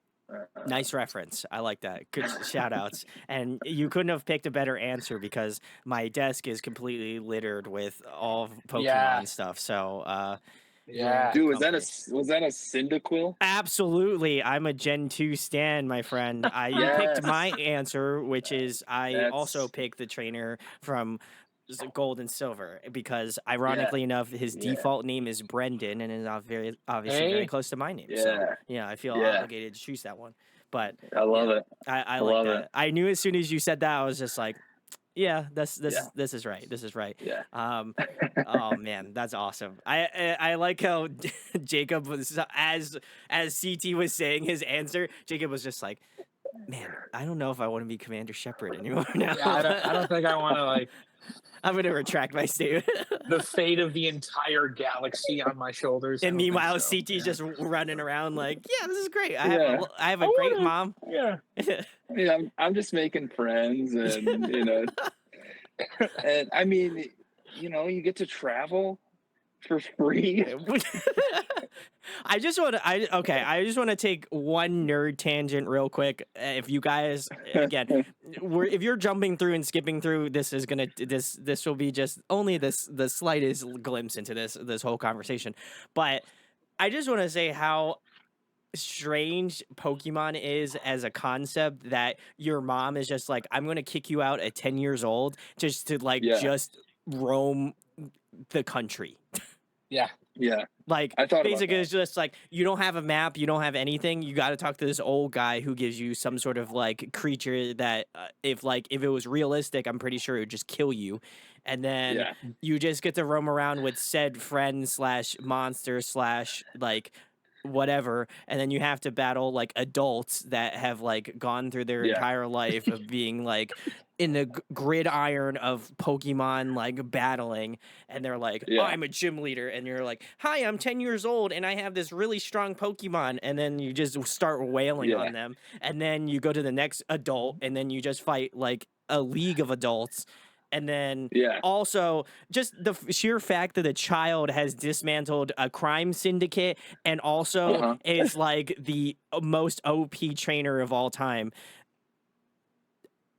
Nice reference. I like that. Good shout outs. And you couldn't have picked a better answer because my desk is completely littered with all Pokemon stuff. So, Yeah. Dude, was that a Cyndaquil? absolutely. I'm a Gen 2 stan, my friend. You picked my answer, which is I also picked the trainer from Gold and Silver because, ironically enough, his default name is Brendan and is obviously very close to my name. So, yeah, I feel obligated to choose that one. But I love it. I like that. I knew as soon as you said that, I was just like, yeah, this is right. This is right. Yeah. Oh man, that's awesome. I like how Jacob was as CT was saying his answer. Jacob was just like, man, I don't know if I want to be Commander Shepard anymore now. Yeah, I don't think I want to like. I'm gonna retract my statement. The fate of the entire galaxy on my shoulders. And meanwhile, CT's just running around like, yeah, this is great. I have a great mom. Yeah. I mean, I'm just making friends, and and I mean, you get to travel for free. I just want to take one nerd tangent real quick. If you guys, again, if you're jumping through and skipping through, this will be just only the slightest glimpse into this whole conversation. But I just want to say how strange Pokemon is as a concept, that your mom is just like, I'm going to kick you out at 10 years old just to just roam the country. Yeah. Yeah. Like, I thought basically, it's just like, you don't have a map, you don't have anything. You got to talk to this old guy who gives you some sort of like creature that, if it was realistic, I'm pretty sure it would just kill you. And then you just get to roam around with said friend / monster / like whatever, and then you have to battle like adults that have like gone through their entire life of being like in the gridiron of Pokemon, like battling, and they're like, I'm a gym leader, and you're like, hi, I'm 10 years old and I have this really strong Pokemon, and then you just start wailing on them, and then you go to the next adult, and then you just fight like a league of adults. And then also just the sheer fact that a child has dismantled a crime syndicate and also is like the most OP trainer of all time.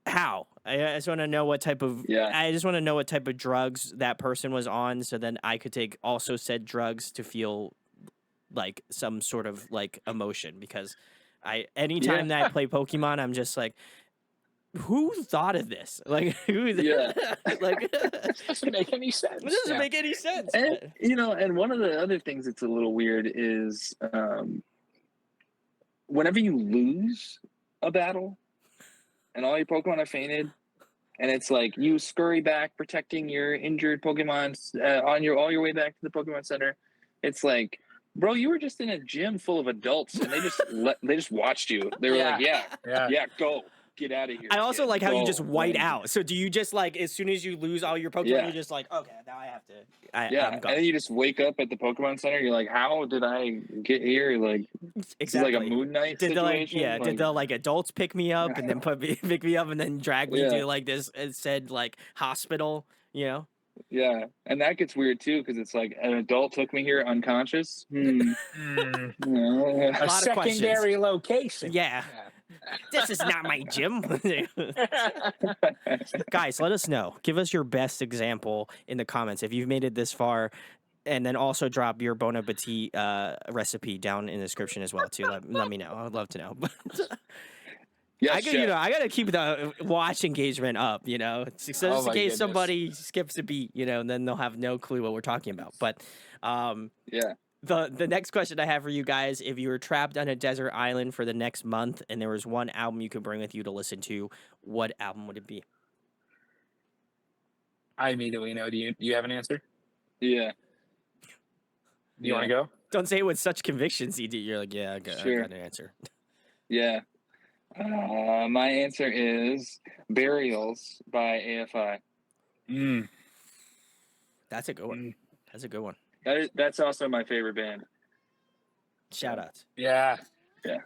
How? I just want to know what type of I just want to know what type of drugs that person was on, so then I could take also said drugs to feel like some sort of like emotion, because anytime that I play Pokemon, I'm just like, who thought of this? Like, like, it doesn't make any sense. It doesn't make any sense. And and one of the other things that's a little weird is whenever you lose a battle and all your Pokemon are fainted, and it's like you scurry back protecting your injured Pokemon on all your way back to the Pokemon Center, it's like, bro, you were just in a gym full of adults and they just watched you. They were like, yeah, go. Get out of here. I also like how you just white out. So do you just like, as soon as you lose all your Pokemon, you're just like, okay, now I have to. I'm and then you just wake up at the Pokemon Center. You're like, how did I get here? Like, exactly. Like a Moon Knight situation. Did the like adults pick me up and then pick me up and then drag me to like this? It said like hospital. Yeah, and that gets weird too, because it's like an adult took me here unconscious. A secondary location. Yeah. This is not my gym. Guys, let us know. Give us your best example in the comments if you've made it this far, and then also drop your Bon Appetit recipe down in the description as well too. Let me know. I would love to know. I gotta keep the watch engagement up, just in case somebody skips a beat, and then they'll have no clue what we're talking about. But The next question I have for you guys: if you were trapped on a desert island for the next month and there was one album you could bring with you to listen to, what album would it be? I immediately know. Do you have an answer? Yeah. Do you want to go? Don't say it with such conviction, CD. You're like, I got an answer. Yeah. My answer is Burials by AFI. That's a good one. That's a good one. That's also my favorite band. Shout outs. Yeah. Yeah.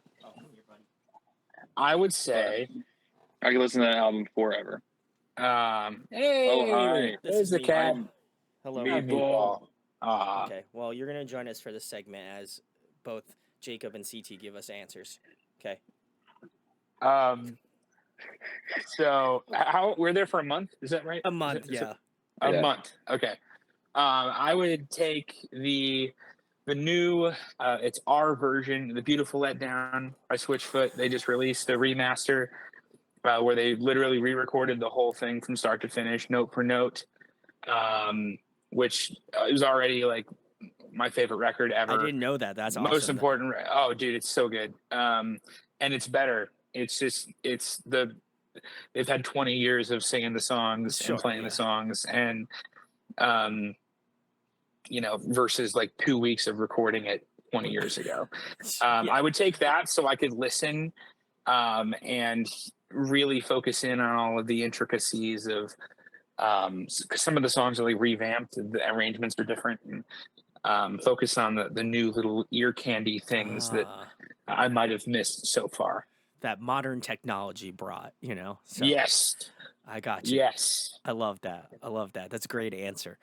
I would say, I can listen to that album forever. hey, Oh, hi. This there's is the me. cat. Hello. Meatball. Okay. Well, you're gonna join us for this segment as both Jacob and CT give us answers. Okay. So how we're there for a month? Is that right? A month. Yeah. A Yeah. month. Okay. I would take the new. It's our version, the Beautiful Letdown by Switchfoot. They just released a remaster where they literally re-recorded the whole thing from start to finish, note for note, which is already like my favorite record ever. I didn't know that. That's most awesome. important. Oh, dude, it's so good. And it's better. They've had 20 years of singing the songs and playing the songs, and versus like 2 weeks of recording it 20 years ago. I would take that so I could listen and really focus in on all of the intricacies of because some of the songs are like revamped, the arrangements are different, and focus on the new little ear candy things that I might have missed so far. That modern technology brought, So yes. I got you. Yes. I love that. That's a great answer.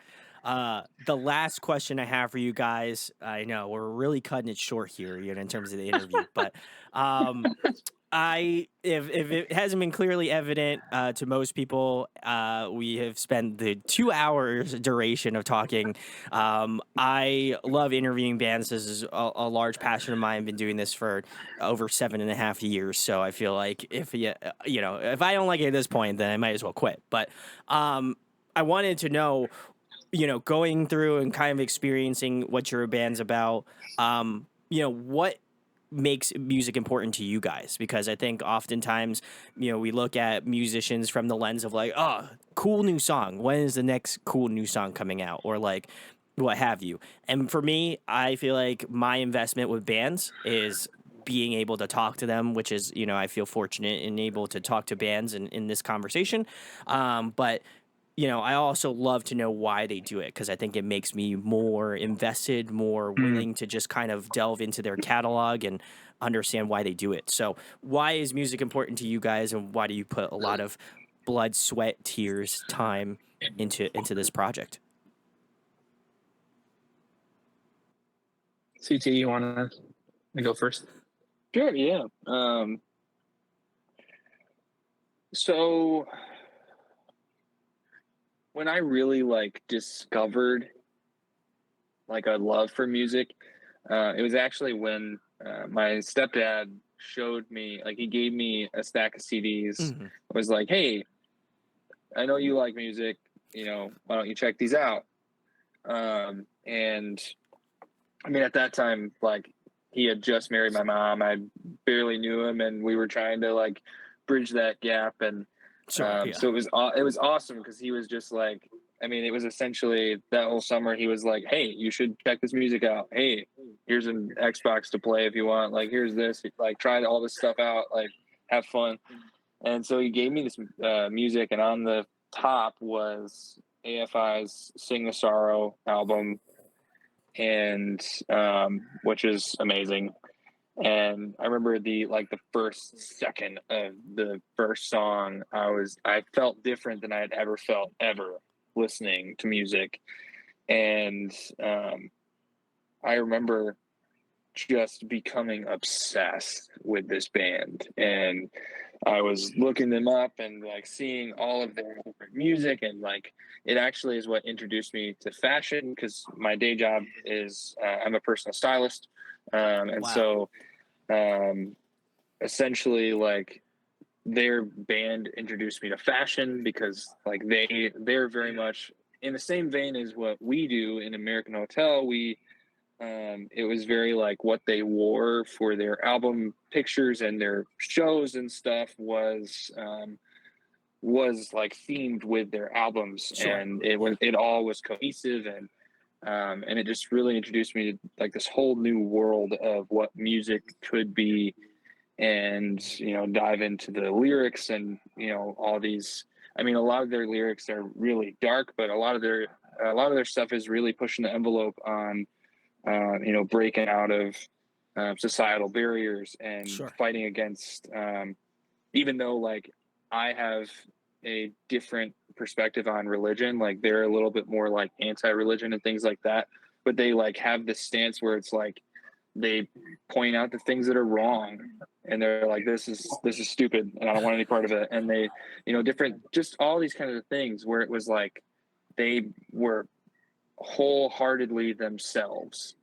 The last question I have for you guys, I know we're really cutting it short here, in terms of the interview, but if it hasn't been clearly evident to most people, we have spent the 2 hours duration of talking. I love interviewing bands. This is a large passion of mine. I've been doing this for over 7.5 years. So I feel like if I don't like it at this point, then I might as well quit. But I wanted to know, going through and kind of experiencing what your band's about, what makes music important to you guys, because I think oftentimes we look at musicians from the lens of like, oh, cool new song, when is the next cool new song coming out, or like what have you. And for me, I feel like my investment with bands is being able to talk to them, which is I feel fortunate and able to talk to bands in this conversation, but I also love to know why they do it, because I think it makes me more invested, more willing to just kind of delve into their catalog and understand why they do it. So why is music important to you guys, and why do you put a lot of blood, sweat, tears, time into this project? CT, you want to go first? Sure, yeah. So when I really discovered a love for music, it was actually when my stepdad showed me, he gave me a stack of CDs. Mm-hmm. Was like, hey, I know you like music, why don't you check these out? And I mean, at that time, he had just married my mom. I barely knew him, and we were trying to bridge that gap. And so it was awesome, because he was just it was essentially that whole summer. He was like, hey, you should check this music out. Hey, here's an Xbox to play if you want. Here's this. Try all this stuff out. Have fun. And so he gave me this music, and on the top was AFI's Sing the Sorrow album, and which is amazing. And I remember the first second of the first song, I felt different than I had ever felt listening to music. And I remember just becoming obsessed with this band, and I was looking them up and seeing all of their different music, and it actually is what introduced me to fashion, because my day job is I'm a personal stylist, and Wow. so essentially their band introduced me to fashion, because they're very much in the same vein as what we do in American Hotel. It was very what they wore for their album pictures and their shows and stuff was themed with their albums. Sure. And it all was cohesive, and it just really introduced me to this whole new world of what music could be, and dive into the lyrics and all these. I mean, a lot of their lyrics are really dark, but a lot of their a lot of their stuff is really pushing the envelope on, breaking out of societal barriers and Sure. fighting against, even though like I have a different perspective on religion, like they're a little bit more like anti-religion and things like that, but they like have this stance where it's like they point out the things that are wrong and they're like, this is stupid and I don't want any part of it. And they, different, just all these kinds of things where it was like they were wholeheartedly themselves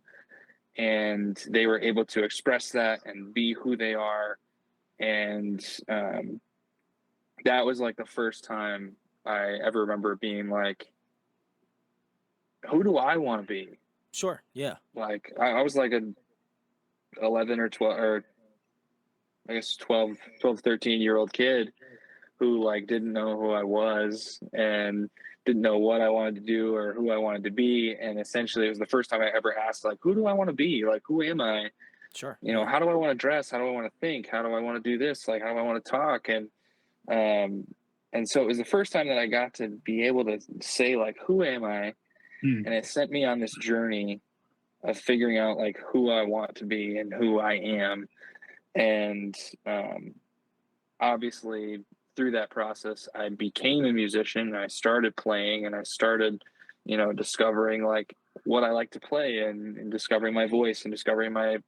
and they were able to express that and be who they are. And that was like the first time I ever remember being like, who do I want to be? Sure. Yeah. Like I was like a 11 or 12 or I guess 12 13-year-old kid who like didn't know who I was and didn't know what I wanted to do or who I wanted to be. And essentially it was the first time I ever asked, like, who do I want to be? Like, who am I? Sure. How do I want to dress? How do I want to think? How do I want to do this? Like, how do I want to talk? And so it was the first time that I got to be able to say, like, who am I? And it sent me on this journey of figuring out like who I want to be and who I am. And obviously through that process, I became a musician and I started playing and I started, discovering like what I like to play and discovering my voice and discovering my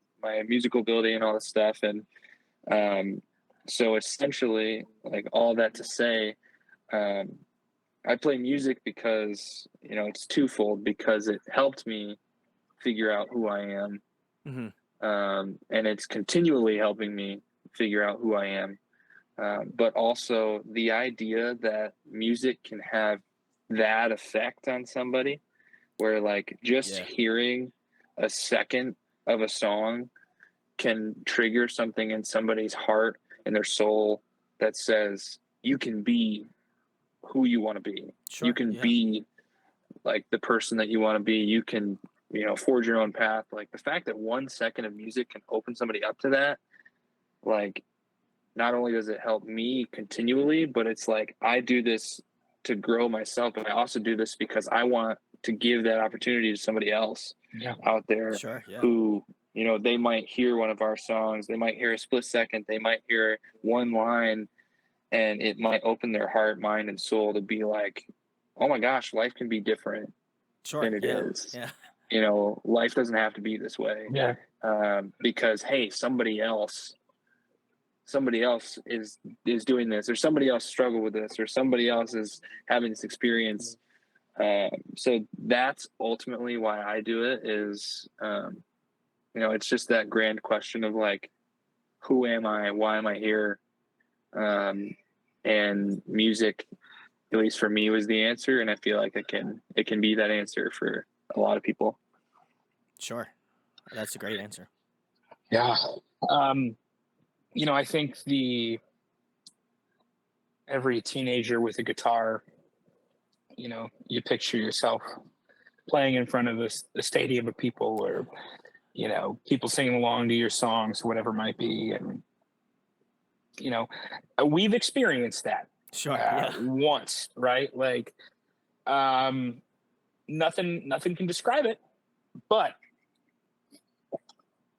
musical ability and all this stuff. And so essentially like all that to say, I play music because, it's twofold, because it helped me figure out who I am. Mm-hmm. And it's continually helping me figure out who I am. But also the idea that music can have that effect on somebody where like just hearing a second of a song can trigger something in somebody's heart and their soul that says you can be who you want to be. Sure. You can be like the person that you want to be. You can, forge your own path. Like the fact that 1 second of music can open somebody up to that, like not only does it help me continually, but it's like I do this to grow myself, but I also do this because I want to give that opportunity to somebody else out there who, they might hear one of our songs, they might hear a split second, they might hear one line, and it might open their heart, mind, and soul to be like, oh my gosh, life can be different than it is. Yeah. Life doesn't have to be this way. Yeah. Because hey, somebody else is doing this, or somebody else struggled with this, or somebody else is having this experience. So that's ultimately why I do it is, it's just that grand question of like, who am I? Why am I here? And music, at least for me, was the answer. And I feel like it can be that answer for a lot of people. Sure. That's a great answer. Yeah. I think every teenager with a guitar, you picture yourself playing in front of a stadium of people or, people singing along to your songs, whatever it might be. And, we've experienced that. Sure. Once, right? Like, nothing can describe it, but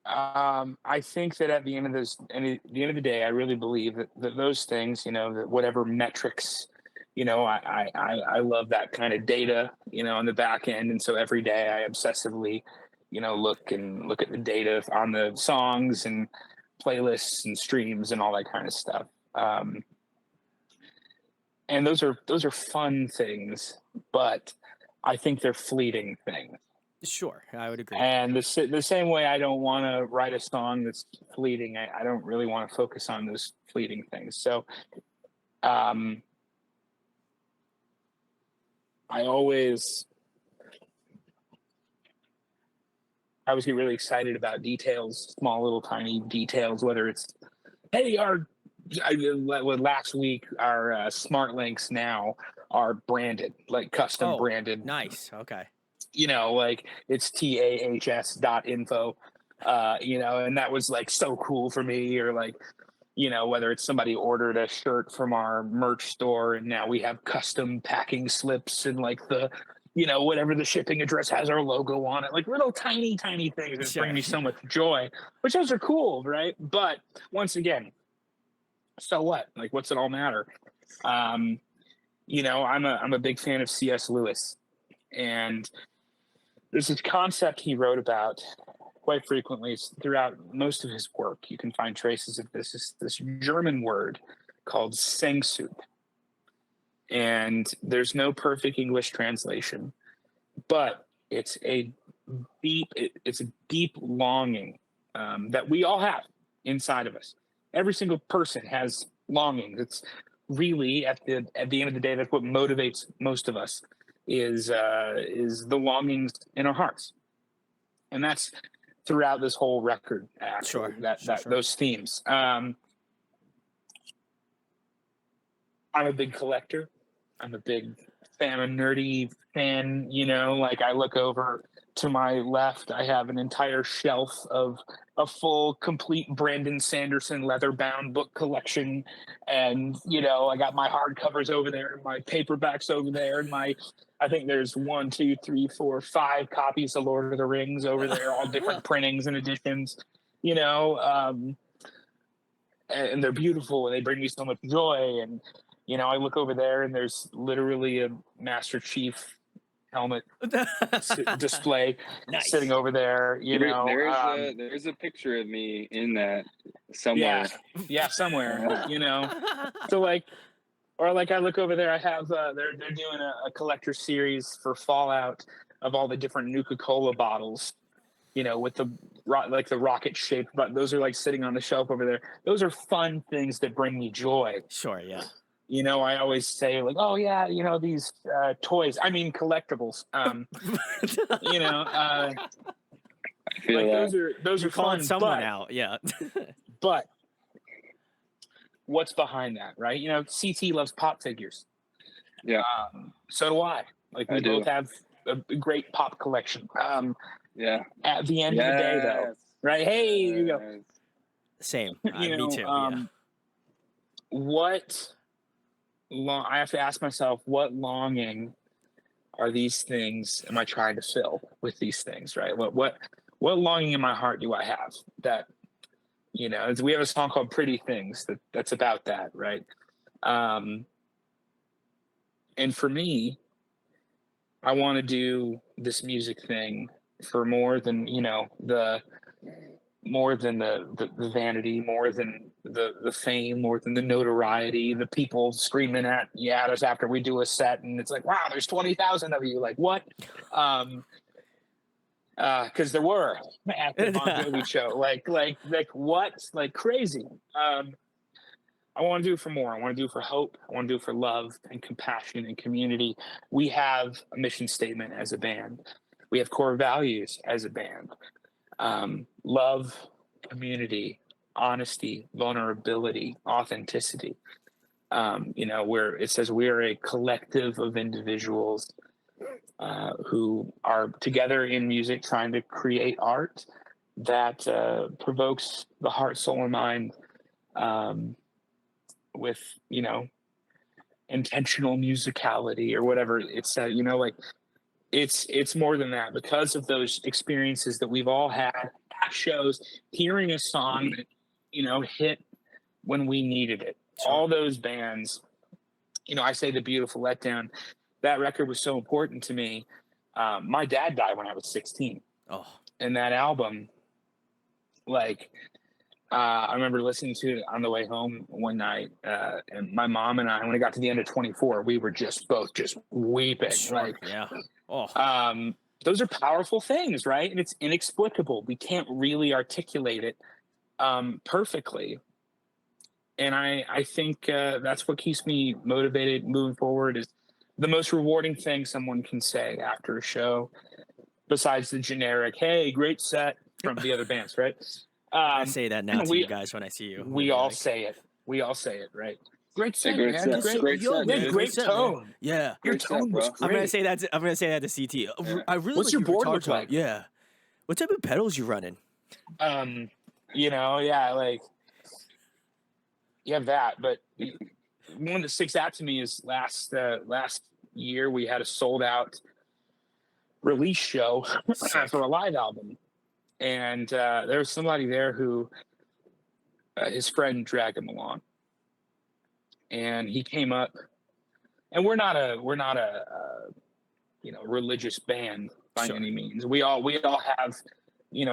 I think that at the end of the day, I really believe that those things, that whatever metrics, I love that kind of data, on the back end. And so every day I obsessively, look at the data on the songs and playlists and streams and all that kind of stuff. And those are fun things, but I think they're fleeting things. Sure, I would agree. And the same way I don't want to write a song that's fleeting, I don't really want to focus on those fleeting things. So I always get really excited about details, small little tiny details, whether it's, hey, last week, our smart links now are branded, like custom branded. Nice. Okay. Like it's tahs.info, and that was like so cool for me. Or like, whether it's somebody ordered a shirt from our merch store and now we have custom packing slips and like the, whatever the shipping address has our logo on it, like little tiny things that bring me so much joy, which those are cool, right? But once again, so what? Like, what's it all matter? I'm a big fan of C.S. Lewis, and there's this concept he wrote about quite frequently throughout most of his work. You can find traces of this German word called Sehnsucht. And there's no perfect English translation, but it's a deep longing that we all have inside of us. Every single person has longing. It's really at the end of the day, that's what motivates most of us is the longings in our hearts, and that's throughout this whole record. Actually, sure. Those themes. I'm a big collector. I'm a big fan, a nerdy fan, like I look over to my left, I have an entire shelf of a full, complete Brandon Sanderson leather-bound book collection. And, I got my hardcovers over there, my paperbacks over there, and I think there's 1, 2, 3, 4, 5 copies of Lord of the Rings over there, all different printings and editions, and they're beautiful and they bring me so much joy. And, I look over there and there's literally a Master Chief helmet display sitting over there. There's a picture of me in that somewhere. Yeah, somewhere. So like I look over there. I have they're doing a collector series for Fallout of all the different Nuka-Cola bottles. With the rocket shaped, but those are like sitting on the shelf over there. Those are fun things that bring me joy. Sure, yeah. I always say like, oh yeah, these toys. I mean collectibles. I feel like those are calling fun. Someone out, yeah. But what's behind that, right? CT loves pop figures. Yeah. So do I. Like we both have a great pop collection. Yeah. At the end of the day, though, right? Hey, you go. Same. Me too. Yeah. I have to ask myself, what longing are these things? Am I trying to fill with these things? Right? What longing in my heart do I have that? We have a song called "Pretty Things" that's about that, right? And for me, I want to do this music thing for more than the vanity, more than the fame, more than the notoriety, the people screaming at us after we do a set, and it's like, wow, there's 20,000 of you. Like what? Because there were at the Bon Jovi show. Like what? Like crazy. I want to do it for more. I want to do it for hope. I want to do it for love and compassion and community. We have a mission statement as a band. We have core values as a band. Love, community, honesty, vulnerability, authenticity. Where it says we are a collective of individuals who are together in music trying to create art that provokes the heart, soul, and mind with, intentional musicality or whatever it's it's more than that because of those experiences that we've all had at shows, hearing a song that, hit when we needed it. Sure. All those bands, I say The Beautiful Letdown, that record was so important to me. My dad died when I was 16. Oh. And that album, I remember listening to it on the way home one night, and my mom and I, when it got to the end of 24, we were both weeping. Sure. Yeah. Oh. Those are powerful things, right? And it's inexplicable. We can't really articulate it perfectly. And I think that's what keeps me motivated moving forward. Is the most rewarding thing someone can say after a show, besides the generic, "Hey, great set" from the other bands, right? I say that now to you guys when I see you. We all say it. We all say it, right? Great set, great man. set. Great tone. Man. Yeah, your tone was great. I'm gonna say that to CT. Yeah. I really What's like your board look tone. like? Yeah. What type of pedals you running? You have that, but one that sticks out to me is last year we had a sold out release show for a live album. And there was somebody there who his friend dragged him along, and he came up. And we're not a religious band by any means. We all have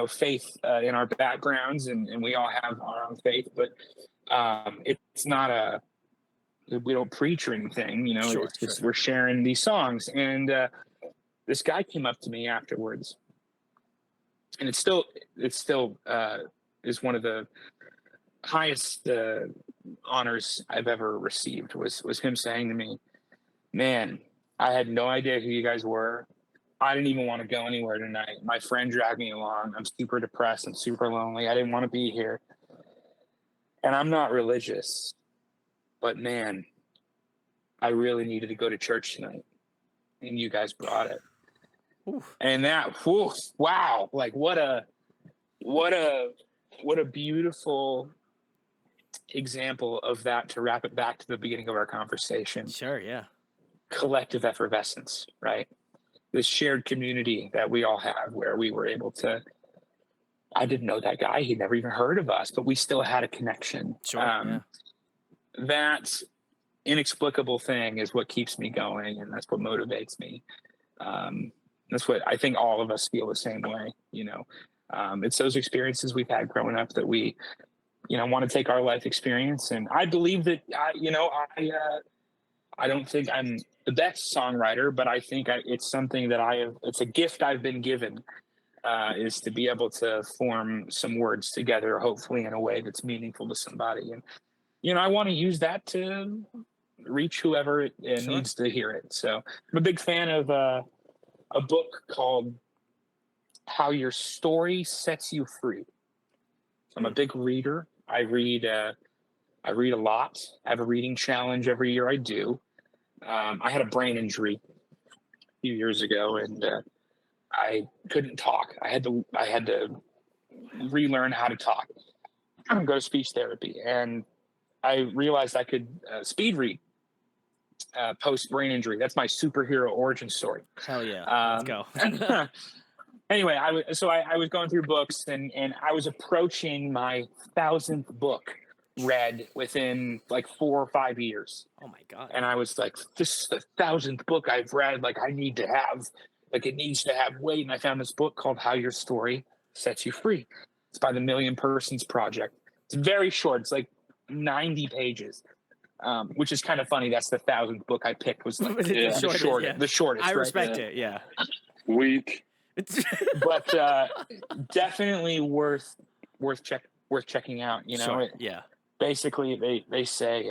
faith in our backgrounds, and we all have our own faith, but it's not we don't preach or anything. It's just we're sharing these songs. And this guy came up to me afterwards, and it still is one of the highest honors I've ever received was him saying to me, "Man, I had no idea who you guys were. I didn't even want to go anywhere tonight. My friend dragged me along. I'm super depressed. I'm super lonely. I didn't want to be here. And I'm not religious, but man, I really needed to go to church tonight. And you guys brought it." Oof. And that, wow, like what a beautiful example of that, to wrap it back to the beginning of our conversation. Sure, yeah. Collective effervescence, right? This shared community that we all have, where we were able to, I didn't know that guy, he'd never even heard of us, but we still had a connection. Sure, That inexplicable thing is what keeps me going, and that's what motivates me. That's what I think all of us feel the same way. It's those experiences we've had growing up that we want to take our life experience. And I believe that I don't think I'm the best songwriter, but I think it's something that it's a gift I've been given, is to be able to form some words together, hopefully in a way that's meaningful to somebody. And, I want to use that to reach whoever needs to hear it. So I'm a big fan of a book called How Your Story Sets You Free. So I'm a big reader. I read a lot. I have a reading challenge every year I do. I had a brain injury a few years ago, and I couldn't talk. I had to relearn how to talk. Go to speech therapy, and I realized I could speed read post brain injury. That's my superhero origin story. Hell yeah, let's go. Anyway, I was going through books, and I was approaching my 1,000th book read within like 4 or 5 years. Oh my God. And I was like, this is the 1,000th book I've read. Like, I need to have, like, it needs to have weight. And I found this book called How Your Story Sets You Free. It's by the Million Persons Project. It's very short. It's like 90 pages, which is kind of funny. That's the 1,000th book I picked, was like the shortest. I respect it. Yeah. Weak. But definitely worth checking out. Basically, they say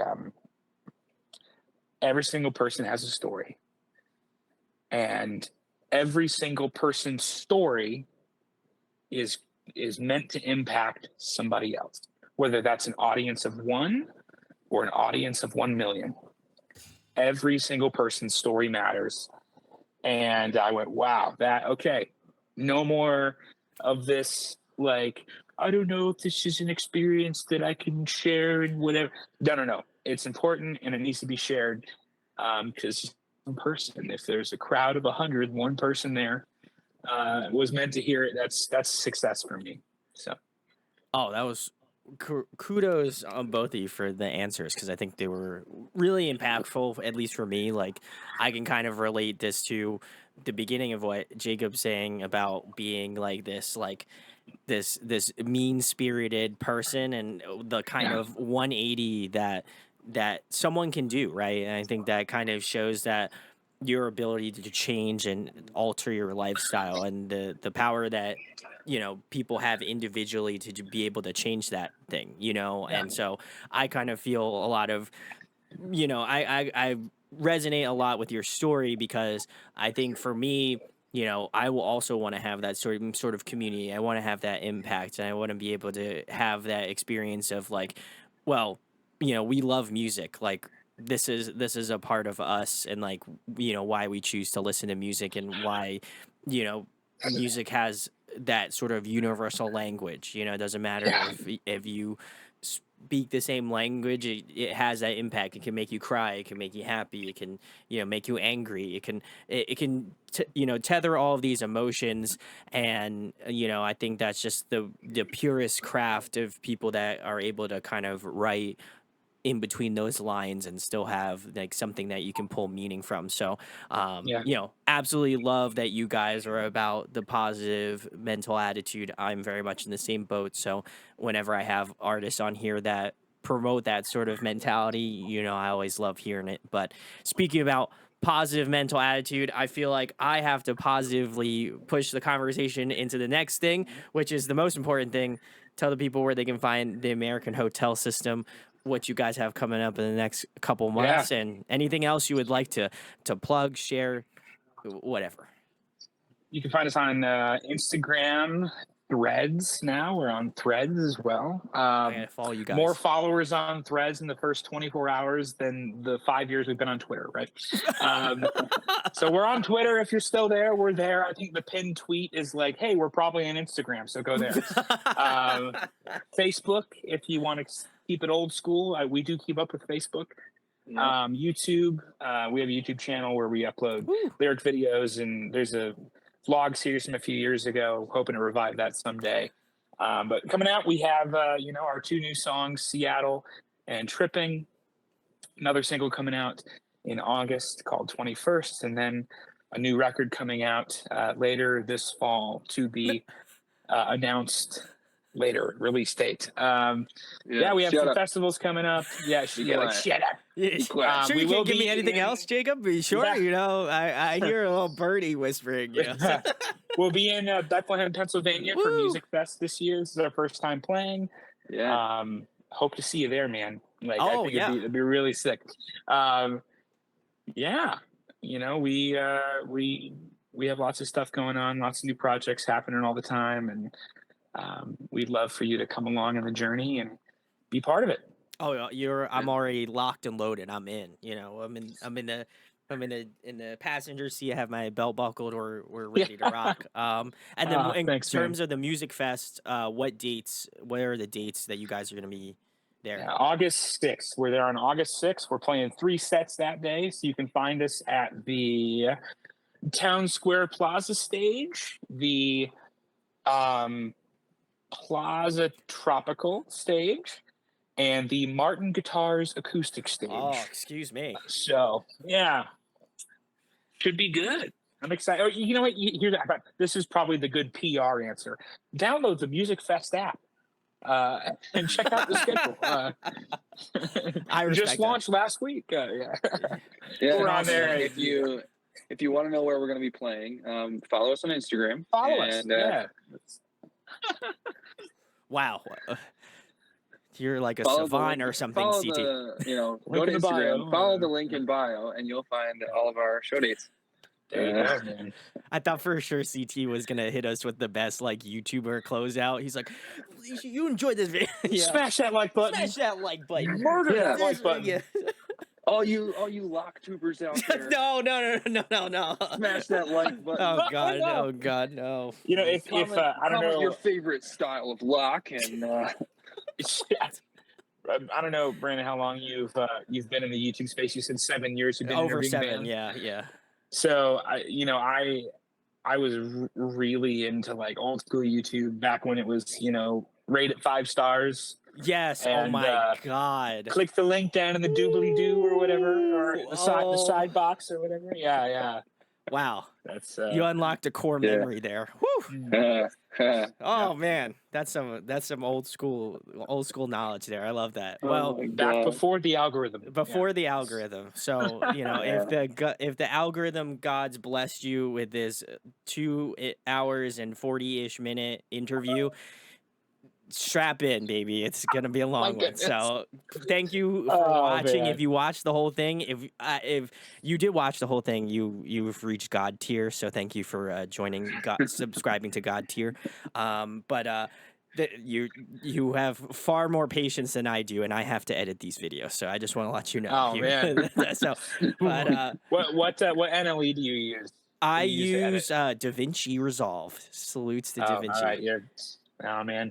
every single person has a story, and every single person's story is meant to impact somebody else, whether that's an audience of 1 or an audience of 1 million. Every single person's story matters. And I went, wow, okay. No more of this, like, I don't know if this is an experience that I can share and whatever. No. It's important, and it needs to be shared, because one person, if there's a crowd of 100, one person there was meant to hear it. That's success for me. So. Oh, that was kudos on both of you for the answers, because I think they were really impactful, at least for me. Like, I can kind of relate this to the beginning of what Jacob's saying about being like this mean-spirited person, and the kind of 180 that someone can do, right? And I think that kind of shows that your ability to change and alter your lifestyle, and the power that people have individually to be able to change that thing, and so I kind of feel a lot of I resonate a lot with your story, because I think for me, I will also want to have that sort of community. I want to have that impact, and I want to be able to have that experience of like, well, we love music, like this is a part of us, and like why we choose to listen to music, and why music has that sort of universal language. It doesn't matter if you speak the same language, it has that impact. It can make you cry. It can make you happy. It can, make you angry. It can tether all of these emotions. And, I think that's just the purest craft of people that are able to kind of write in between those lines and still have like something that you can pull meaning from. So, absolutely love that you guys are about the positive mental attitude. I'm very much in the same boat. So whenever I have artists on here that promote that sort of mentality, I always love hearing it. But speaking about positive mental attitude, I feel like I have to positively push the conversation into the next thing, which is the most important thing. Tell the people where they can find the American hotel system, what you guys have coming up in the next couple months, and anything else you would like to plug, share, whatever. You can find us on Instagram, Threads. Now we're on Threads as well. I gotta follow you guys. More followers on Threads in the first 24 hours than the 5 years we've been on Twitter, right? So we're on Twitter. If you're still there, we're there. I think the pinned tweet is like, hey, we're probably on Instagram, so go there. Facebook, if you want to keep it old school, we do keep up with Facebook. YouTube, we have a YouTube channel where we upload lyric videos, and there's a vlog series from a few years ago, hoping to revive that someday. But coming out, we have our 2 new songs, Seattle and Tripping, another single coming out in August called 21st, and then a new record coming out later this fall to be announced later, release date. We have some festivals coming up. Shut up. Sure, you can't give me anything else, Jacob? Be sure. I hear a little birdie whispering. We'll be in Bethlehem, Pennsylvania for Music Fest this year. This is our first time playing. Hope to see you there, man. I think it'd be really sick. We have lots of stuff going on, lots of new projects happening all the time, and we'd love for you to come along on the journey and be part of it. I'm already locked and loaded. I'm in. I'm in the passenger seat. I have my belt buckled, or we're ready to rock. And then in terms of the Music Fest, what are the dates that you guys are going to be there? August 6th. We're there on August 6th. We're playing 3 sets that day, so you can find us at the Town Square Plaza stage, the Plaza Tropical stage, and the Martin Guitars acoustic stage. Oh, excuse me. So, should be good. I'm excited. Oh, you know what? This is probably the good PR answer. Download the Music Fest app and check out the schedule. I just launched last week. We're on there. If you want to know where we're going to be playing, follow us on Instagram. Follow us. Wow. You're like a savant or something, CT. Go to Instagram, follow the link in bio, and you'll find all of our show dates. There you go, man. I thought for sure CT was gonna hit us with the best YouTuber closeout. He's like, "You enjoyed this video? Smash that like button. Smash that like button. Murder that like button." Yeah. All you lock tubers out there. No. Smash that like button. Oh God, no. If I don't know your favorite style of lock, and I don't know, Brandon, how long you've been in the YouTube space. You said 7 years. You've been over interviewing 7. bands. Yeah. So I was really into old school YouTube back when it was rated 5 stars. Yes. And, oh my God. Click the link down in the doobly doo or whatever, or the side box or whatever. Yeah. Wow. That's you unlocked a core memory there. Whew. Man, that's some old school knowledge there. I love that. Back before the algorithm. The algorithm. So if the algorithm gods blessed you with this 2 hours and 40-ish minute interview, strap in, baby. It's gonna be a long one. So thank you for watching. Man. If you watched the whole thing, if you did watch the whole thing, you've reached God tier. So thank you for subscribing to God tier. You have far more patience than I do, and I have to edit these videos. So I just want to let you know. Oh man. So, but what NLE do you use? I use DaVinci Resolve. Salutes to DaVinci. All right, oh man.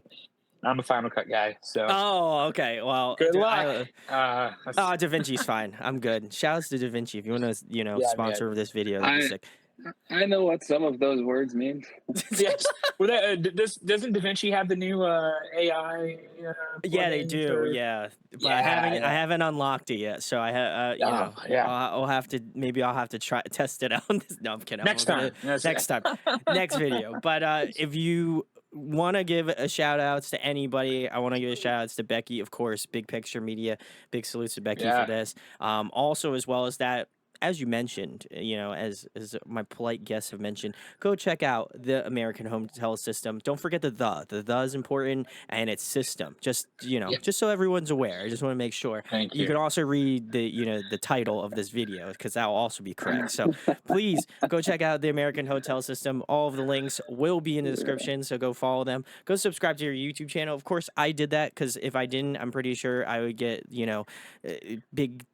I'm a Final Cut guy. So Oh, okay. Well, good luck. Da Vinci's fine. I'm good. Shouts to Da Vinci. If you want to, Yeah, sponsor this video, that'd be sick. I know what some of those words mean. Yes. Well, doesn't Da Vinci have the new AI? Yeah, they plugins do. or- Yeah, but Yeah, I haven't unlocked it yet. So I'll have to I'll have to try test it out. No, I'm kidding. Next time. Next time. Next video. But if you want to give a shout outs to anybody, I want to give a shout outs to Becky, of course. Big Picture Media. Big salutes to Becky for this. Also, as well as that, as you mentioned, as my polite guests have mentioned, go check out the American Hotel System. Don't forget the the is important, and its system. Just just so everyone's aware. I just want to make sure. Thank You you. can also read the title of this video because that will also be correct. So please go check out the American Hotel System. All of the links will be in the description, so go follow them. Go subscribe to your YouTube channel. Of course, I did that because if I didn't, I'm pretty sure I would get big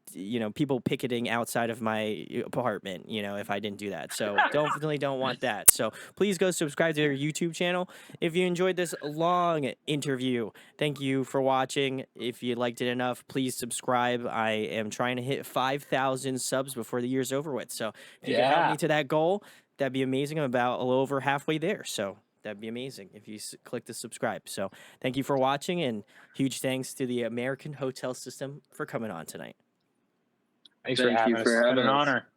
people picketing outside of my apartment, if I didn't do that. So definitely don't want that. So please go subscribe to their YouTube channel. If you enjoyed this long interview, thank you for watching. If you liked it enough, please subscribe. I am trying to hit 5,000 subs before the year's over with. So if you can help me to that goal, that'd be amazing. I'm about a little over halfway there. So that'd be amazing if you click the subscribe. So thank you for watching, and huge thanks to the American Hotel System for coming on tonight. Thanks for having us. It's been an honor.